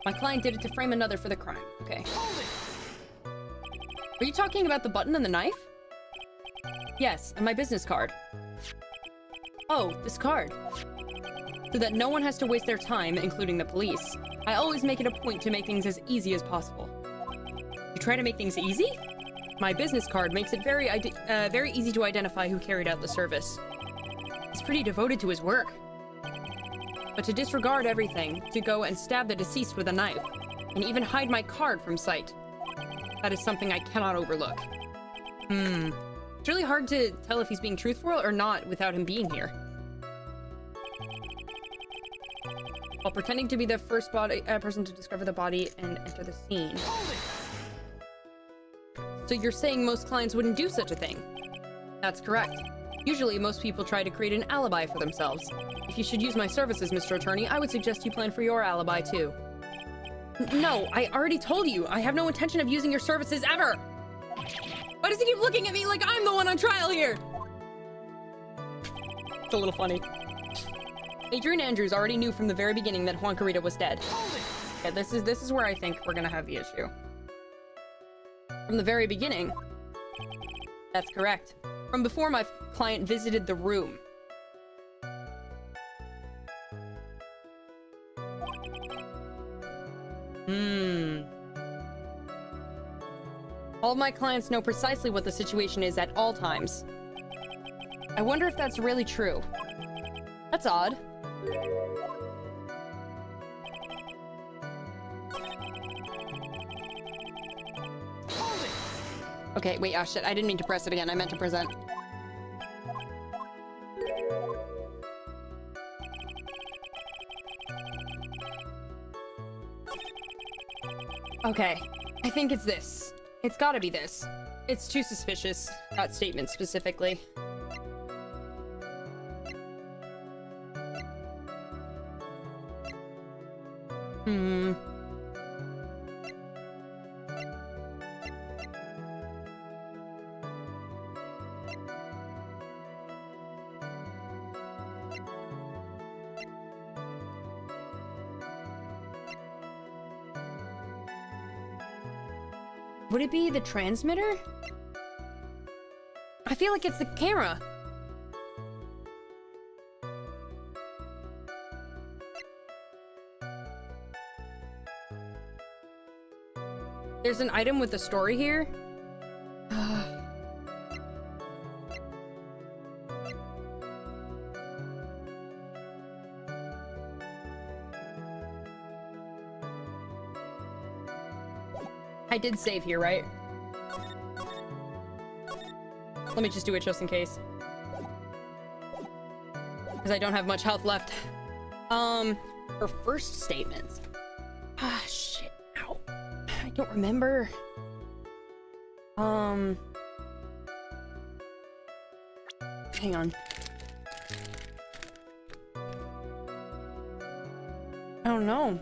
My client did it to frame another for the crime. Okay. Are you talking about the button and the knife? Yes, and my business card. Oh, this card. So that no one has to waste their time, including the police. I always make it a point to make things as easy as possible. You try to make things easy? My business card makes it very easy to identify who carried out the service. He's pretty devoted to his work. But to disregard everything, to go and stab the deceased with a knife, and even hide my card from sight, that is something I cannot overlook. It's really hard to tell if he's being truthful or not without him being here. While pretending to be the first person to discover the body and enter the scene. So you're saying most clients wouldn't do such a thing? That's correct. Usually, most people try to create an alibi for themselves. If you should use my services, Mr. Attorney, I would suggest you plan for your alibi, too. No, I already told you. I have no intention of using your services ever! Why does he keep looking at me like I'm the one on trial here? It's a little funny. Adrian Andrews already knew from the very beginning that Juan Carita was dead. Okay, this is where I think we're gonna have the issue. From the very beginning. That's correct. From before my client visited the room. All of my clients know precisely what the situation is at all times. I wonder if that's really true. That's odd. Hold it! Okay, wait, ah, shit, I didn't mean to press it again. I meant to present. Okay, I think it's this. It's gotta be this. It's too suspicious, that statement specifically. Would it be the transmitter? I feel like it's the camera. There's an item with a story here. I did save here, right? Let me just do it just in case. Because I don't have much health left. Her first statements. Ah, shit. Ow. I don't remember. Hang on. I don't know.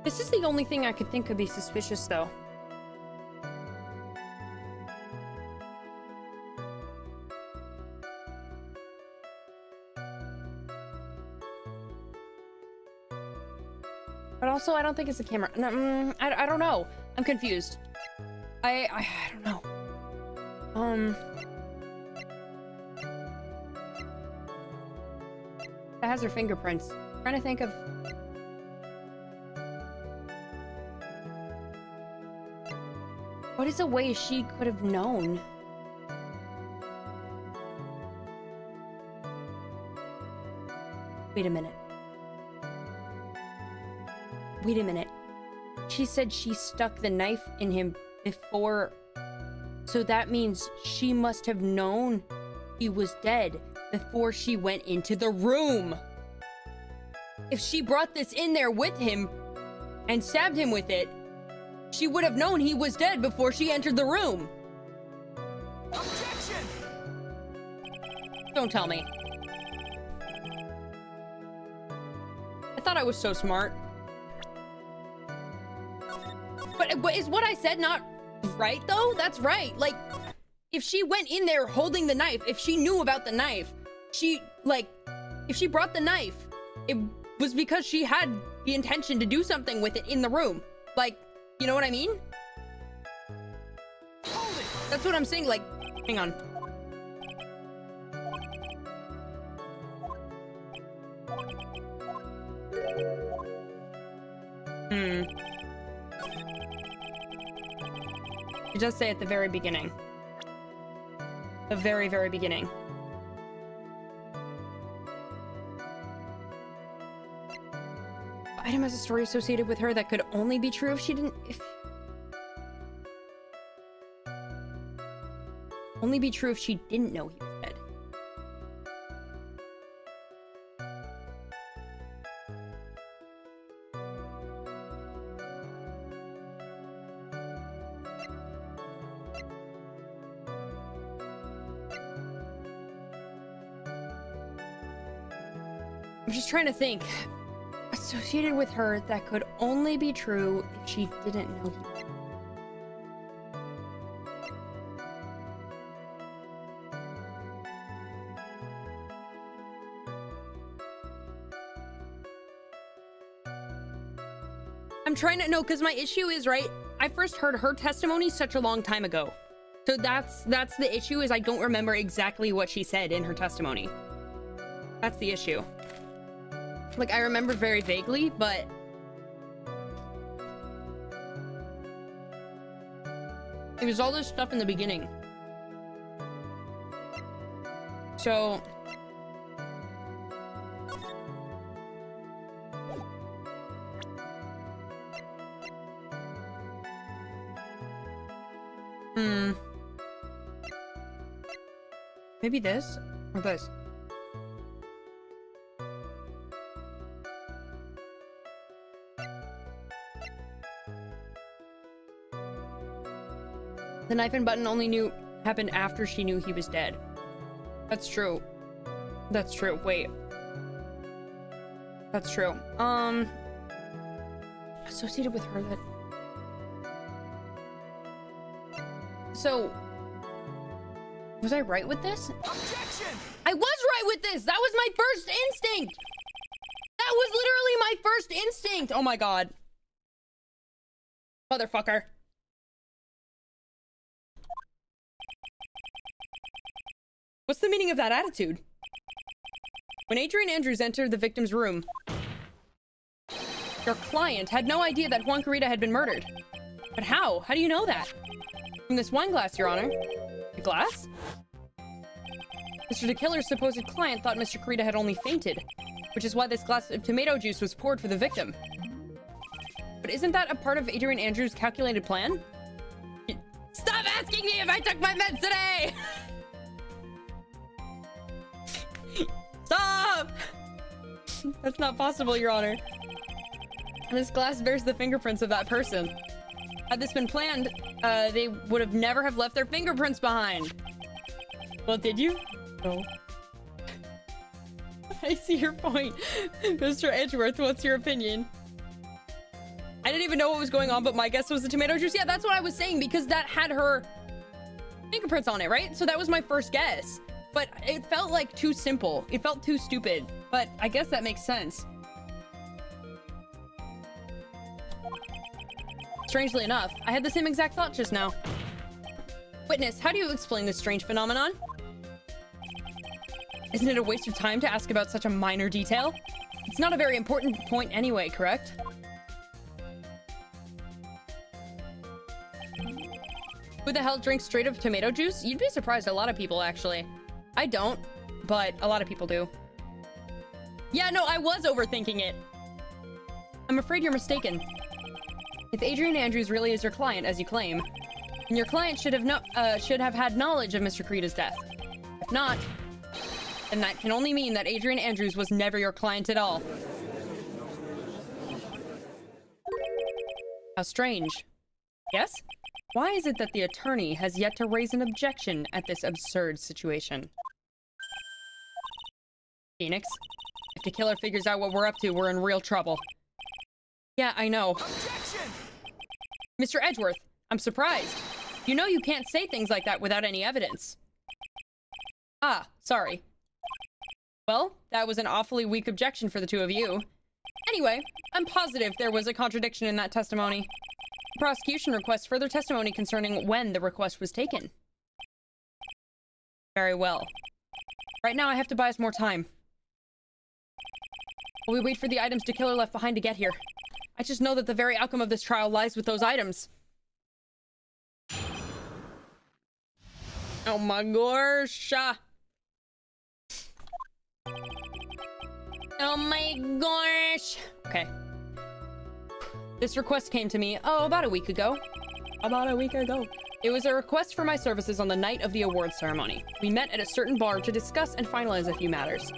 This is the only thing I could think could be suspicious, though. But also, I don't think it's a camera. No, I don't know. I'm confused. I don't know. It has her fingerprints. I'm trying to think of... What is a way she could have known? Wait a minute. Wait a minute. She said she stuck the knife in him before... So that means she must have known he was dead before she went into the room. If she brought this in there with him and stabbed him with it, she would have known he was dead before she entered the room. Objection! Don't tell me. I thought I was so smart. But is what I said not right, though? That's right. Like, if she went in there holding the knife, if she knew about the knife, if she brought the knife, it was because she had the intention to do something with it in the room. Like, you know what I mean? Hold it! That's what I'm saying, like, hang on. It does say at the very beginning. The very, very beginning. The item has a story associated with her that could only be true if she didn't... only be true if she didn't know he was dead. I'm just trying to think. Associated with her, that could only be true if she didn't know he was dead. I'm trying to know, because my issue is, right, I first heard her testimony such a long time ago. So that's the issue, is I don't remember exactly what she said in her testimony. That's the issue. Like, I remember very vaguely, but it was all this stuff in the beginning. So maybe this or this. The knife and button only happened after she knew he was dead. That's true. That's true. Wait. That's true. Associated with her that... So... Was I right with this? Objection! I was right with this! That was my first instinct! That was literally my first instinct! Oh my god. Motherfucker. What's the meaning of that attitude? When Adrian Andrews entered the victim's room, your client had no idea that Juan Carita had been murdered. But how? How do you know that? From this wine glass, Your Honor. The glass? Mr. DeKiller's supposed client thought Mr. Carita had only fainted, which is why this glass of tomato juice was poured for the victim. But isn't that a part of Adrian Andrews' calculated plan? Stop asking me if I took my meds today! Stop! That's not possible, Your Honor. This glass bears the fingerprints of that person. Had this been planned, they would have never have left their fingerprints behind. Well, did you? No. I see your point. Mr. Edgeworth, what's your opinion? I didn't even know what was going on, but my guess was the tomato juice. Yeah, that's what I was saying, because that had her fingerprints on it, right? So that was my first guess. But it felt like too simple. It felt too stupid. But I guess that makes sense. Strangely enough, I had the same exact thought just now. Witness, how do you explain this strange phenomenon? Isn't it a waste of time to ask about such a minor detail? It's not a very important point anyway, correct? Who the hell drinks straight up tomato juice? You'd be surprised, a lot of people actually. I don't, but a lot of people do. Yeah, no, I was overthinking it. I'm afraid you're mistaken. If Adrian Andrews really is your client, as you claim, then your client should have had knowledge of Mr. Carita's death. If not, then that can only mean that Adrian Andrews was never your client at all. How strange. Yes? Why is it that the attorney has yet to raise an objection at this absurd situation? Phoenix, if the killer figures out what we're up to, we're in real trouble. Yeah, I know. Objection! Mr. Edgeworth, I'm surprised. You know you can't say things like that without any evidence. Ah, sorry. Well, that was an awfully weak objection for the two of you. Anyway, I'm positive there was a contradiction in that testimony. The prosecution requests further testimony concerning when the request was taken. Very well. Right now I have to buy us more time. While we wait for the items DeKiller left behind to get here. I just know that the very outcome of this trial lies with those items. Oh my gosh. Oh my gosh. Okay. This request came to me, about a week ago. About a week ago. It was a request for my services on the night of the awards ceremony. We met at a certain bar to discuss and finalize a few matters.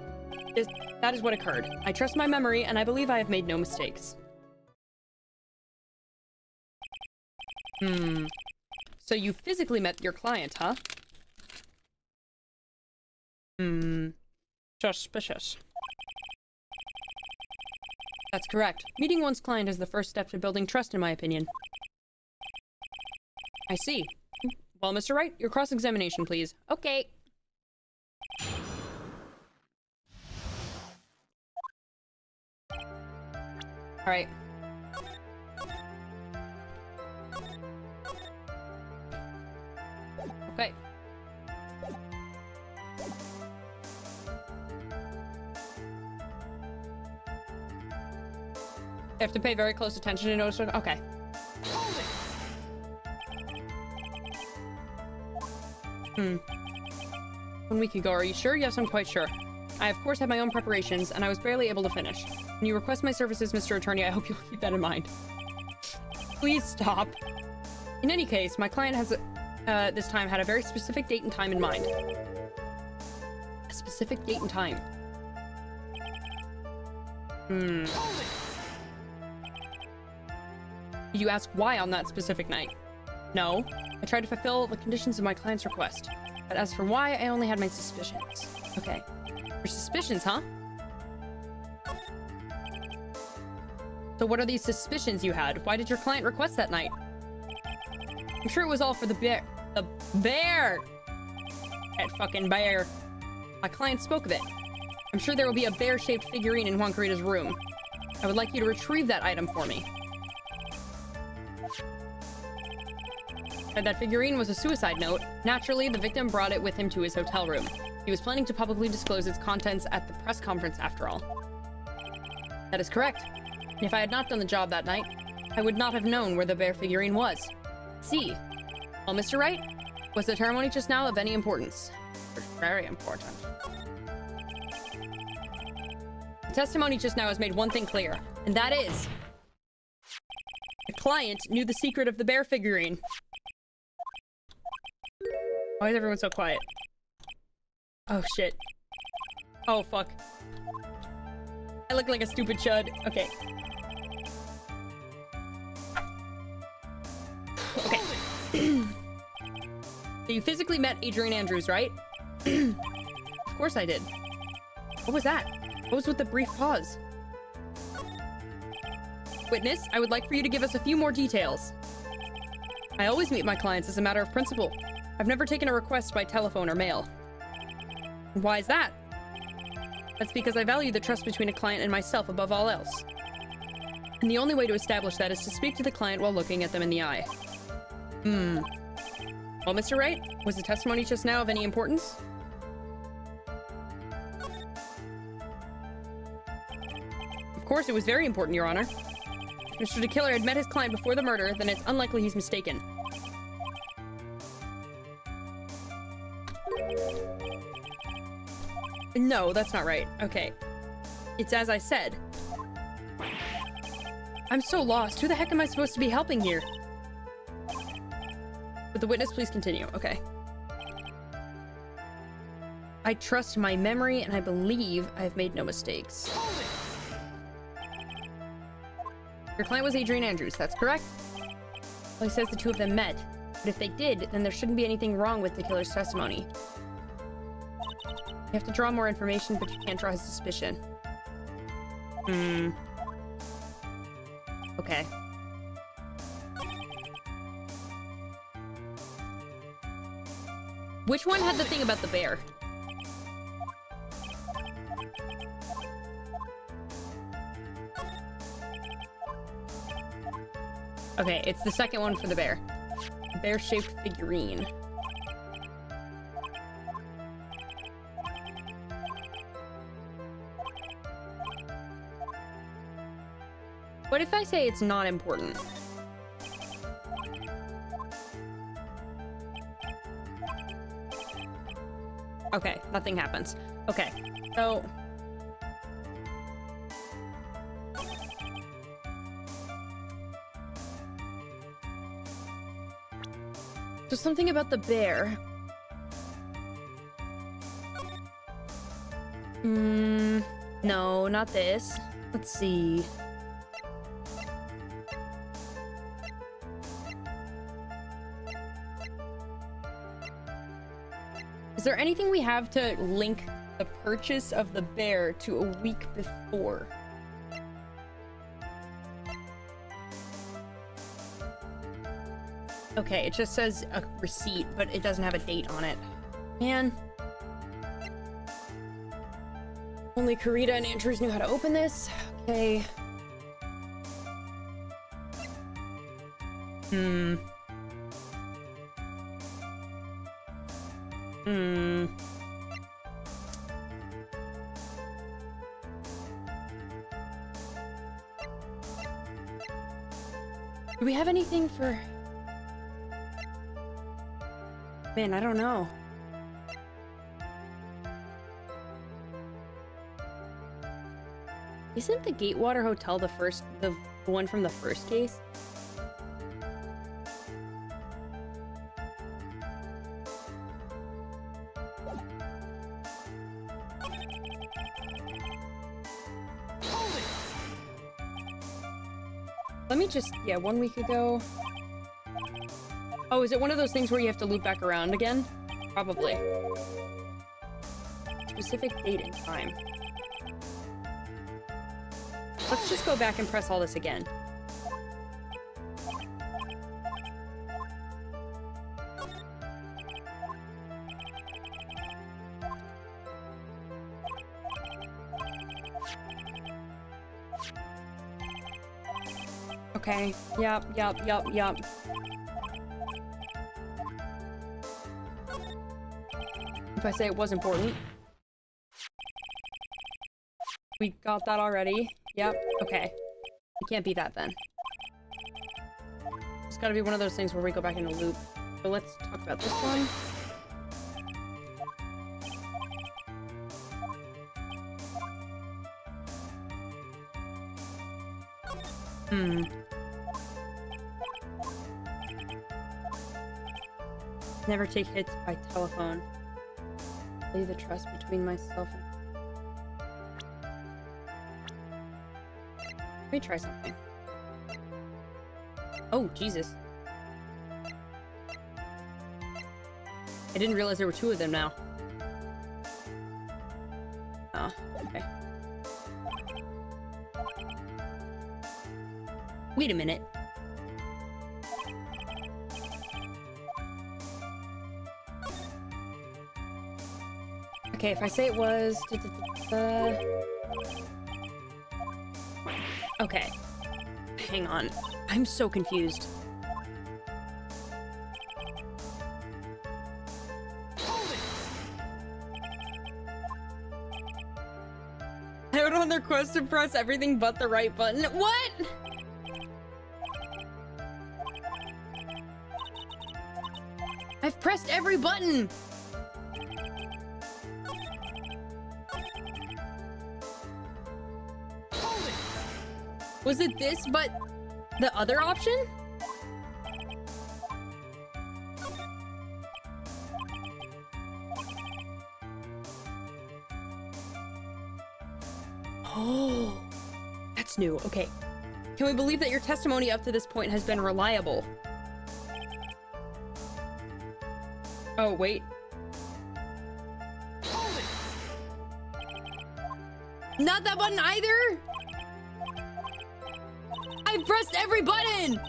That is what occurred. I trust my memory, and I believe I have made no mistakes. So you physically met your client, huh? Suspicious. That's correct. Meeting one's client is the first step to building trust, in my opinion. I see. Well, Mr. Wright, your cross-examination, please. Okay. All right. Okay. I have to pay very close attention to notice. Okay. Hold it. 1 week ago, are you sure? Yes, I'm quite sure. I, of course, had my own preparations, and I was barely able to finish. When you request my services, Mr. Attorney, I hope you'll keep that in mind. Please stop. In any case, my client has, this time, had a very specific date and time in mind. A specific date and time. Hold it. Did you ask why on that specific night? No. I tried to fulfill the conditions of my client's request. But as for why, I only had my suspicions. Okay. Your suspicions, huh? So what are these suspicions you had? Why did your client request that night? I'm sure it was all for the bear. The bear! That fucking bear. My client spoke of it. I'm sure there will be a bear-shaped figurine in Juancarita's room. I would like you to retrieve that item for me. That figurine was a suicide note. Naturally, the victim brought it with him to his hotel room. He was planning to publicly disclose its contents at the press conference after all. That is correct. And if I had not done the job that night, I would not have known where the bear figurine was. See. Well, Mr. Wright, was the ceremony just now of any importance? Very important. The testimony just now has made one thing clear, and that is... the client knew the secret of the bear figurine. Why is everyone so quiet? Oh, shit. Oh, fuck. I look like a stupid chud. Okay. Okay. So you physically met Adrian Andrews, right? Of course I did. What was that? What was with the brief pause? Witness, I would like for you to give us a few more details. I always meet my clients as a matter of principle. I've never taken a request by telephone or mail. Why is that? That's because I value the trust between a client and myself above all else. And the only way to establish that is to speak to the client while looking at them in the eye. Well, Mr. Wright, was the testimony just now of any importance? Of course, it was very important, Your Honor. If Mr. DeKiller had met his client before the murder, then it's unlikely he's mistaken. No, that's not right. Okay. It's as I said. I'm so lost. Who the heck am I supposed to be helping here? Would the witness please continue? Okay. I trust my memory, and I believe I've made no mistakes. Your client was Adrian Andrews, that's correct? Well, he says the two of them met. But if they did, then there shouldn't be anything wrong with the killer's testimony. You have to draw more information, but you can't draw his suspicion. Okay. Which one had the thing about the bear? Okay, it's the second one for the bear. Bear-shaped figurine. What if I say it's not important? Okay, nothing happens. Okay, so... There's something about the bear. No, not this. Let's see. Is there anything we have to link the purchase of the bear to a week before? Okay, it just says a receipt, but it doesn't have a date on it. Man. Only Karita and Andrews knew how to open this. Okay. Do we have anything for... Man, I don't know. Isn't the Gatewater Hotel the one from the first case? Let me just, yeah, 1 week ago. Oh, is it one of those things where you have to loop back around again? Probably. Specific date and time. Let's just go back and press all this again. Okay. Yup. If I say it was important. We got that already. Yep. Okay. We can't beat that then. It's gotta be one of those things where we go back in a loop. So let's talk about this one. Never take hits by telephone. Lay the trust between myself and... Let me try something. Oh, Jesus. I didn't realize there were two of them now. Oh, okay. Wait a minute. Okay, if I say it was... Okay. Hang on. I'm so confused. I went on their quest to press everything but the right button. What? I've pressed every button! Was it this, but the other option? Oh, that's new. Okay. Can we believe that your testimony up to this point has been reliable? Oh, wait. Not that button either! I pressed every button!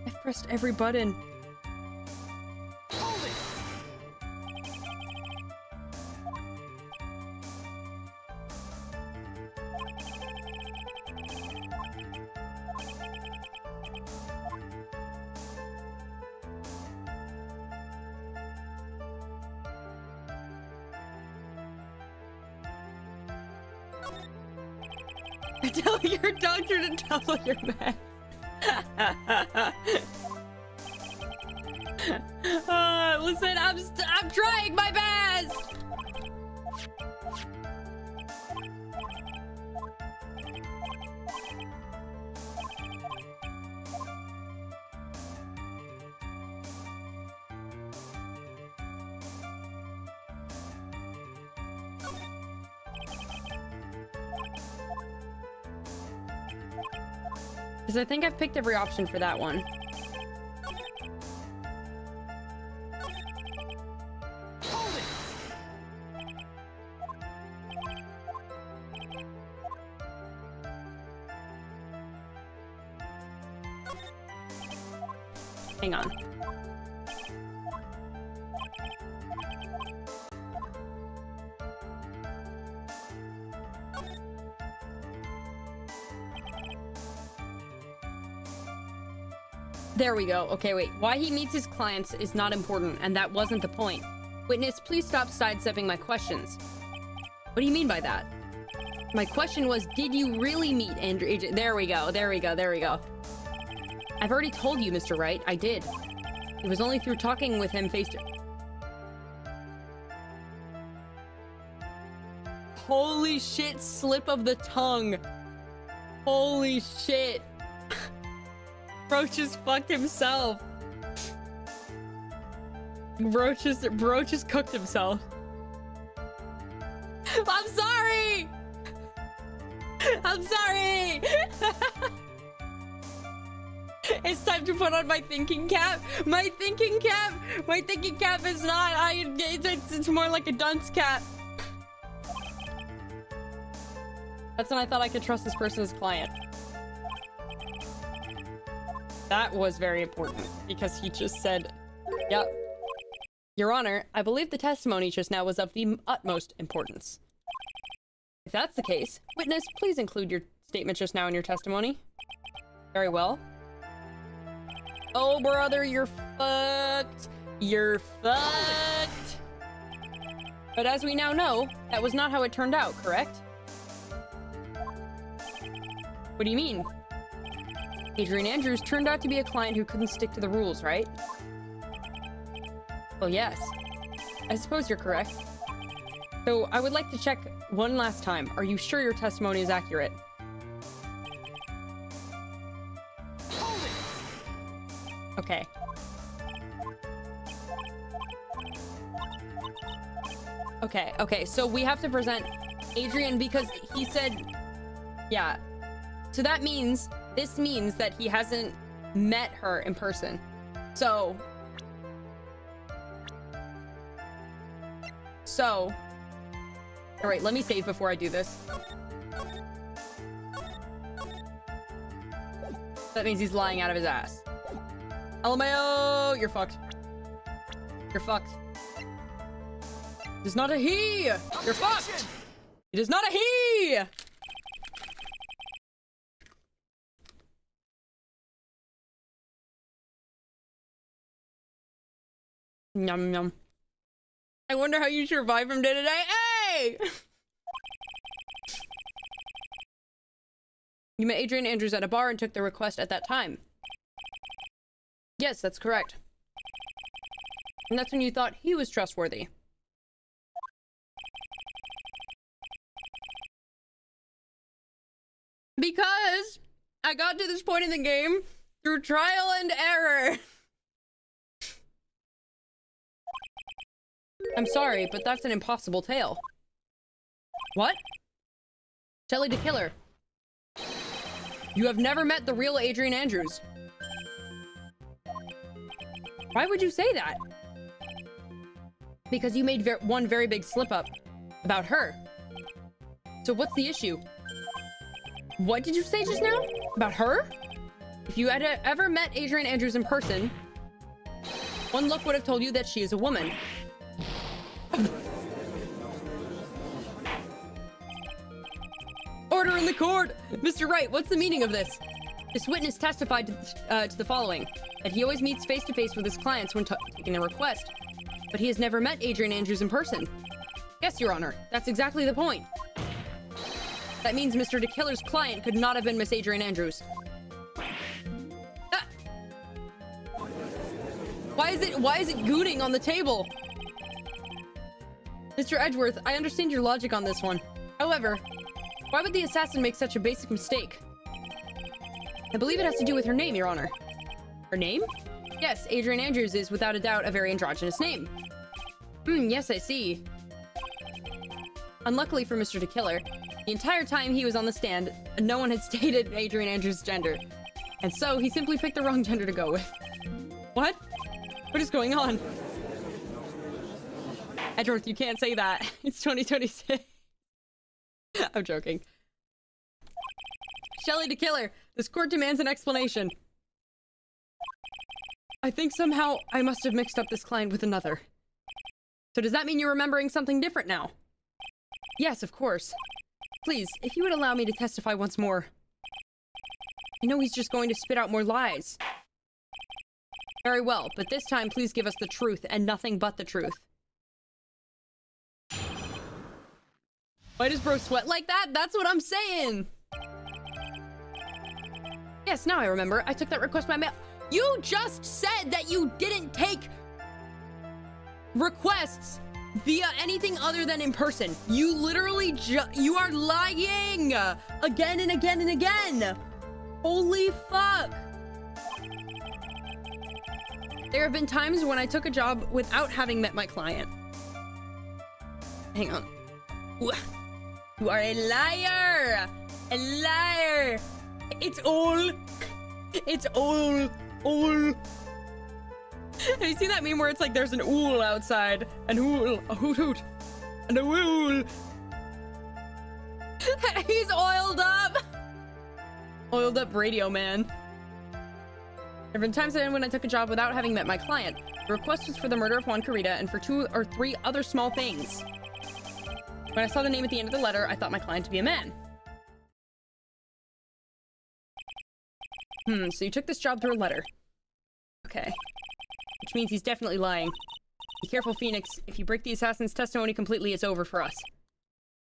I've pressed every button. Tell your doctor to double your meds. Listen, I'm trying my best. Because I think I've picked every option for that one. Hang on. There we go. Okay, wait. Why he meets his clients is not important, and that wasn't the point. Witness, please stop sidestepping my questions. What do you mean by that? My question was, did you really meet Andrew? There we go. There we go. There we go. I've already told you, Mr. Wright. I did. It was only through talking with him face to... Holy shit, slip of the tongue. Holy shit. Bro just fucked himself. Bro just cooked himself. I'm sorry! I'm sorry! It's time to put on my thinking cap. My thinking cap is not, it's more like a dunce cap. That's when I thought I could trust this person as client. That was very important because he just said, yep. Your Honor, I believe the testimony just now was of the utmost importance. If that's the case, witness, please include your statement just now in your testimony. Very well. Oh, brother, you're fucked. You're fucked. But as we now know, that was not how it turned out, correct? What do you mean? Adrian Andrews turned out to be a client who couldn't stick to the rules, right? Well, yes. I suppose you're correct. So, I would like to check one last time. Are you sure your testimony is accurate? Okay. Okay, so we have to present Adrian because he said... Yeah. So that means... This means that he hasn't met her in person. So... Alright, let me save before I do this. That means he's lying out of his ass. LMAO! You're fucked. You're fucked. It is not a he! You're fucked! It is not a he! Yum yum. I wonder how you survived from day to day. Hey! You met Adrian Andrews at a bar and took the request at that time. Yes, that's correct. And that's when you thought he was trustworthy. Because I got to this point in the game through trial and error. I'm sorry, but that's an impossible tale. What? Shelly the Killer. You have never met the real Adrian Andrews. Why would you say that? Because you made one very big slip-up about her. So what's the issue? What did you say just now? About her? If you had ever met Adrian Andrews in person, one look would have told you that she is a woman. Order in the court! Mr. Wright, what's the meaning of this? This witness testified to the following, that he always meets face-to-face with his clients when taking a request, but he has never met Adrian Andrews in person. Yes, Your Honor, that's exactly the point. That means Mr. DeKiller's client could not have been Miss Adrian Andrews. Why is it gooning on the table? Mr. Edgeworth, I understand your logic on this one. However, why would the assassin make such a basic mistake? I believe it has to do with her name, Your Honor. Her name? Yes, Adrian Andrews is without a doubt a very androgynous name. Yes, I see. Unluckily for Mr. DeKiller, the entire time he was on the stand, no one had stated Adrian Andrews' gender. And so he simply picked the wrong gender to go with. What? What is going on? Edgeworth, you can't say that. It's 2026. I'm joking. Shelley DeKiller, this court demands an explanation. I think somehow I must have mixed up this client with another. So does that mean you're remembering something different now? Yes, of course. Please, if you would allow me to testify once more. I know he's just going to spit out more lies. Very well, but this time please give us the truth and nothing but the truth. Why does bro sweat like that? That's what I'm saying. Yes, now I remember. I took that request by mail. You just said that you didn't take requests via anything other than in person. You literally you are lying again and again and again. Holy fuck. There have been times when I took a job without having met my client. Hang on. You are a liar! A liar! It's all... Have you seen that meme where it's like there's an ool outside? An ool, a hoot hoot, and a wool. He's oiled up! Oiled up radio man. There have been times when I took a job without having met my client. The request was for the murder of Juan Carita and for 2 or 3 other small things. When I saw the name at the end of the letter, I thought my client to be a man. So you took this job through a letter. Okay. Which means he's definitely lying. Be careful, Phoenix. If you break the assassin's testimony completely, it's over for us.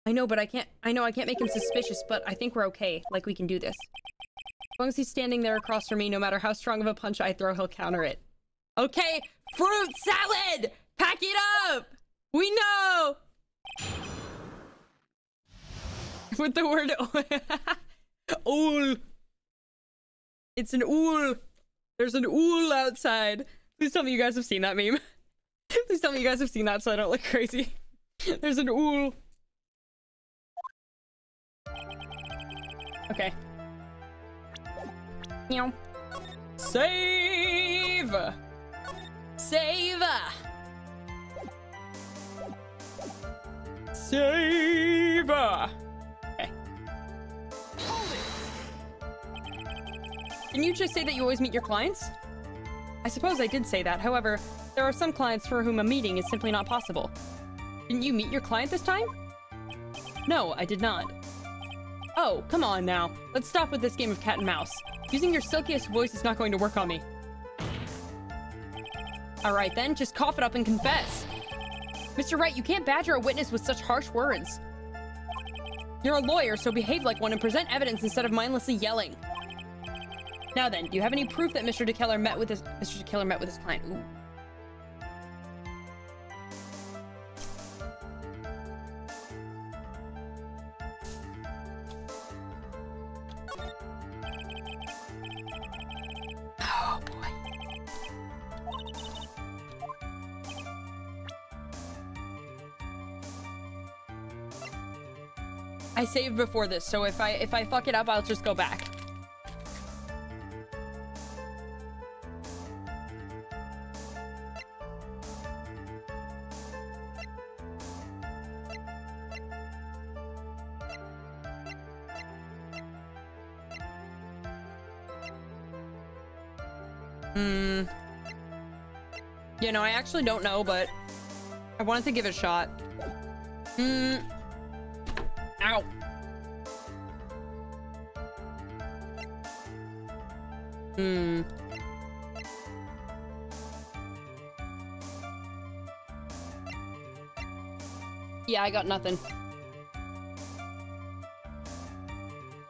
I know I can't make him suspicious, but I think we're okay. Like, we can do this. As long as he's standing there across from me, no matter how strong of a punch I throw, he'll counter it. Okay, fruit salad! Pack it up! We know! With the word ool. It's an ool. There's an ool outside. Please tell me you guys have seen that meme. Please tell me you guys have seen that so I don't look crazy. There's an ool. Okay. Meow. Save! Save! Save! Okay. Didn't you just say that you always meet your clients? I suppose I did say that. However, there are some clients for whom a meeting is simply not possible. Didn't you meet your client this time? No, I did not. Oh, come on now. Let's stop with this game of cat and mouse. Using your silkiest voice is not going to work on me. Alright then, just cough it up and confess. Mr. Wright, you can't badger a witness with such harsh words. You're a lawyer, so behave like one and present evidence instead of mindlessly yelling. Now then, do you have any proof that Mr. DeKiller met with his client? Ooh. Oh boy. I saved before this, so if I fuck it up, I'll just go back. You know, I actually don't know, but I wanted to give it a shot. Ow. Yeah, I got nothing.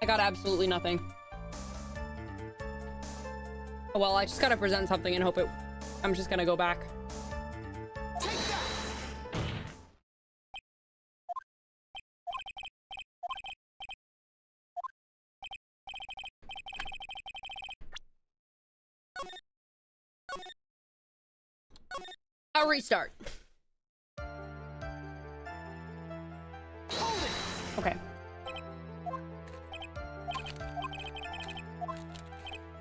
I got absolutely nothing. Oh, well, I just gotta present something and hope it I'm just gonna go back. Take that. I'll restart. Hold it. Okay.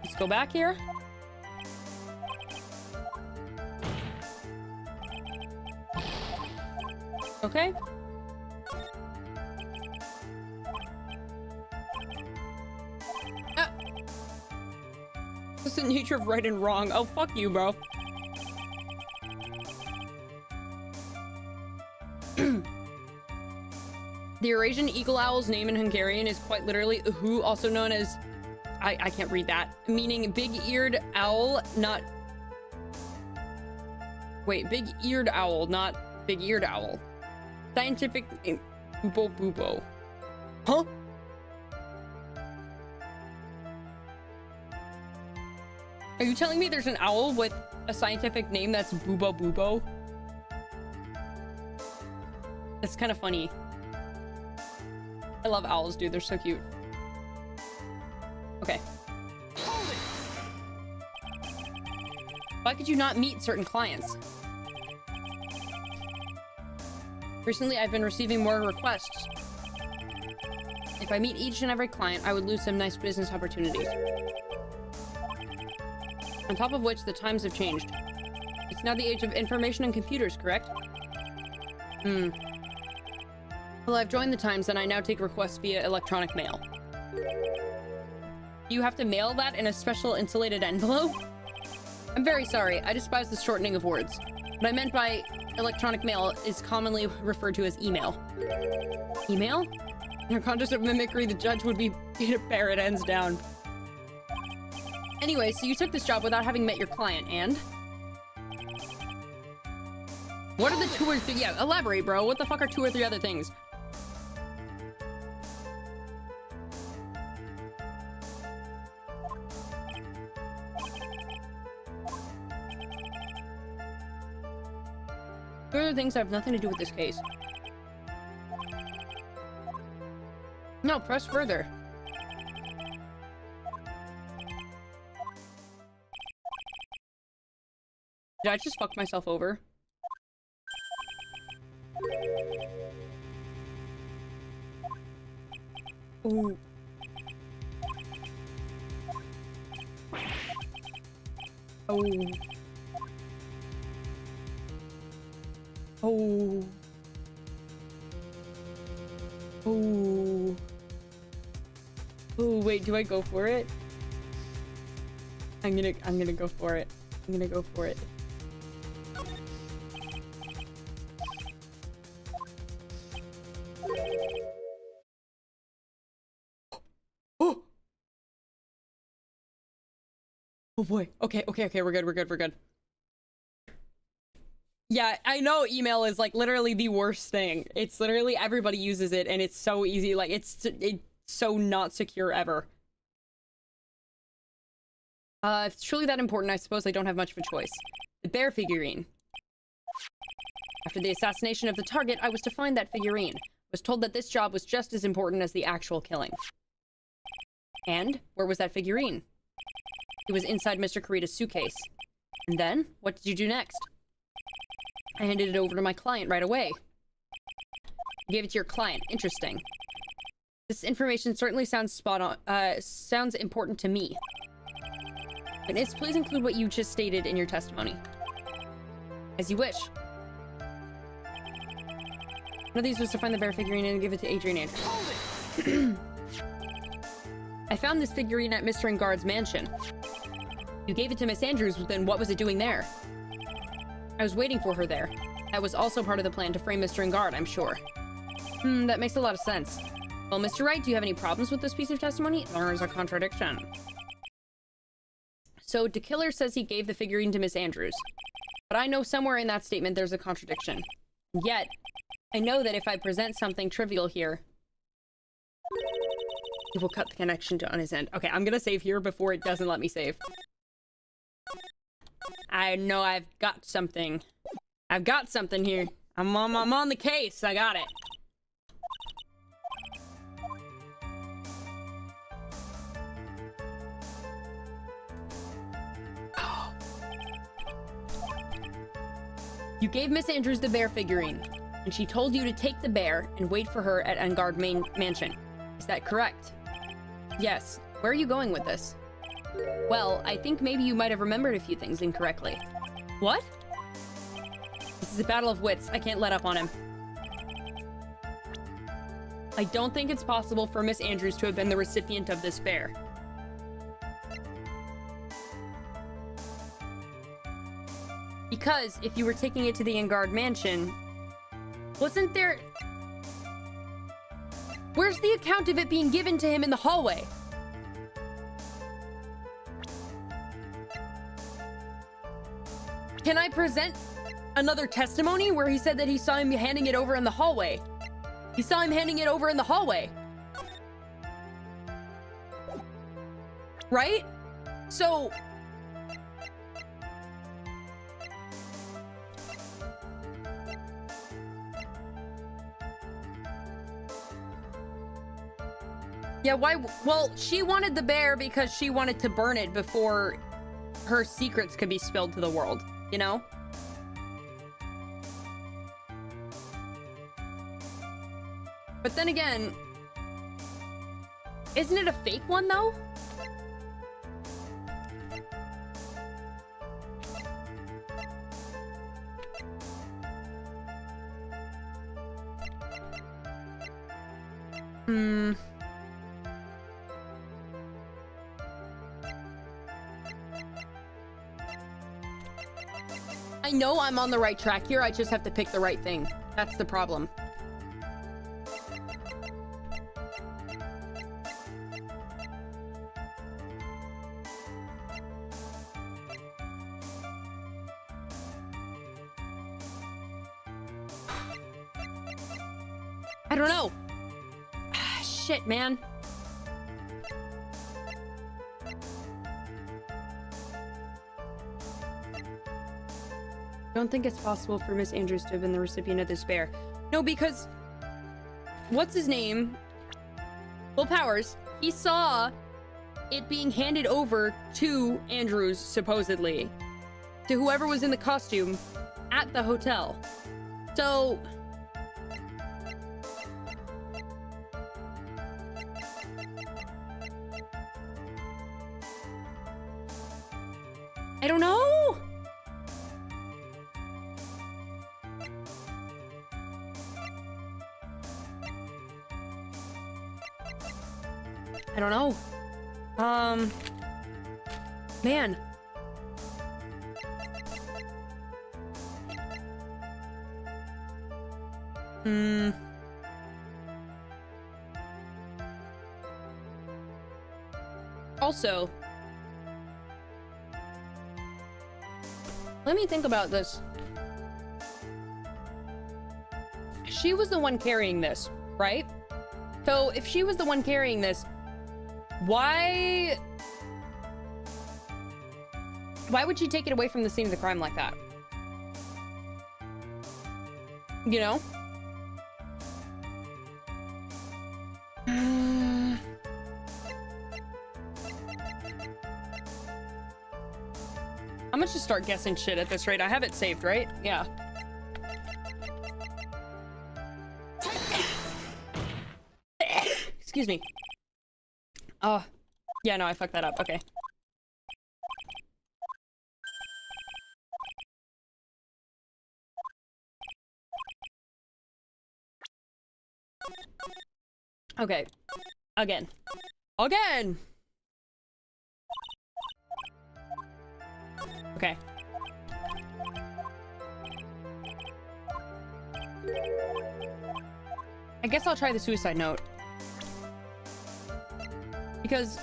Let's go back here. Okay. Ah. What's the nature of right and wrong? Oh, fuck you, bro. The Eurasian eagle owl's name in Hungarian is quite literally uhu, also known as... I can't read that. Meaning big-eared owl, not... Wait, big-eared owl, not big-eared owl. Scientific... Bubo bubo. Huh? Are you telling me there's an owl with a scientific name that's Bubo bubo? That's kind of funny. I love owls, dude. They're so cute. Okay. Hold it. Why could you not meet certain clients? Recently, I've been receiving more requests. If I meet each and every client, I would lose some nice business opportunities. On top of which, the times have changed. It's now the age of information and computers, correct? Well, I've joined the Times and I now take requests via electronic mail. You have to mail that in a special insulated envelope? I'm very sorry, I despise the shortening of words. What I meant by electronic mail is commonly referred to as email. Email? In your contest of mimicry, the judge would be beat a parrot ends down. Anyway, so you took this job without having met your client, and? What are the 2 or 3? Yeah, elaborate, bro. What the fuck are 2 or 3 other things? Other things that have nothing to do with this case. No, press further. Did I just fuck myself over? Ooh. Oh. Oh. Oh. Oh, wait, do I go for it? I'm gonna go for it. I'm gonna go for it. Oh. Oh boy. Okay, we're good. Yeah, I know email is like literally the worst thing. It's literally everybody uses it and it's so easy. Like it's so not secure ever. If it's truly that important, I suppose I don't have much of a choice. The bear figurine. After the assassination of the target, I was to find that figurine. Was told that this job was just as important as the actual killing. And where was that figurine? It was inside Mr. Kurita's suitcase. And then, what did you do next? I handed it over to my client right away. You gave it to your client. Interesting. This information certainly sounds spot on. Sounds important to me. Witness, please include what you just stated in your testimony. As you wish. One of these was to find the bear figurine and give it to Adrian Andrews. I found this figurine at Mr. Engard's mansion. You gave it to Miss Andrews, then what was it doing there? I was waiting for her there. That was also part of the plan to frame Mr. Engard, I'm sure. That makes a lot of sense. Well, Mr. Wright, do you have any problems with this piece of testimony? There is a contradiction. So, the killer says he gave the figurine to Miss Andrews. But I know somewhere in that statement there's a contradiction. Yet, I know that if I present something trivial here, he will cut the connection on his end. Okay, I'm gonna save here before it doesn't let me save. I know I've got something. I've got something here. I'm on the case. I got it. You gave Miss Andrews the bear figurine, and she told you to take the bear and wait for her at Engard Mansion. Is that correct? Yes. Where are you going with this? Well, I think maybe you might have remembered a few things incorrectly. What? This is a battle of wits. I can't let up on him. I don't think it's possible for Miss Andrews to have been the recipient of this bear. Because if you were taking it to the Engard Mansion, wasn't there... Where's the account of it being given to him in the hallway? Can I present another testimony where he said that he saw him handing it over in the hallway? He saw him handing it over in the hallway. Right? So... Yeah, why? Well, she wanted the bear because she wanted to burn it before her secrets could be spilled to the world, you know? But then again, isn't it a fake one, though? I know I'm on the right track here, I just have to pick the right thing. That's the problem. I don't know. Shit, man. Don't think it's possible for Miss Andrews to have been the recipient of this bear. No, because... What's his name? Will Powers. He saw it being handed over to Andrews, supposedly. To whoever was in the costume at the hotel. So... I don't know! I don't know. Man. Also, let me think about this. She was the one carrying this, right? So if she was the one carrying this, why would she take it away from the scene of the crime like that? You know? I'm gonna just start guessing shit at this rate. I have it saved, right? Yeah. Excuse me. Oh, yeah, no, I fucked that up. Okay. Okay. Again. Again! Okay. I guess I'll try the suicide note. Because...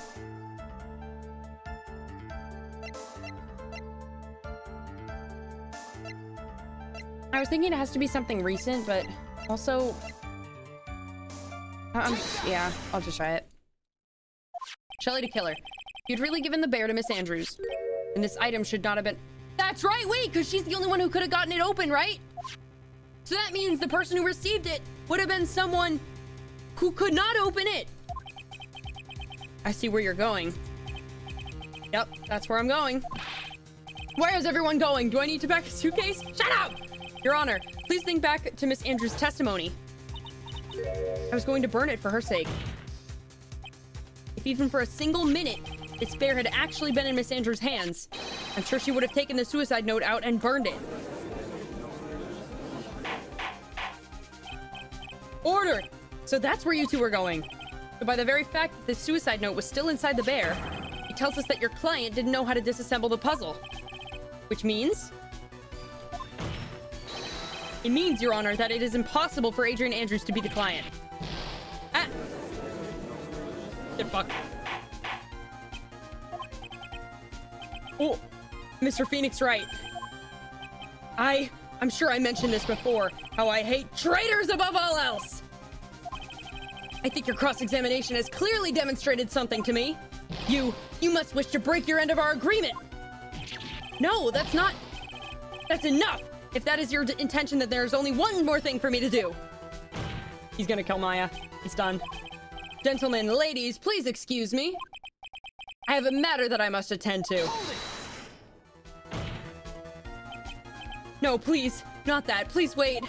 I was thinking it has to be something recent, but also... yeah, I'll just try it. Shelly to killer. You'd really given the bear to Miss Andrews. And this item should not have been... That's right, wait, because she's the only one who could have gotten it open, right? So that means the person who received it would have been someone who could not open it. I see where you're going. Yep, that's where I'm going. Where is everyone going? Do I need to pack a suitcase? Shut up! Your Honor, please think back to Miss Andrews' testimony. I was going to burn it for her sake. If even for a single minute, this bear had actually been in Miss Andrews' hands, I'm sure she would have taken the suicide note out and burned it. Order! So that's where you two are going. So by the very fact that the suicide note was still inside the bear, it tells us that your client didn't know how to disassemble the puzzle. Which means... It means, Your Honor, that it is impossible for Adrian Andrews to be the client. Ah! Shit, fuck. Oh, Mr. Phoenix right. I'm sure I mentioned this before, how I hate traitors above all else. I think your cross-examination has clearly demonstrated something to me. You must wish to break your end of our agreement. No, that's not... That's enough. If that is your intention, then there's only one more thing for me to do. He's gonna kill Maya. He's done. Gentlemen, ladies, please excuse me. I have a matter that I must attend to. No, please. Not that. Please wait.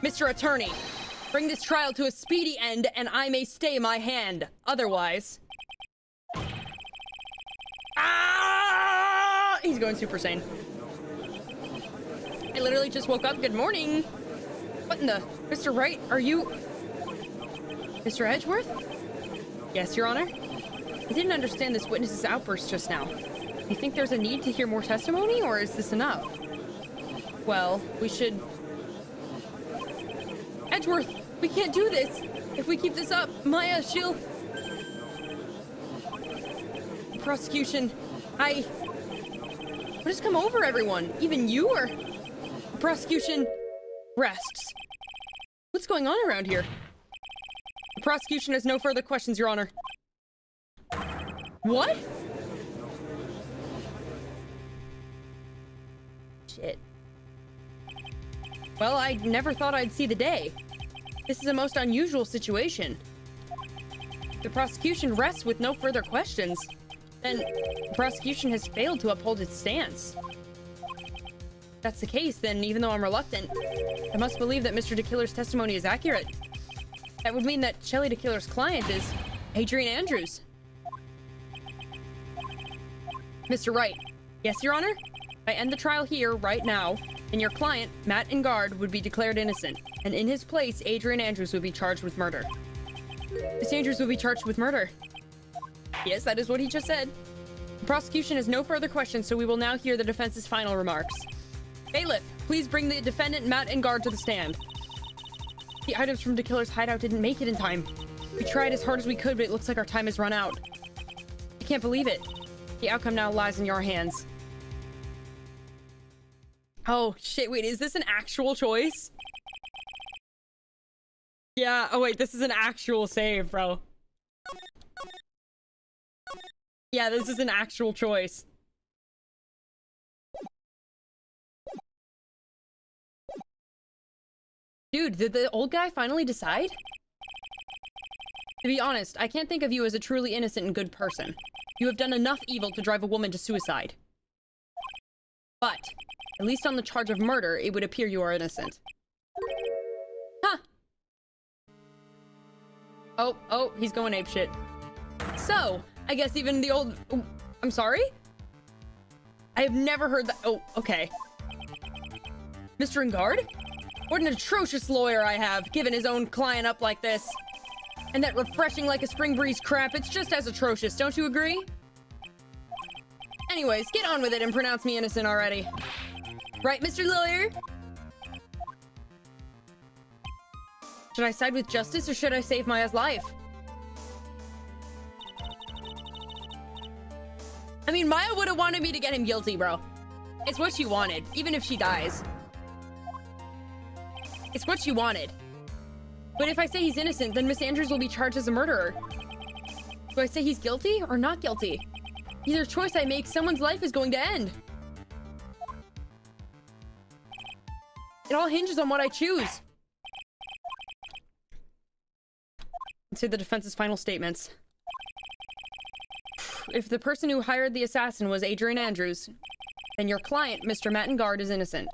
Mr. Attorney, bring this trial to a speedy end and I may stay my hand. Otherwise... Ah! He's going Super Saiyan. I literally just woke up. Good morning. What in the... Mr. Wright, are you... Mr. Edgeworth? Yes, Your Honor? I didn't understand this witness's outburst just now. You think there's a need to hear more testimony, or is this enough? Well, we should... Edgeworth, we can't do this! If we keep this up, Maya, she'll... Prosecution, What has come over everyone? Even you, or... Prosecution... rests. What's going on around here? The prosecution has no further questions, Your Honor. What? Shit. Well, I never thought I'd see the day. This is a most unusual situation. If the prosecution rests with no further questions, then the prosecution has failed to uphold its stance. If that's the case, then even though I'm reluctant, I must believe that Mr. DeKiller's testimony is accurate. That would mean that Shelley DeKiller's client is Adrian Andrews. Mr. Wright. Yes, Your Honor? I end the trial here, right now, and your client, Matt Engard, would be declared innocent, and in his place, Adrian Andrews would be charged with murder. Miss Andrews will be charged with murder. Yes, that is what he just said. The prosecution has no further questions, so we will now hear the defense's final remarks. Bailiff, please bring the defendant, Matt Engard, to the stand. The items from DeKiller's hideout didn't make it in time. We tried as hard as we could, but it looks like our time has run out. I can't believe it. The outcome now lies in your hands. Oh, shit, wait, is this an actual choice? Yeah, oh wait, this is an actual save, bro. Yeah, this is an actual choice. Dude, did the old guy finally decide? To be honest, I can't think of you as a truly innocent and good person. You have done enough evil to drive a woman to suicide. But, at least on the charge of murder, it would appear you are innocent. Huh. Oh, he's going apeshit. So, I guess even the old... Oh, I'm sorry? I have never heard that... Oh, okay. Mr. Engard? What an atrocious lawyer I have, giving his own client up like this. And that refreshing like a spring breeze crap, it's just as atrocious, don't you agree? Anyways, get on with it and pronounce me innocent already. Right, Mr. Lawyer? Should I side with justice or should I save Maya's life? I mean, Maya would have wanted me to get him guilty, bro. It's what she wanted, even if she dies. It's what she wanted. But if I say he's innocent, then Miss Andrews will be charged as a murderer. Do I say he's guilty or not guilty? Either choice I make, someone's life is going to end. It all hinges on what I choose. Let's hear the defense's final statements. If the person who hired the assassin was Adrian Andrews, then your client, Mr. Mattengard, is innocent.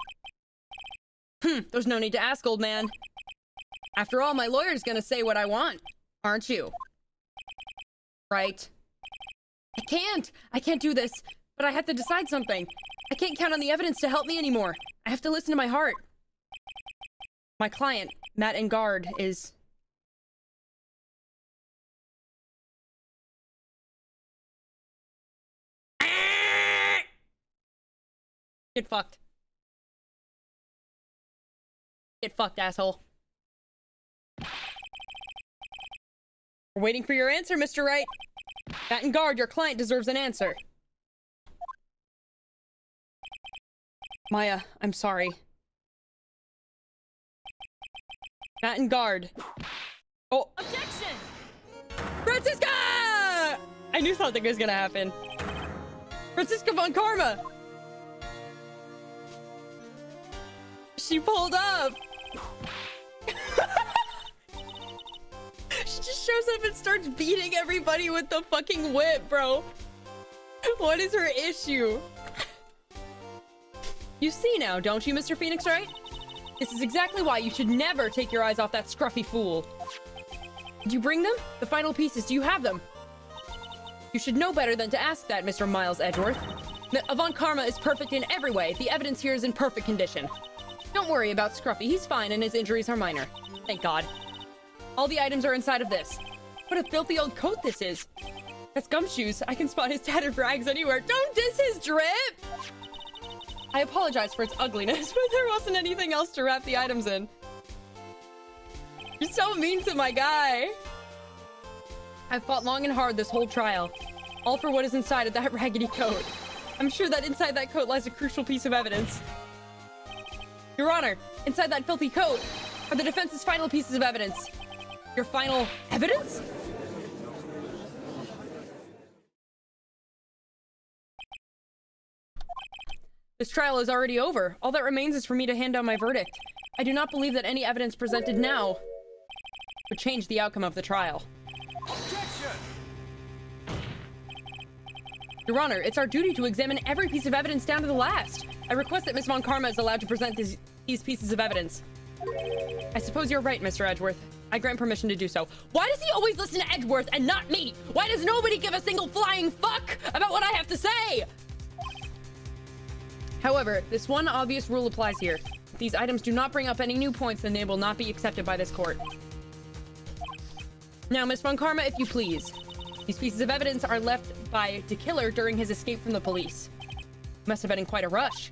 There's no need to ask, old man. After all, my lawyer's gonna say what I want, aren't you? Right. I can't do this, but I have to decide something. I can't count on the evidence to help me anymore. I have to listen to my heart. My client, Mattengard, is... Get fucked. Get fucked, asshole. We're waiting for your answer, Mr. Wright. Mattengard, your client deserves an answer. Maya, I'm sorry. Mattengard. Oh. Objection! Franziska! I knew something was gonna happen. Franziska von Karma! She pulled up! She just shows up and starts beating everybody with the fucking whip, bro. What is her issue? You see now, don't you, Mr. Phoenix Wright? This is exactly why you should never take your eyes off that scruffy fool. Did you bring them? The final pieces, do you have them? You should know better than to ask that, Mr. Miles Edgeworth. Von Karma is perfect in every way. The evidence here is in perfect condition. Don't worry about Scruffy. He's fine and his injuries are minor. Thank God. All the items are inside of this. What a filthy old coat this is. That's Gumshoes. I can spot his tattered rags anywhere. Don't diss his drip! I apologize for its ugliness, but there wasn't anything else to wrap the items in. You're so mean to my guy. I've fought long and hard this whole trial. All for what is inside of that raggedy coat. I'm sure that inside that coat lies a crucial piece of evidence. Your Honor, inside that filthy coat are the defense's final pieces of evidence. Your final evidence? This trial is already over. All that remains is for me to hand down my verdict. I do not believe that any evidence presented now would change the outcome of the trial. Objection! Your Honor, it's our duty to examine every piece of evidence down to the last. I request that Miss Von Karma is allowed to present these pieces of evidence. I suppose you're right, Mr. Edgeworth. I grant permission to do so. Why does he always listen to Edgeworth and not me? Why does nobody give a single flying fuck about what I have to say? However, this one obvious rule applies here. If these items do not bring up any new points, then they will not be accepted by this court. Now, Miss Von Karma, if you please. These pieces of evidence are left by the killer during his escape from the police. Must have been in quite a rush.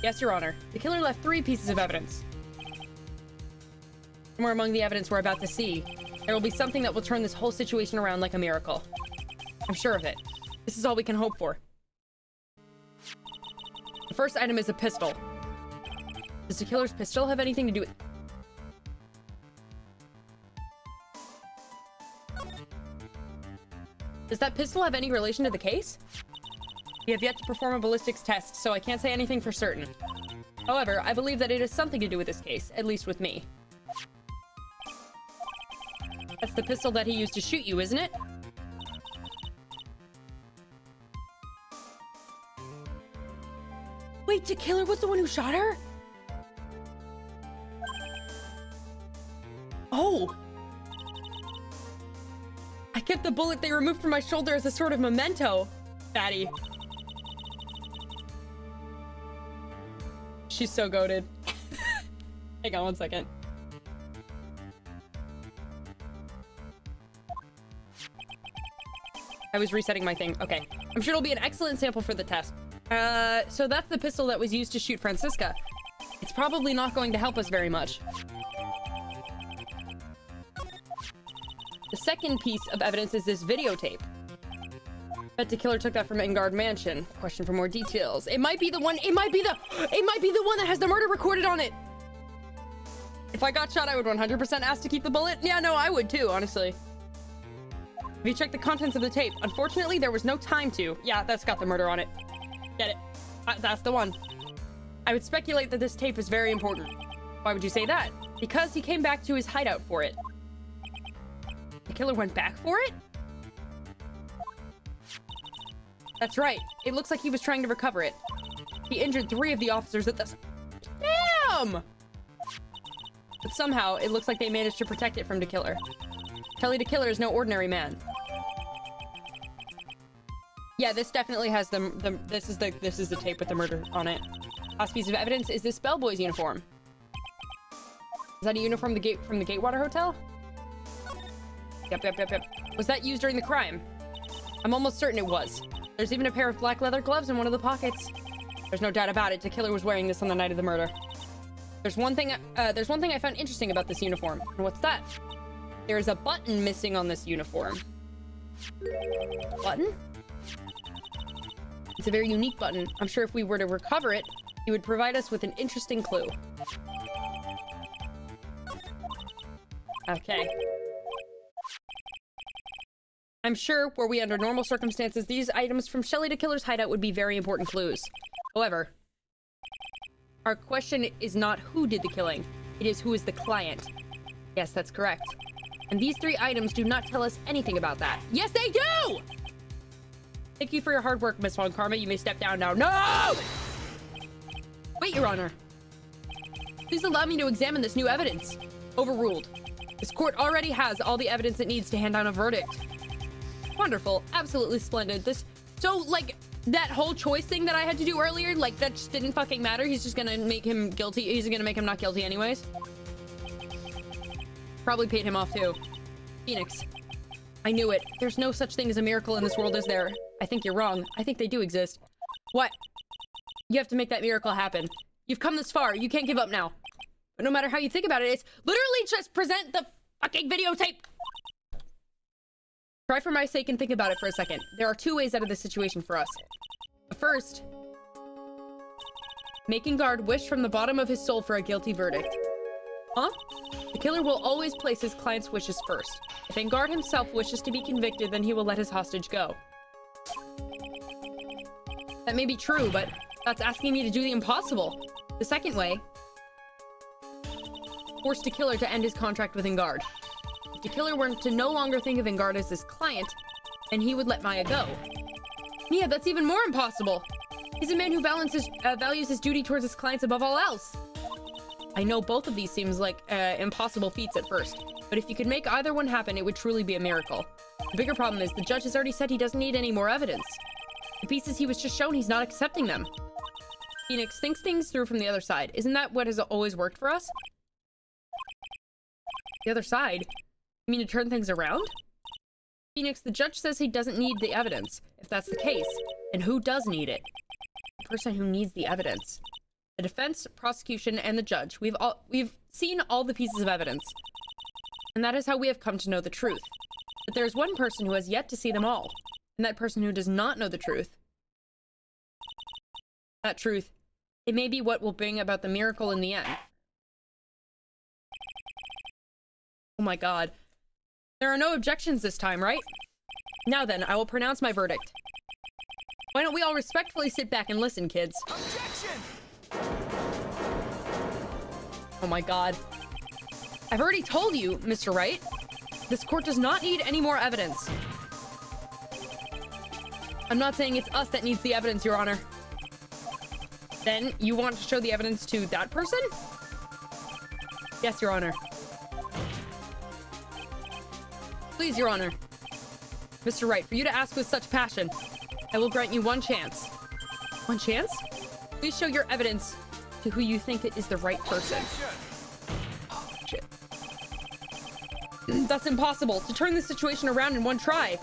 Yes, Your Honor. The killer left 3 pieces of evidence. Somewhere among the evidence we're about to see, there will be something that will turn this whole situation around like a miracle. I'm sure of it. This is all we can hope for. The first item is a pistol. Does the killer's pistol have anything to do with... Does that pistol have any relation to the case? We have yet to perform a ballistics test, so I can't say anything for certain. However, I believe that it has something to do with this case, at least with me. That's the pistol that he used to shoot you, isn't it? Wait, the killer was the one who shot her? Oh! I kept the bullet they removed from my shoulder as a sort of memento. Fatty. She's so goated. Hang on one second. I was resetting my thing. Okay. I'm sure it'll be an excellent sample for the test. So that's the pistol that was used to shoot Franziska. It's probably not going to help us very much. The second piece of evidence is this videotape. Bet the killer took that from Engard Mansion. Question for more details. It might be the one. It might be the one that has the murder recorded on it. If I got shot, I would 100% ask to keep the bullet. Yeah, no, I would too, honestly. Have you checked the contents of the tape? Unfortunately, there was no time to. Yeah, that's got the murder on it. Get it. That's the one. I would speculate that this tape is very important. Why would you say that? Because he came back to his hideout for it. The killer went back for it? That's right. It looks like he was trying to recover it. He injured 3 of the officers at the... Damn! But somehow, it looks like they managed to protect it from the killer. Kelly the killer is no ordinary man. Yeah, this definitely has this is the tape with the murder on it. Last piece of evidence is this bellboy's uniform. Is that a uniform from the Gatewater Hotel? Yep. Was that used during the crime? I'm almost certain it was. There's even a pair of black leather gloves in one of the pockets. There's no doubt about it. The killer was wearing this on the night of the murder. There's one thing I found interesting about this uniform. And what's that? There's a button missing on this uniform. Button? It's a very unique button. I'm sure if we were to recover it, it would provide us with an interesting clue. Okay. I'm sure, were we under normal circumstances, these items from Shelly the Killer's hideout would be very important clues. However, our question is not who did the killing. It is who is the client. Yes, that's correct. And these 3 items do not tell us anything about that. Yes, they do! Thank you for your hard work, Miss Von Karma. You may step down now. No! Wait, Your Honor. Please allow me to examine this new evidence. Overruled. This court already has all the evidence it needs to hand down a verdict. Wonderful. Absolutely splendid. So, like, that whole choice thing that I had to do earlier, like, that just didn't fucking matter. He's just gonna make him guilty. He's gonna make him not guilty anyways. Probably paid him off, too. Phoenix. I knew it. There's no such thing as a miracle in this world, is there? I think you're wrong. I think they do exist. What? You have to make that miracle happen. You've come this far. You can't give up now. But no matter how you think about it, it's literally just present the fucking videotape. Try for my sake and think about it for a second. There are 2 ways out of this situation for us. First, making guard wish from the bottom of his soul for a guilty verdict. Huh? The killer will always place his client's wishes first. If Engard himself wishes to be convicted, then he will let his hostage go. That may be true, but that's asking me to do the impossible. The second way, force the killer to end his contract with Engard. If the killer were to no longer think of Engard as his client, then he would let Maya go. Yeah, that's even more impossible. He's a man who values his duty towards his clients above all else. I know both of these seems like impossible feats at first, but if you could make either one happen, it would truly be a miracle. The bigger problem is the judge has already said he doesn't need any more evidence. The pieces he was just shown, he's not accepting them. Phoenix thinks things through from the other side. Isn't that what has always worked for us? The other side? You mean to turn things around? Phoenix, the judge says he doesn't need the evidence. If that's the case, then who does need it? The person who needs the evidence. The defense, prosecution, and the judge. We've seen all the pieces of evidence. And that is how we have come to know the truth. But there is one person who has yet to see them all. And that person who does not know the truth. That truth, it may be what will bring about the miracle in the end. Oh my god. There are no objections this time, right? Now then, I will pronounce my verdict. Why don't we all respectfully sit back and listen, kids? Objection! Oh my god. I've already told you, Mr. Wright. This court does not need any more evidence. I'm not saying it's us that needs the evidence, Your Honor. Then, you want to show the evidence to that person? Yes, Your Honor. Please, Your Honor. Mr. Wright, for you to ask with such passion, I will grant you one chance. One chance? Please show your evidence to who you think is the right person. Oh, shit. That's impossible. To turn this situation around in one try.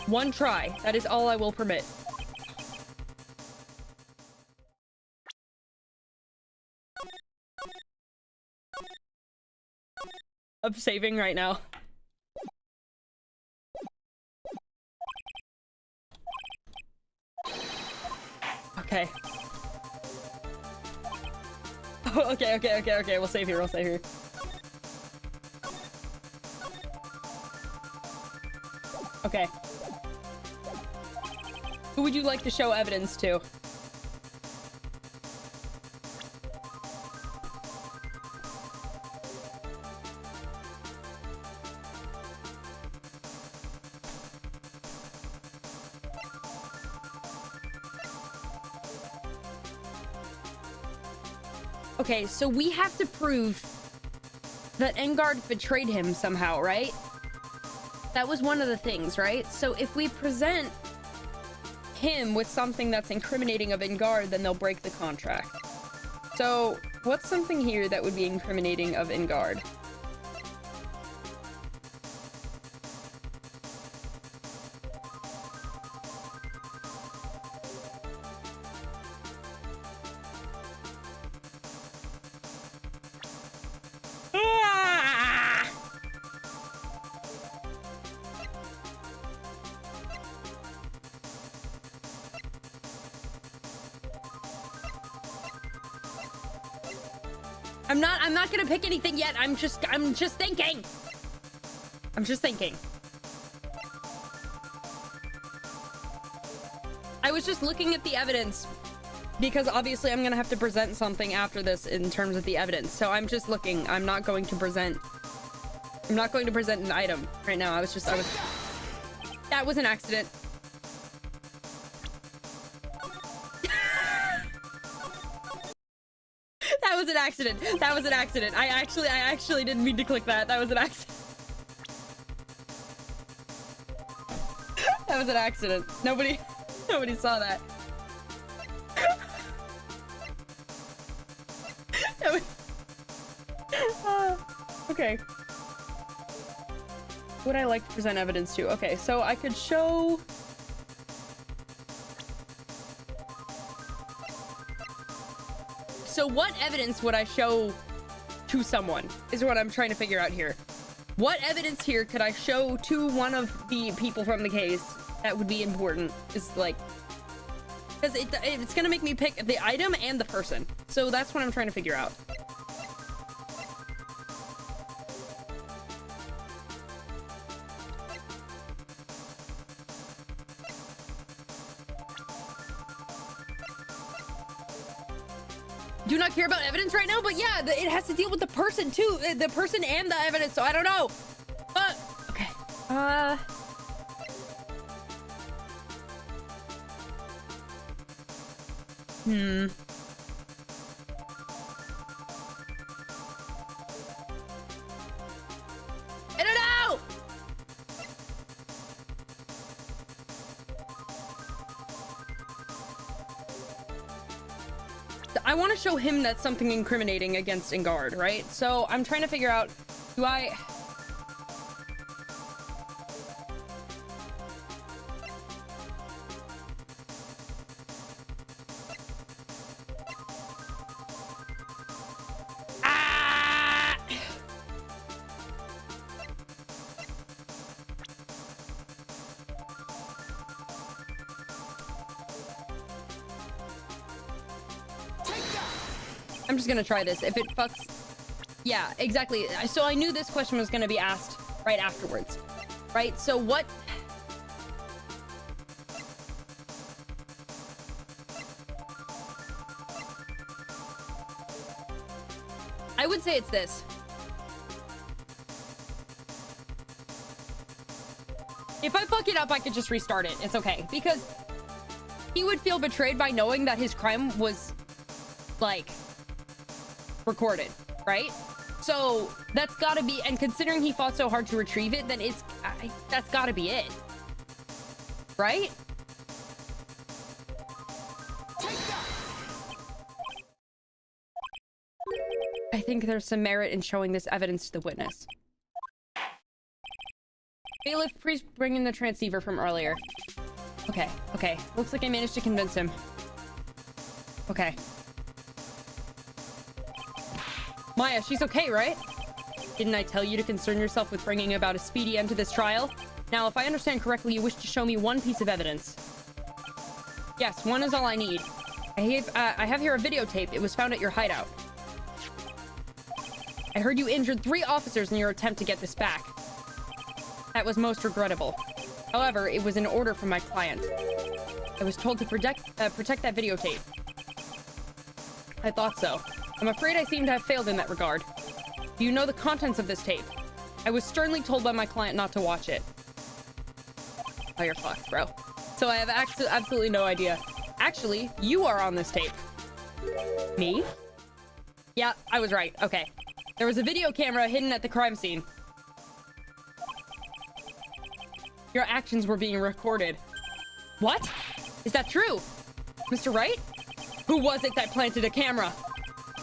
One try. That is all I will permit. I'm saving right now. Okay. Oh, okay. We'll save here. Okay. Who would you like to show evidence to? Okay, so we have to prove that Engard betrayed him somehow, right? That was one of the things, right? So if we present him with something that's incriminating of Engard, then they'll break the contract. So what's something here that would be incriminating of Engard? I'm not gonna pick anything yet. I'm just thinking. I'm just thinking. I was just looking at the evidence because obviously I'm gonna have to present something after this in terms of the evidence. So I'm just looking. I'm not going to present an item right now. That was an accident. That was an accident. That was an accident. I actually didn't mean to click that. That was an accident. That was an accident. Nobody saw that. Okay. Would I like to present evidence to? Okay, so I could show... So what evidence would I show to someone is what I'm trying to figure out here. What evidence here could I show to one of the people from the case that would be important? Is like, because it's gonna make me pick the item and the person. So that's what I'm trying to figure out. Do not care about evidence right now, but yeah, it has to deal with the person too, the person and the evidence. So I don't know. But okay. I don't know. I want to show him that something incriminating against Engard, right? So I'm trying to figure out, do I... I'm just gonna try this. If it fucks... Yeah, exactly. So I knew this question was gonna be asked right afterwards. Right? So what... I would say it's this. If I fuck it up, I could just restart it. It's okay. Because he would feel betrayed by knowing that his crime was, like... recorded, right? So that's gotta be, and considering he fought so hard to retrieve it, then that's gotta be it, right? I think there's some merit in showing this evidence to the witness. Bailiff, please bring in the transceiver from earlier. Okay, okay. Looks like I managed to convince him. Okay. Maya, she's okay, right? Didn't I tell you to concern yourself with bringing about a speedy end to this trial? Now, if I understand correctly, you wish to show me one piece of evidence. Yes, one is all I need. I have here a videotape. It was found at your hideout. I heard you injured 3 officers in your attempt to get this back. That was most regrettable. However, it was an order from my client. I was told to protect that videotape. I thought so. I'm afraid I seem to have failed in that regard. Do you know the contents of this tape? I was sternly told by my client not to watch it. Oh, you're fucked, bro. So I have absolutely no idea. Actually, you are on this tape. Me? Yeah, I was right. Okay. There was a video camera hidden at the crime scene. Your actions were being recorded. What? Is that true? Mr. Wright? Who was it that planted a camera?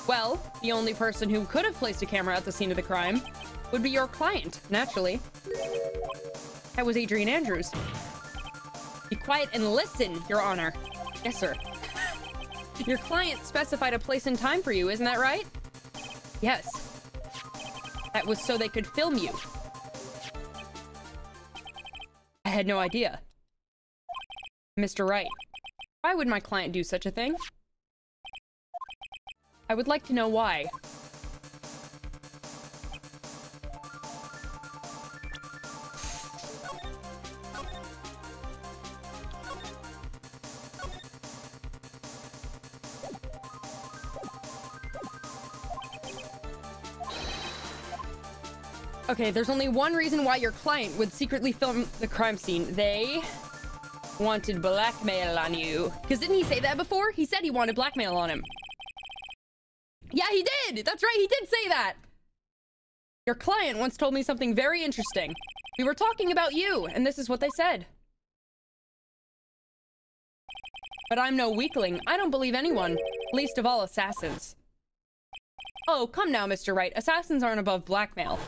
Well, the only person who could have placed a camera at the scene of the crime would be your client, naturally. That was Adrian Andrews. Be quiet and listen, Your Honor. Yes, sir. Your client specified a place and time for you, isn't that right? Yes. That was so they could film you. I had no idea. Mr. Wright, why would my client do such a thing? I would like to know why. Okay, there's only one reason why your client would secretly film the crime scene. They wanted blackmail on you. Because didn't he say that before? He said he wanted blackmail on him. Yeah, he did! That's right, he did say that! Your client once told me something very interesting. We were talking about you, and this is what they said. But I'm no weakling. I don't believe anyone, least of all assassins. Oh, come now, Mr. Wright. Assassins aren't above blackmail.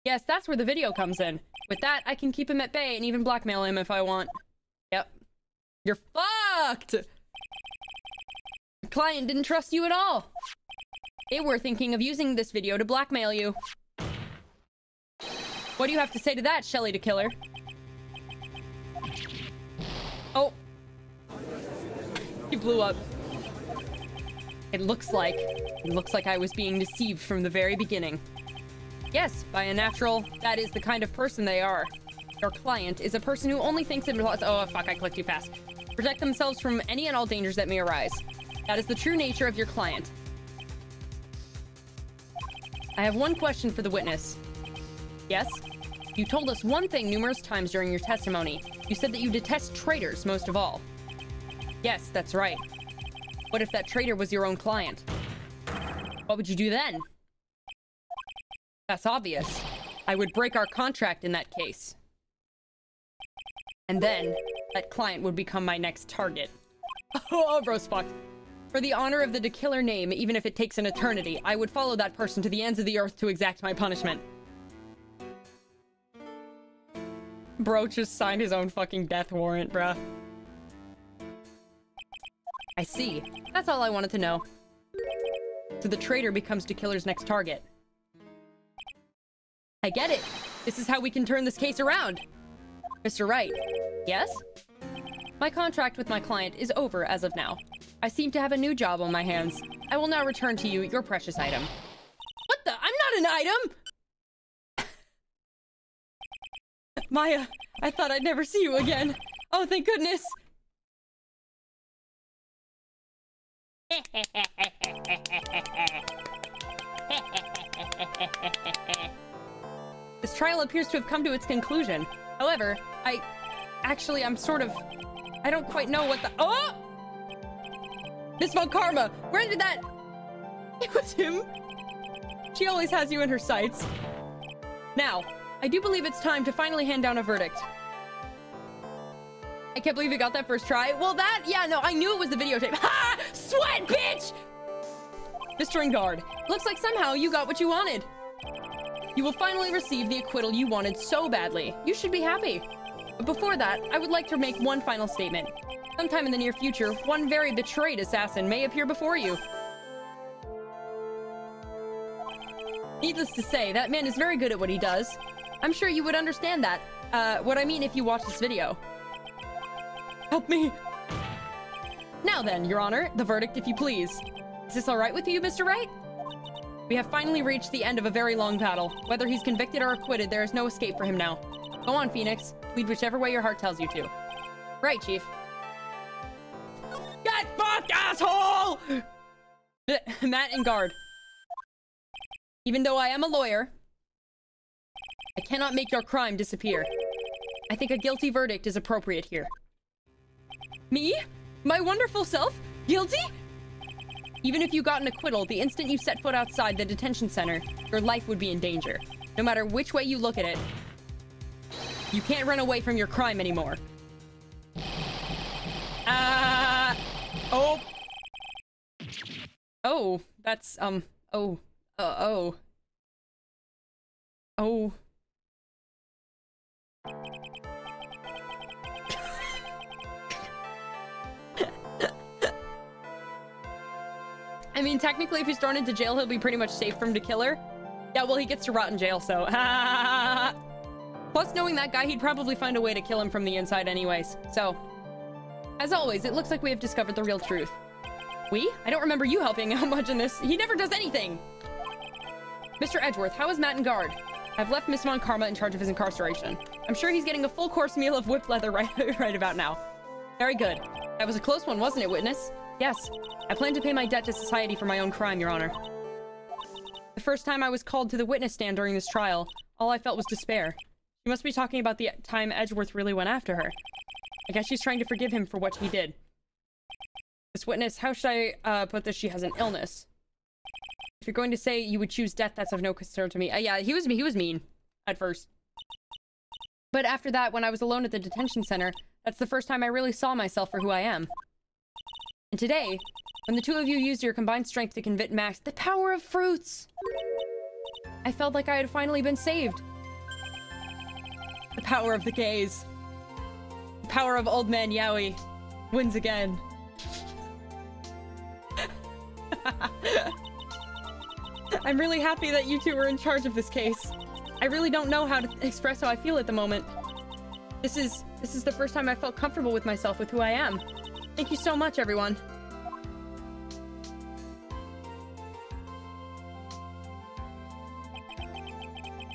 Yes, that's where the video comes in. With that, I can keep him at bay and even blackmail him if I want. Yep. You're fucked! The client didn't trust you at all. They were thinking of using this video to blackmail you. What do you have to say to that, Shelly the Killer? Oh. He blew up. It looks like I was being deceived from the very beginning. Yes, by a natural, that is the kind of person they are. Your client is a person who only thinks it... Oh, fuck, I clicked too fast. Protect themselves from any and all dangers that may arise. That is the true nature of your client. I have one question for the witness. Yes? You told us one thing numerous times during your testimony. You said that you detest traitors most of all. Yes, that's right. What if that traitor was your own client? What would you do then? That's obvious. I would break our contract in that case. And then, that client would become my next target. Oh, bro's fucked. For the honor of the killer name, even if it takes an eternity, I would follow that person to the ends of the earth to exact my punishment. Bro just signed his own fucking death warrant, bruh. I see. That's all I wanted to know. So the traitor becomes the killer's next target. I get it. This is how we can turn this case around. Mr. Wright. Yes? My contract with my client is over as of now. I seem to have a new job on my hands. I will now return to you your precious item. What the? I'm not an item! Maya, I thought I'd never see you again. Oh, thank goodness. This trial appears to have come to its conclusion. However, I'm sort of... I don't quite know what the... Oh! Miss Von Karma! Where did that... It was him! She always has you in her sights. Now, I do believe it's time to finally hand down a verdict. I can't believe you got that first try. Well, that... Yeah, no, I knew it was the videotape. Ha! Sweat, bitch! Mr. Ingard, looks like somehow you got what you wanted. You will finally receive the acquittal you wanted so badly. You should be happy. But before that, I would like to make one final statement. Sometime in the near future, one very betrayed assassin may appear before you. Needless to say, that man is very good at what he does. I'm sure you would understand that. What I mean if you watch this video. Help me! Now then, Your Honor, the verdict if you please. Is this alright with you, Mr. Wright? We have finally reached the end of a very long battle. Whether he's convicted or acquitted, there is no escape for him now. Go on, Phoenix. Lead whichever way your heart tells you to. Right, Chief. Get fucked, asshole! Matt and guard. Even though I am a lawyer, I cannot make your crime disappear. I think a guilty verdict is appropriate here. Me? My wonderful self? Guilty? Even if you got an acquittal, the instant you set foot outside the detention center, your life would be in danger. No matter which way you look at it, you can't run away from your crime anymore. Oh. Oh, that's, oh. Oh. I mean, technically, if he's thrown into jail, he'll be pretty much safe from the killer. Yeah, well, he gets to rot in jail, so... Plus, knowing that guy, he'd probably find a way to kill him from the inside anyways. So, as always, it looks like we have discovered the real truth. We? I don't remember you helping out much in this. He never does anything! Mr. Edgeworth, how is Matt in guard? I've left Miss Von Karma in charge of his incarceration. I'm sure he's getting a full-course meal of whipped leather right about now. Very good. That was a close one, wasn't it, witness? Yes. I plan to pay my debt to society for my own crime, Your Honor. The first time I was called to the witness stand during this trial, all I felt was despair. She must be talking about the time Edgeworth really went after her. I guess she's trying to forgive him for what he did. This witness, how should I put this? She has an illness. If you're going to say you would choose death, that's of no concern to me. Yeah, he was mean at first. But after that, when I was alone at the detention center, that's the first time I really saw myself for who I am. And today, when the two of you used your combined strength to convict Max, the power of fruits! I felt like I had finally been saved. The power of the gays. The power of old man Yowie wins again. I'm really happy that you two were in charge of this case. I really don't know how to express how I feel at the moment. This is the first time I felt comfortable with myself, with who I am. Thank you so much, everyone.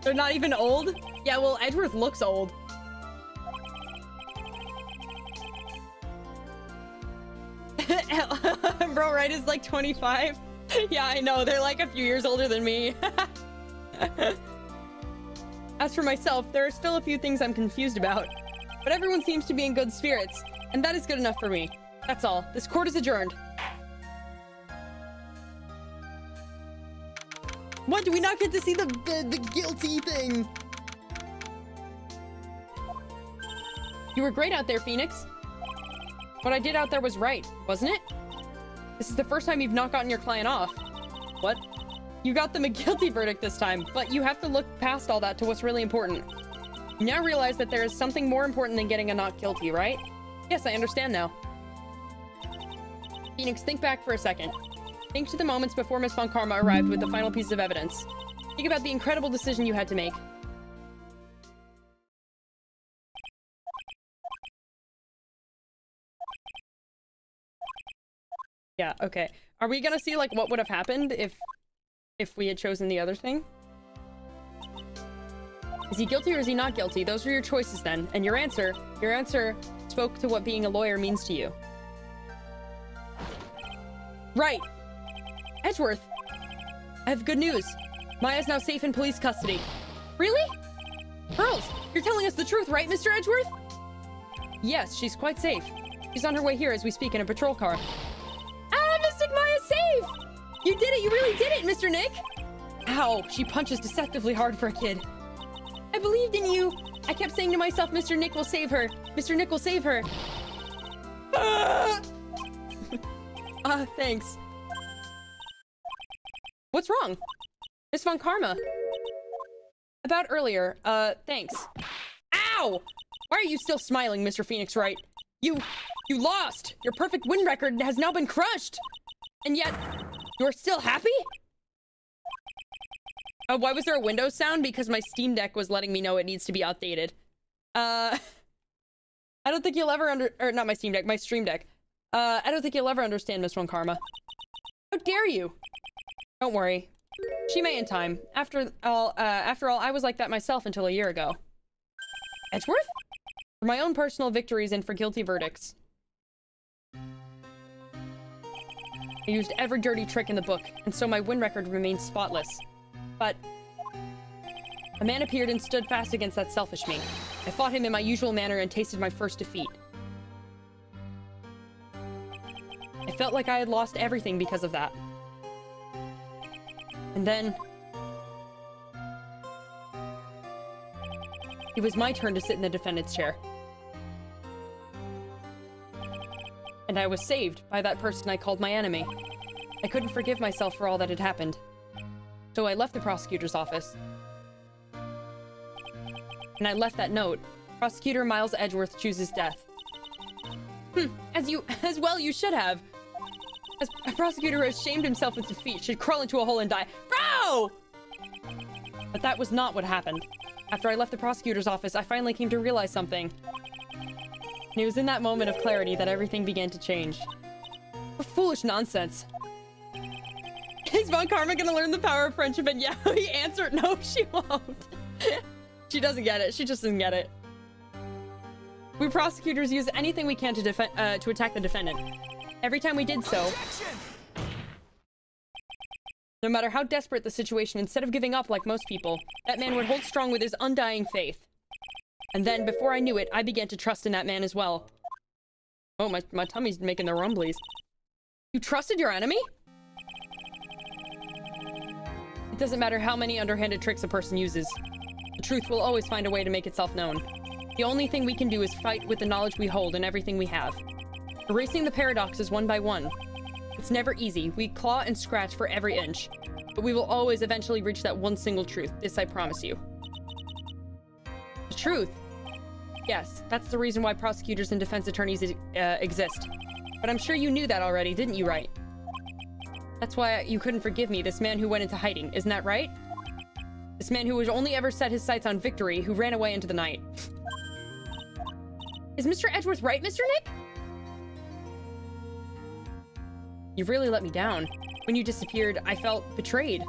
They're not even old? Yeah, well, Edgeworth looks old. Bro, right, is like 25? Yeah, I know, they're like a few years older than me. As for myself, there are still a few things I'm confused about. But everyone seems to be in good spirits, and that is good enough for me. That's all. This court is adjourned. What? Do we not get to see the guilty thing? You were great out there, Phoenix. What I did out there was right, wasn't it? This is the first time you've not gotten your client off. What? You got them a guilty verdict this time, but you have to look past all that to what's really important. You now realize that there is something more important than getting a not guilty, right? Yes, I understand now. Phoenix, think back for a second. Think to the moments before Miss Von Karma arrived with the final piece of evidence. Think about the incredible decision you had to make. Yeah, okay. Are we gonna see, like, what would have happened if we had chosen the other thing? Is he guilty or is he not guilty? Those are your choices then. And your answer spoke to what being a lawyer means to you. Right. Edgeworth, I have good news. Maya's now safe in police custody. Really? Pearls, you're telling us the truth, right, Mr. Edgeworth? Yes, she's quite safe. She's on her way here as we speak in a patrol car. Ah, Mystic Maya's safe! You did it! You really did it, Mr. Nick! Ow, she punches deceptively hard for a kid. I believed in you. I kept saying to myself, Mr. Nick will save her. Mr. Nick will save her. Thanks. What's wrong? Miss Von Karma. About earlier, thanks. Ow! Why are you still smiling, Mr. Phoenix Wright? You lost! Your perfect win record has now been crushed! And yet, you're still happy? Why was there a Windows sound? Because my Steam Deck was letting me know it needs to be updated. I don't think you'll ever or not my Steam Deck, my Stream Deck. I don't think you'll ever understand Miss Von Karma. How dare you? Don't worry. She may in time. After all, I was like that myself until a year ago. Edgeworth? For my own personal victories and for guilty verdicts. I used every dirty trick in the book, and so my win record remains spotless. But a man appeared and stood fast against that selfish me. I fought him in my usual manner and tasted my first defeat. I felt like I had lost everything because of that. And then... it was my turn to sit in the defendant's chair. And I was saved by that person I called my enemy. I couldn't forgive myself for all that had happened. So I left the prosecutor's office. And I left that note. Prosecutor Miles Edgeworth chooses death. As well you should have. As a prosecutor who has shamed himself with defeat should crawl into a hole and die. Bro! But that was not what happened. After I left the prosecutor's office, I finally came to realize something. And it was in that moment of clarity that everything began to change. What foolish nonsense. Is Von Karma gonna learn the power of friendship? And yeah, he answered, no, she won't. She doesn't get it. She just doesn't get it. We prosecutors use anything we can to attack the defendant. Every time we did so, no matter how desperate the situation, instead of giving up like most people, that man would hold strong with his undying faith. And then, before I knew it, I began to trust in that man as well. Oh, my tummy's making the rumblies. You trusted your enemy? It doesn't matter how many underhanded tricks a person uses. The truth will always find a way to make itself known. The only thing we can do is fight with the knowledge we hold and everything we have. Erasing the paradoxes one by one. It's never easy. We claw and scratch for every inch. But we will always eventually reach that one single truth. This I promise you. The truth. Yes, that's the reason why prosecutors and defense attorneys exist. But I'm sure you knew that already, didn't you, right? That's why you couldn't forgive me, this man who went into hiding, isn't that right? This man who had only ever set his sights on victory, who ran away into the night. Is Mr. Edgeworth right, Mr. Nick? You've really let me down. When you disappeared, I felt betrayed.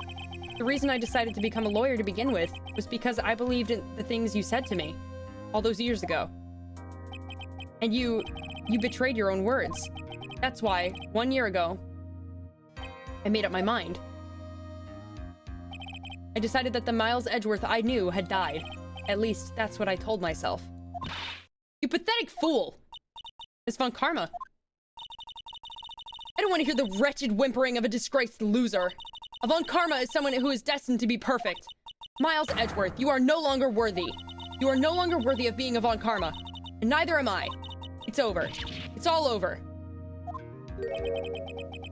The reason I decided to become a lawyer to begin with was because I believed in the things you said to me all those years ago. And you betrayed your own words. That's why, 1 year ago, I made up my mind. I decided that the Miles Edgeworth I knew had died. At least, that's what I told myself. You pathetic fool! Miss Von Karma. I don't want to hear the wretched whimpering of a disgraced loser. A Von Karma is someone who is destined to be perfect. Miles Edgeworth, you are no longer worthy. You are no longer worthy of being a Von Karma. And neither am I. It's over. It's all over.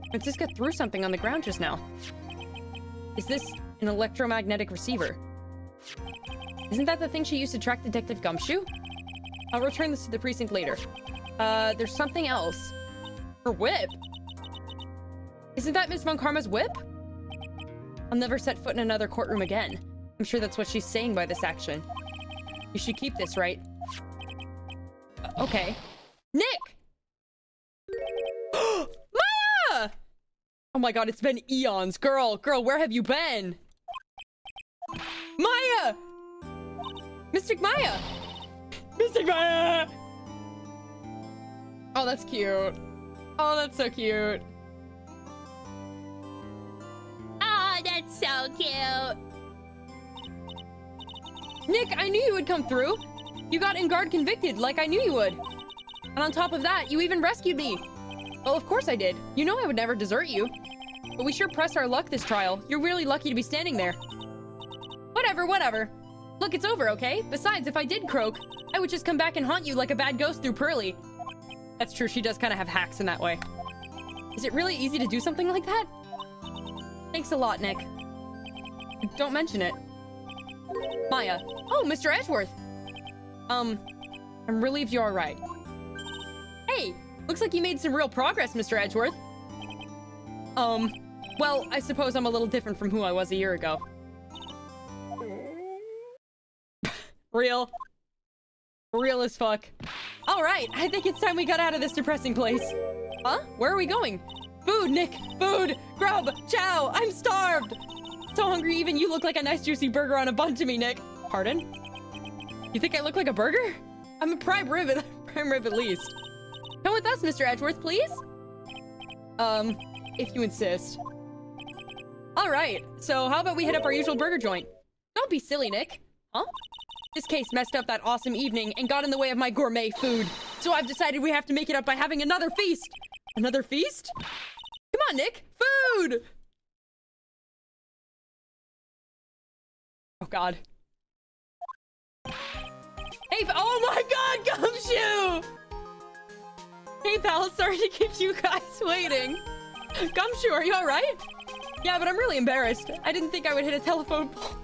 Francisca threw something on the ground just now. Is this an electromagnetic receiver? Isn't that the thing she used to track Detective Gumshoe? I'll return this to the precinct later. There's something else. Her whip? Isn't that Miss Von Karma's whip? I'll never set foot in another courtroom again. I'm sure that's what she's saying by this action. You should keep this, right? Okay. Nick! Maya! Oh my god, it's been eons. Girl, where have you been? Maya! Mystic Maya! Mystic Maya! Oh, that's cute. Oh, that's so cute. Oh, that's so cute. Nick, I knew you would come through. You got in guard convicted, like I knew you would. And on top of that, you even rescued me. Well, of course I did. You know I would never desert you. But we sure pressed our luck this trial. You're really lucky to be standing there. Whatever. Look, it's over, okay? Besides, if I did croak, I would just come back and haunt you like a bad ghost through Pearly. That's true, she does kind of have hacks in that way. Is it really easy to do something like that? Thanks a lot, Nick. Don't mention it. Maya. Oh, Mr. Edgeworth. I'm relieved you're alright. Hey, looks like you made some real progress, Mr. Edgeworth. Well, I suppose I'm a little different from who I was a year ago. Real as fuck. Alright, I think it's time we got out of this depressing place. Huh? Where are we going? Food, Nick! Food! Grub! Chow! I'm starved! So hungry even you look like a nice juicy burger on a bun to me, Nick. Pardon? You think I look like a burger? I'm a prime rib at least. Come with us, Mr. Edgeworth, please? If you insist. Alright, so how about we hit up our usual burger joint? Don't be silly, Nick. Huh? This case messed up that awesome evening and got in the way of my gourmet food. So I've decided we have to make it up by having another feast. Another feast? Come on, Nick. Food! Oh, God. Hey, oh my God, Gumshoe! Hey, pal, sorry to keep you guys waiting. Gumshoe, are you all right? Yeah, but I'm really embarrassed. I didn't think I would hit a telephone pole.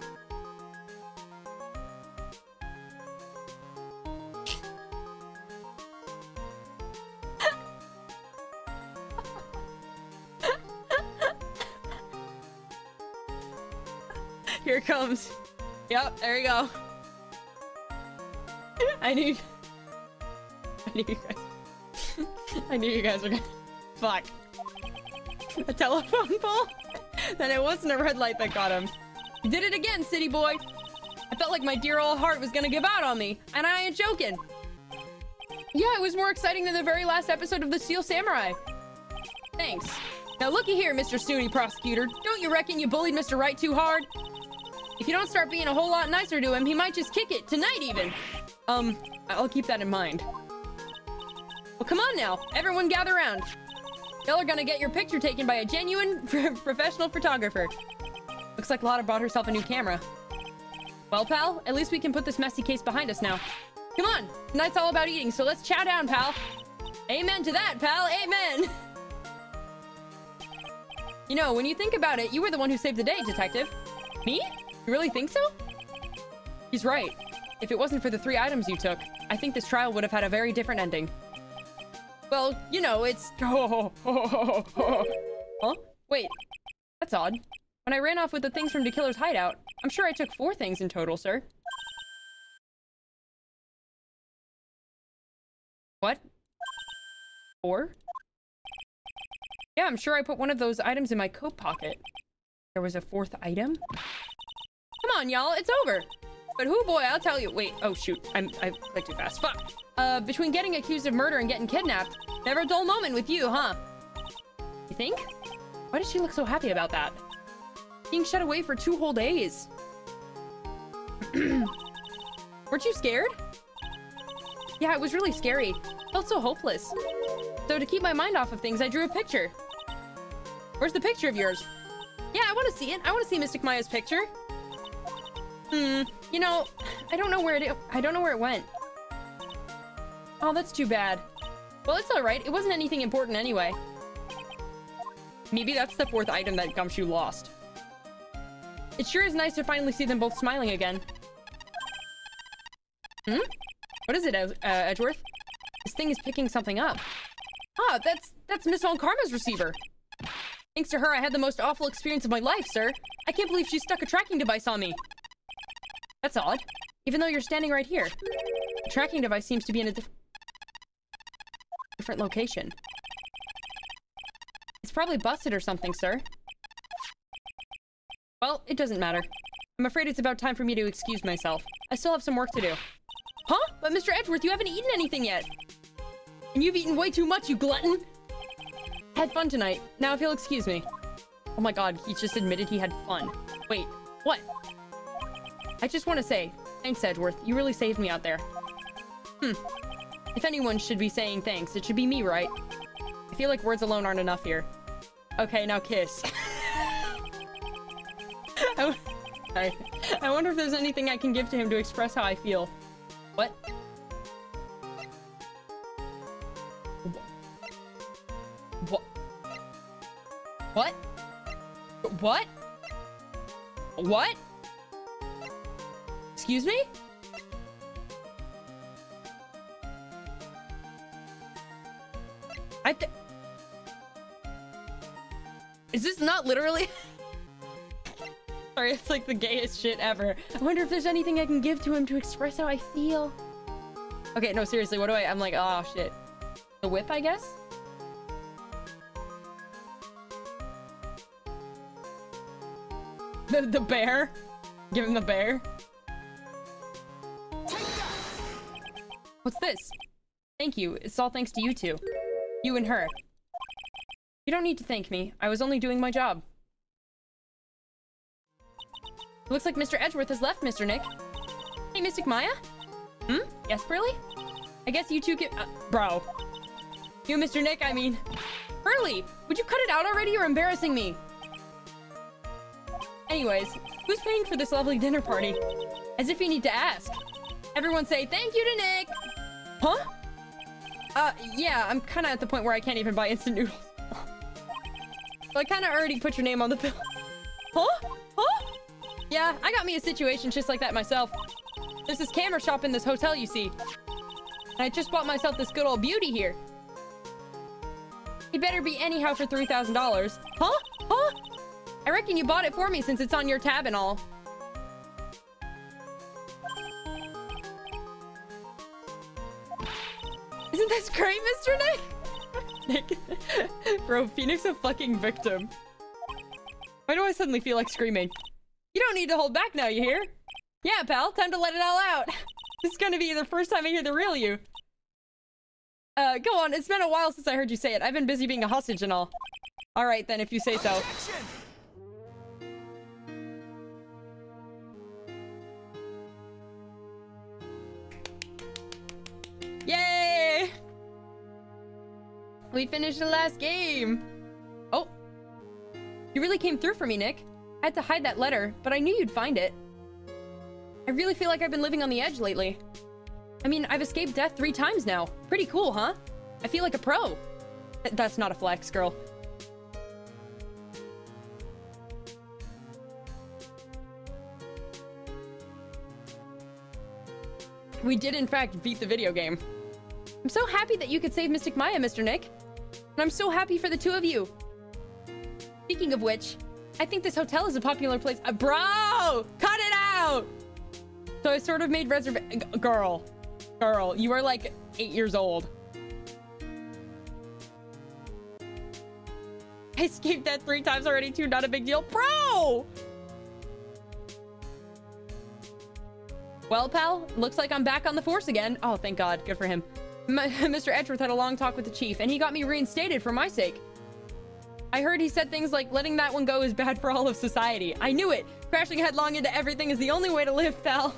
Here it comes. Yep, there you go. I knew you guys. I knew you guys were gonna. Fuck. A telephone pole? Then it wasn't a red light that got him. You did it again, city boy. I felt like my dear old heart was gonna give out on me, and I ain't joking. Yeah, it was more exciting than the very last episode of The Steel Samurai. Thanks. Now looky here, Mr. Snooty Prosecutor. Don't you reckon you bullied Mr. Right too hard? If you don't start being a whole lot nicer to him, he might just kick it, tonight even. I'll keep that in mind. Well, come on now. Everyone gather around. Y'all are gonna get your picture taken by a genuine professional photographer. Looks like Lotta bought herself a new camera. Well, pal, at least we can put this messy case behind us now. Come on, tonight's all about eating, so let's chow down, pal. Amen to that, pal, amen. You know, when you think about it, you were the one who saved the day, detective. Me? You really think so? He's right. If it wasn't for the 3 items you took, I think this trial would have had a very different ending. Well, you know, it's... Huh? Wait. That's odd. When I ran off with the things from the killer's hideout, I'm sure I took 4 things in total, sir. What? 4? Yeah, I'm sure I put one of those items in my coat pocket. There was a 4th item? Come on, y'all, it's over. But who boy, I'll tell you. Wait, oh shoot, I clicked too fast. Fuck. Between getting accused of murder and getting kidnapped, never a dull moment with you, huh? You think? Why does she look so happy about that? Being shut away for 2 whole days. Weren't you scared? Yeah, it was really scary. Felt so hopeless. So to keep my mind off of things, I drew a picture. Where's the picture of yours? Yeah, I want to see it. I want to see Mystic Maya's picture. You know, I don't know where it went. Oh, that's too bad. Well, it's alright. It wasn't anything important anyway. Maybe that's the 4th item that Gumshoe lost. It sure is nice to finally see them both smiling again. What is it, Edgeworth? This thing is picking something up. Ah, that's Miss Von Karma's receiver. Thanks to her, I had the most awful experience of my life, sir. I can't believe she stuck a tracking device on me. That's odd. Even though you're standing right here. The tracking device seems to be in a different location. It's probably busted or something, sir. Well, it doesn't matter. I'm afraid it's about time for me to excuse myself. I still have some work to do. Huh? But Mr. Edgeworth, you haven't eaten anything yet. And you've eaten way too much, you glutton. Had fun tonight. Now if you'll excuse me. Oh my god, he just admitted he had fun. Wait, what? I just want to say, thanks, Edgeworth. You really saved me out there. If anyone should be saying thanks, it should be me, right? I feel like words alone aren't enough here. Okay, now kiss. I wonder if there's anything I can give to him to express how I feel. What? What? What? What? What? Excuse me? Is this not literally? Sorry, it's like the gayest shit ever. I wonder if there's anything I can give to him to express how I feel. Okay, no, seriously, what do I'm like, oh shit. The whip, I guess? The bear? Give him the bear? What's this? Thank you. It's all thanks to you two. You and her. You don't need to thank me. I was only doing my job. Looks like Mr. Edgeworth has left, Mr. Nick. Hey, Mystic Maya? Yes, Brilly? I guess you two can- bro. You, Mr. Nick, I mean. Hurley, would you cut it out already? You're embarrassing me. Anyways, who's paying for this lovely dinner party? As if you need to ask. Everyone say thank you to Nick. Huh? Yeah, I'm kind of at the point where I can't even buy instant noodles. So I kind of already put your name on the bill. Huh? Huh? Yeah, I got me a situation just like that myself. There's this camera shop in this hotel, you see. And I just bought myself this good old beauty here. It better be anyhow for $3,000. Huh? Huh? I reckon you bought it for me since it's on your tab and all. Isn't this great, Mr. Nick? Nick. Bro, Phoenix a fucking victim. Why do I suddenly feel like screaming? You don't need to hold back now, you hear? Yeah, pal, time to let it all out. This is gonna be the first time I hear the real you. Go on, it's been a while since I heard you say it. I've been busy being a hostage and all. Alright then, if you say so. Objection! Yay! We finished the last game. Oh. You really came through for me, Nick. I had to hide that letter, but I knew you'd find it. I really feel like I've been living on the edge lately. I mean, I've escaped death 3 times now. Pretty cool, huh? I feel like a pro. That's not a flex, girl. We did, in fact, beat the video game. I'm so happy that you could save Mystic Maya, Mr. Nick. And I'm so happy for the 2 of you. Speaking of which, I think this hotel is a popular place. Bro! Cut it out! So I sort of made Girl, you are like 8 years old. I escaped that 3 times already too, not a big deal. Bro! Well, pal, looks like I'm back on the force again. Oh, thank God. Good for him. Mr. Edgeworth had a long talk with the chief, and he got me reinstated for my sake. I heard he said things like, letting that one go is bad for all of society. I knew it. Crashing headlong into everything is the only way to live, pal.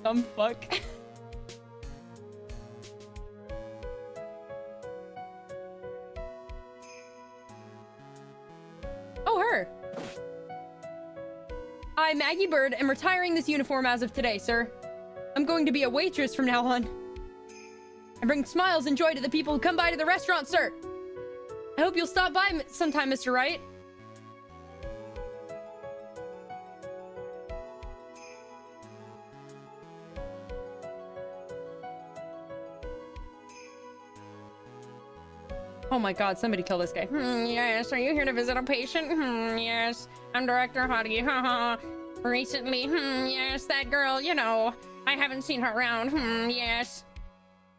Dumb fuck. Oh, her. I, Maggie Bird, am retiring this uniform as of today, sir. I'm going to be a waitress from now on. I bring smiles and joy to the people who come by to the restaurant, sir. I hope you'll stop by sometime, Mr. Wright. Oh my God, somebody kill this guy. Yes, are you here to visit a patient? Yes, I'm Director Hottie. Haha. Recently, yes, that girl, you know, I haven't seen her around. Yes.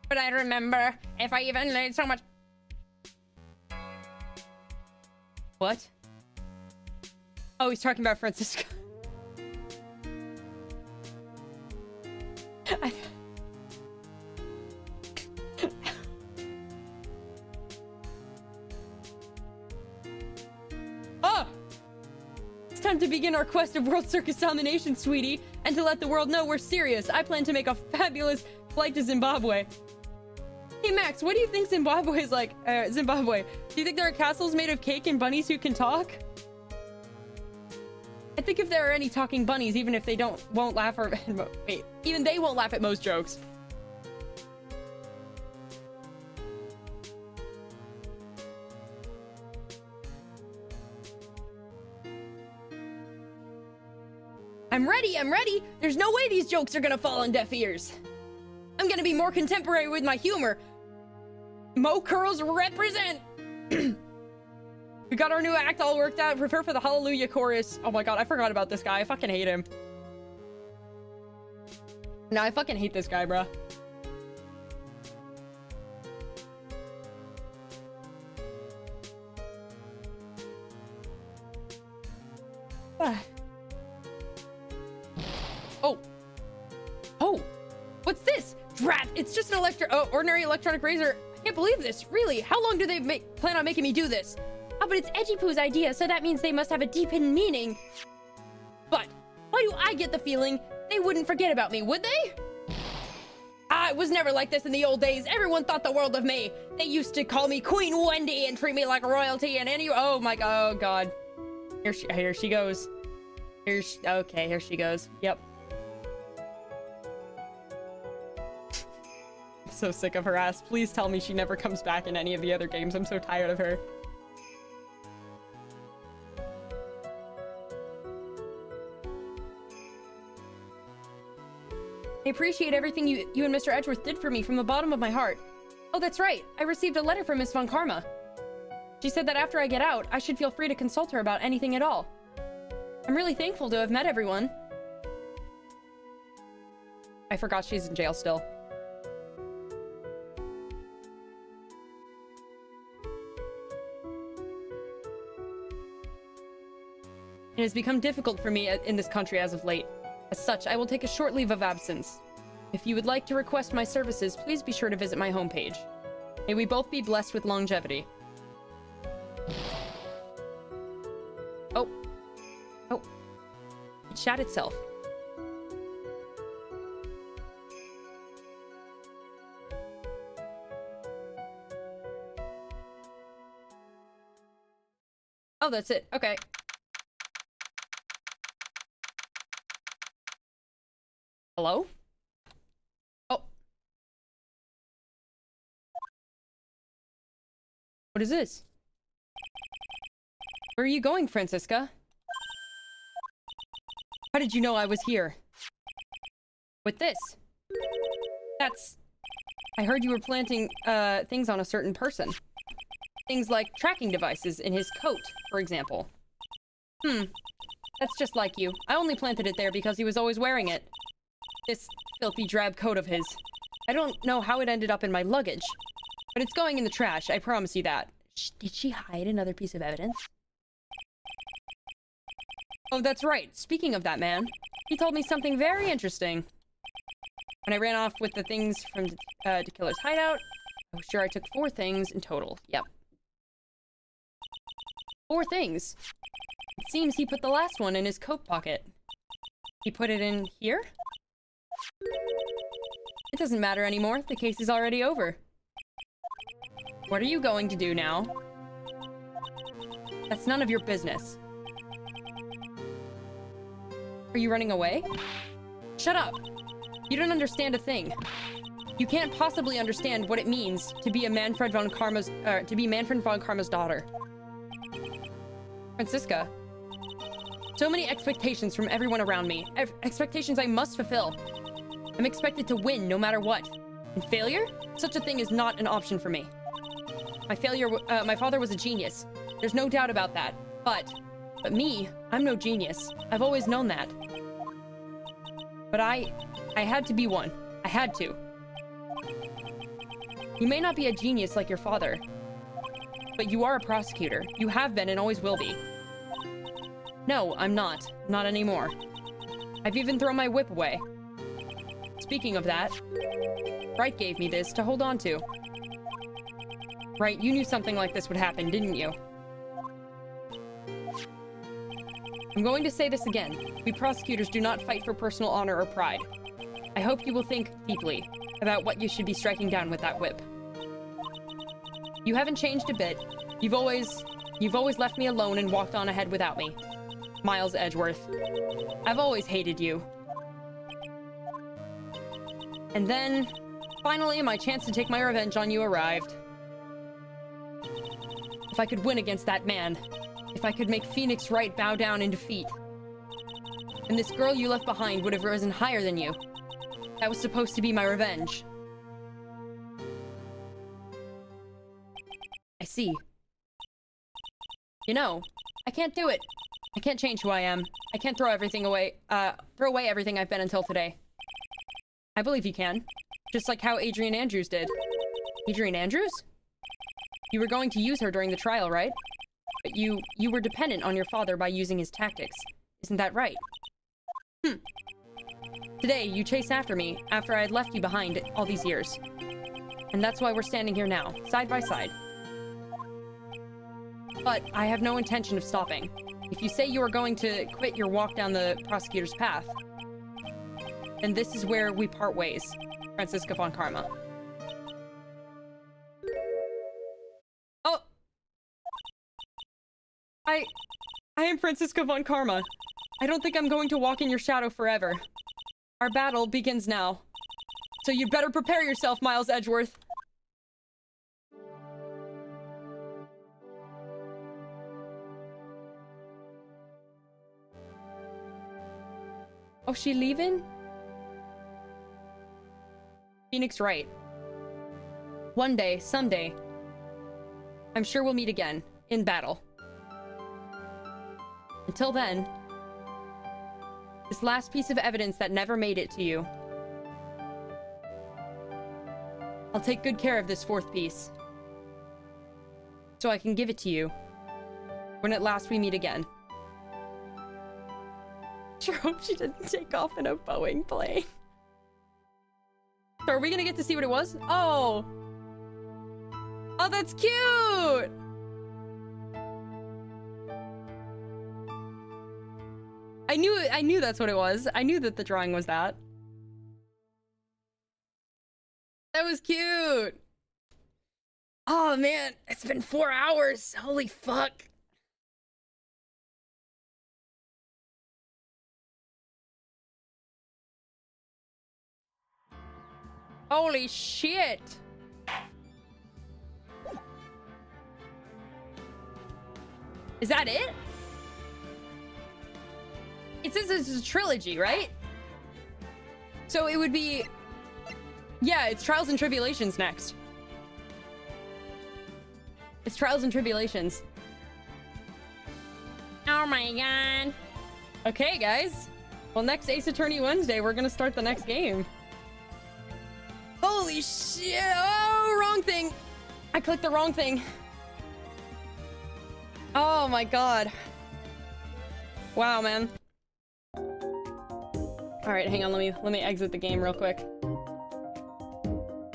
But I remember if I even laid so much. What? Oh, he's talking about Francisco. Oh! It's time to begin our quest of World Circus domination, sweetie. And to let the world know we're serious, I plan to make a fabulous flight to Zimbabwe. Hey Max, what do you think Zimbabwe is like? Zimbabwe. Do you think there are castles made of cake and bunnies who can talk? I think if there are any talking bunnies, even if they won't laugh or wait, even they won't laugh at most jokes. I'm ready, I'm ready. There's no way these jokes are gonna fall on deaf ears. I'm gonna be more contemporary with my humor. Mo Curls represent. We got our new act all worked out. Prepare for the Hallelujah chorus. Oh my God, I forgot about this guy. I fucking hate him. No, I fucking hate this guy, bruh. Oh. Oh. What's this? Drat! It's just an ordinary electronic razor. I can't believe this. Really? How long do they plan on making me do this? Oh, but it's Edgy Poo's idea, so that means they must have a deep hidden meaning. But why do I get the feeling they wouldn't forget about me, would they? it was never like this in the old days. Everyone thought the world of me. They used to call me Queen Wendy and treat me like royalty and oh my god, oh god. Here she goes. Okay, here she goes. Yep. I'm so sick of her ass. Please tell me she never comes back in any of the other games. I'm so tired of her. I appreciate everything you and Mr. Edgeworth did for me from the bottom of my heart. Oh, that's right. I received a letter from Miss Von Karma. She said that after I get out, I should feel free to consult her about anything at all. I'm really thankful to have met everyone. I forgot she's in jail still. It has become difficult for me in this country as of late. As such, I will take a short leave of absence. If you would like to request my services, please be sure to visit my homepage. May we both be blessed with longevity. Oh. Oh. It shat itself. Oh, that's it. Okay. Hello? Oh. What is this? Where are you going, Francisca? How did you know I was here? With this? That's... I heard you were planting, things on a certain person. Things like tracking devices in his coat, for example. That's just like you. I only planted it there because he was always wearing it. This filthy drab coat of his. I don't know how it ended up in my luggage, but it's going in the trash, I promise you that. Did she hide another piece of evidence? Oh, that's right. Speaking of that man, he told me something very interesting. When I ran off with the things from the killer's hideout, I was sure I took 4 things in total. Yep. 4 things. It seems he put the last one in his coat pocket. He put it in here? It doesn't matter anymore. The case is already over. What are you going to do now? That's none of your business. Are you running away? Shut up! You don't understand a thing. You can't possibly understand what it means to be Manfred von Karma's daughter. Francisca. So many expectations from everyone around me. Expectations I must fulfill. I'm expected to win no matter what. And failure? Such a thing is not an option for me. My father was a genius. There's no doubt about that. But me, I'm no genius. I've always known that. But I had to be one. I had to. You may not be a genius like your father, but you are a prosecutor. You have been and always will be. No, I'm not. Not anymore. I've even thrown my whip away. Speaking of that, Wright gave me this to hold on to. Right, you knew something like this would happen, didn't you? I'm going to say this again. We prosecutors do not fight for personal honor or pride. I hope you will think deeply about what you should be striking down with that whip. You haven't changed a bit. You've always left me alone and walked on ahead without me. Miles Edgeworth. I've always hated you. And then, finally, my chance to take my revenge on you arrived. If I could win against that man, if I could make Phoenix Wright bow down in defeat, and this girl you left behind would have risen higher than you. That was supposed to be my revenge. I see. You know, I can't do it. I can't change who I am. I can't throw away everything I've been until today. I believe you can. Just like how Adrian Andrews did. Adrian Andrews? You were going to use her during the trial, right? But you were dependent on your father by using his tactics. Isn't that right? Today, you chased after me after I had left you behind all these years. And that's why we're standing here now, side by side. But I have no intention of stopping. If you say you are going to quit your walk down the prosecutor's path, then this is where we part ways. Francisca von Karma. Oh! I am Francisca von Karma. I don't think I'm going to walk in your shadow forever. Our battle begins now. So you'd better prepare yourself, Miles Edgeworth. Oh, she leaving? Phoenix Wright. One day, someday, I'm sure we'll meet again, in battle. Until then, this last piece of evidence that never made it to you. I'll take good care of this fourth piece. So I can give it to you when at last we meet again. Sure hope she didn't take off in a Boeing plane. So are we gonna get to see what it was? Oh! Oh, that's cute! I knew that's what it was. I knew that the drawing was that. That was cute! Oh man, it's been 4 hours. Holy fuck. Holy shit! Is that it? It says this is a trilogy, right? So it would be... Yeah, it's Trials and Tribulations next. It's Trials and Tribulations. Oh my god. Okay, guys. Well, next Ace Attorney Wednesday, we're gonna start the next game. Holy shit! Oh, wrong thing! I clicked the wrong thing. Oh my god. Wow, man. Alright, hang on, let me exit the game real quick.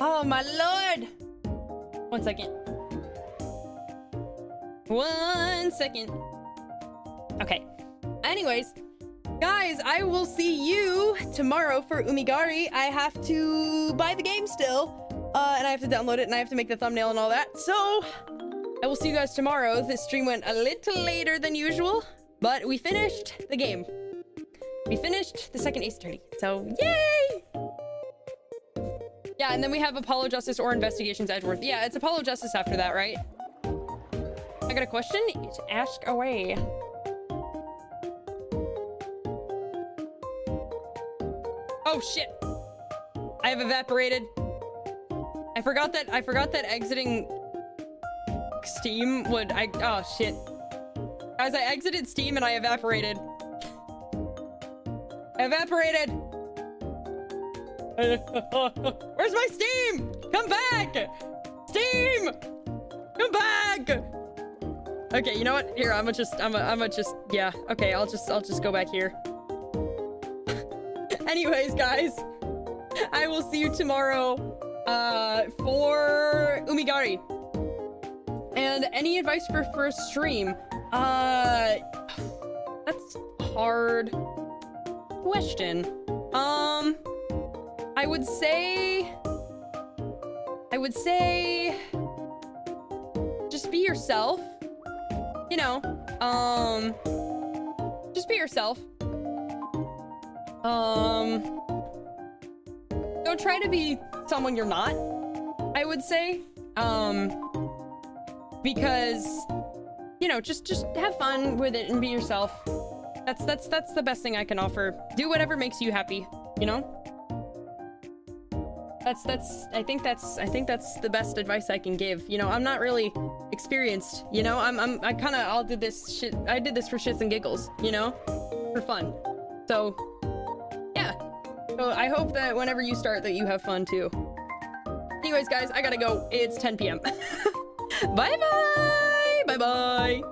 Oh my lord! 1 second. 1 second. Okay. Anyways, guys, I will see you tomorrow for Umigari. I have to buy the game still, and I have to download it, and I have to make the thumbnail and all that. So, I will see you guys tomorrow. This stream went a little later than usual, but we finished the game. We finished the second Ace Attorney, so yay! Yeah, and then we have Apollo Justice or Investigations Edgeworth. Yeah, it's Apollo Justice after that, right? I got a question? Ask away. Oh shit! I have evaporated. I forgot that exiting Steam would oh shit. Guys, I exited Steam and I evaporated. I evaporated! Where's my Steam? Come back! Steam! Come back! Okay, you know what? Here, I'ma just, yeah. Okay, I'll just go back here. Anyways, guys, I will see you tomorrow, for Umigari. And any advice for first stream? That's a hard question. I would say, just be yourself. You know, just be yourself. Don't try to be someone you're not, I would say. Because, you know, just have fun with it and be yourself. That's the best thing I can offer. Do whatever makes you happy, you know? I think that's the best advice I can give. You know, I'm not really experienced, you know? I did this for shits and giggles, you know? For fun. So, yeah. So I hope that whenever you start that you have fun too. Anyways, guys, I gotta go. It's 10 p.m. Bye-bye! Bye-bye!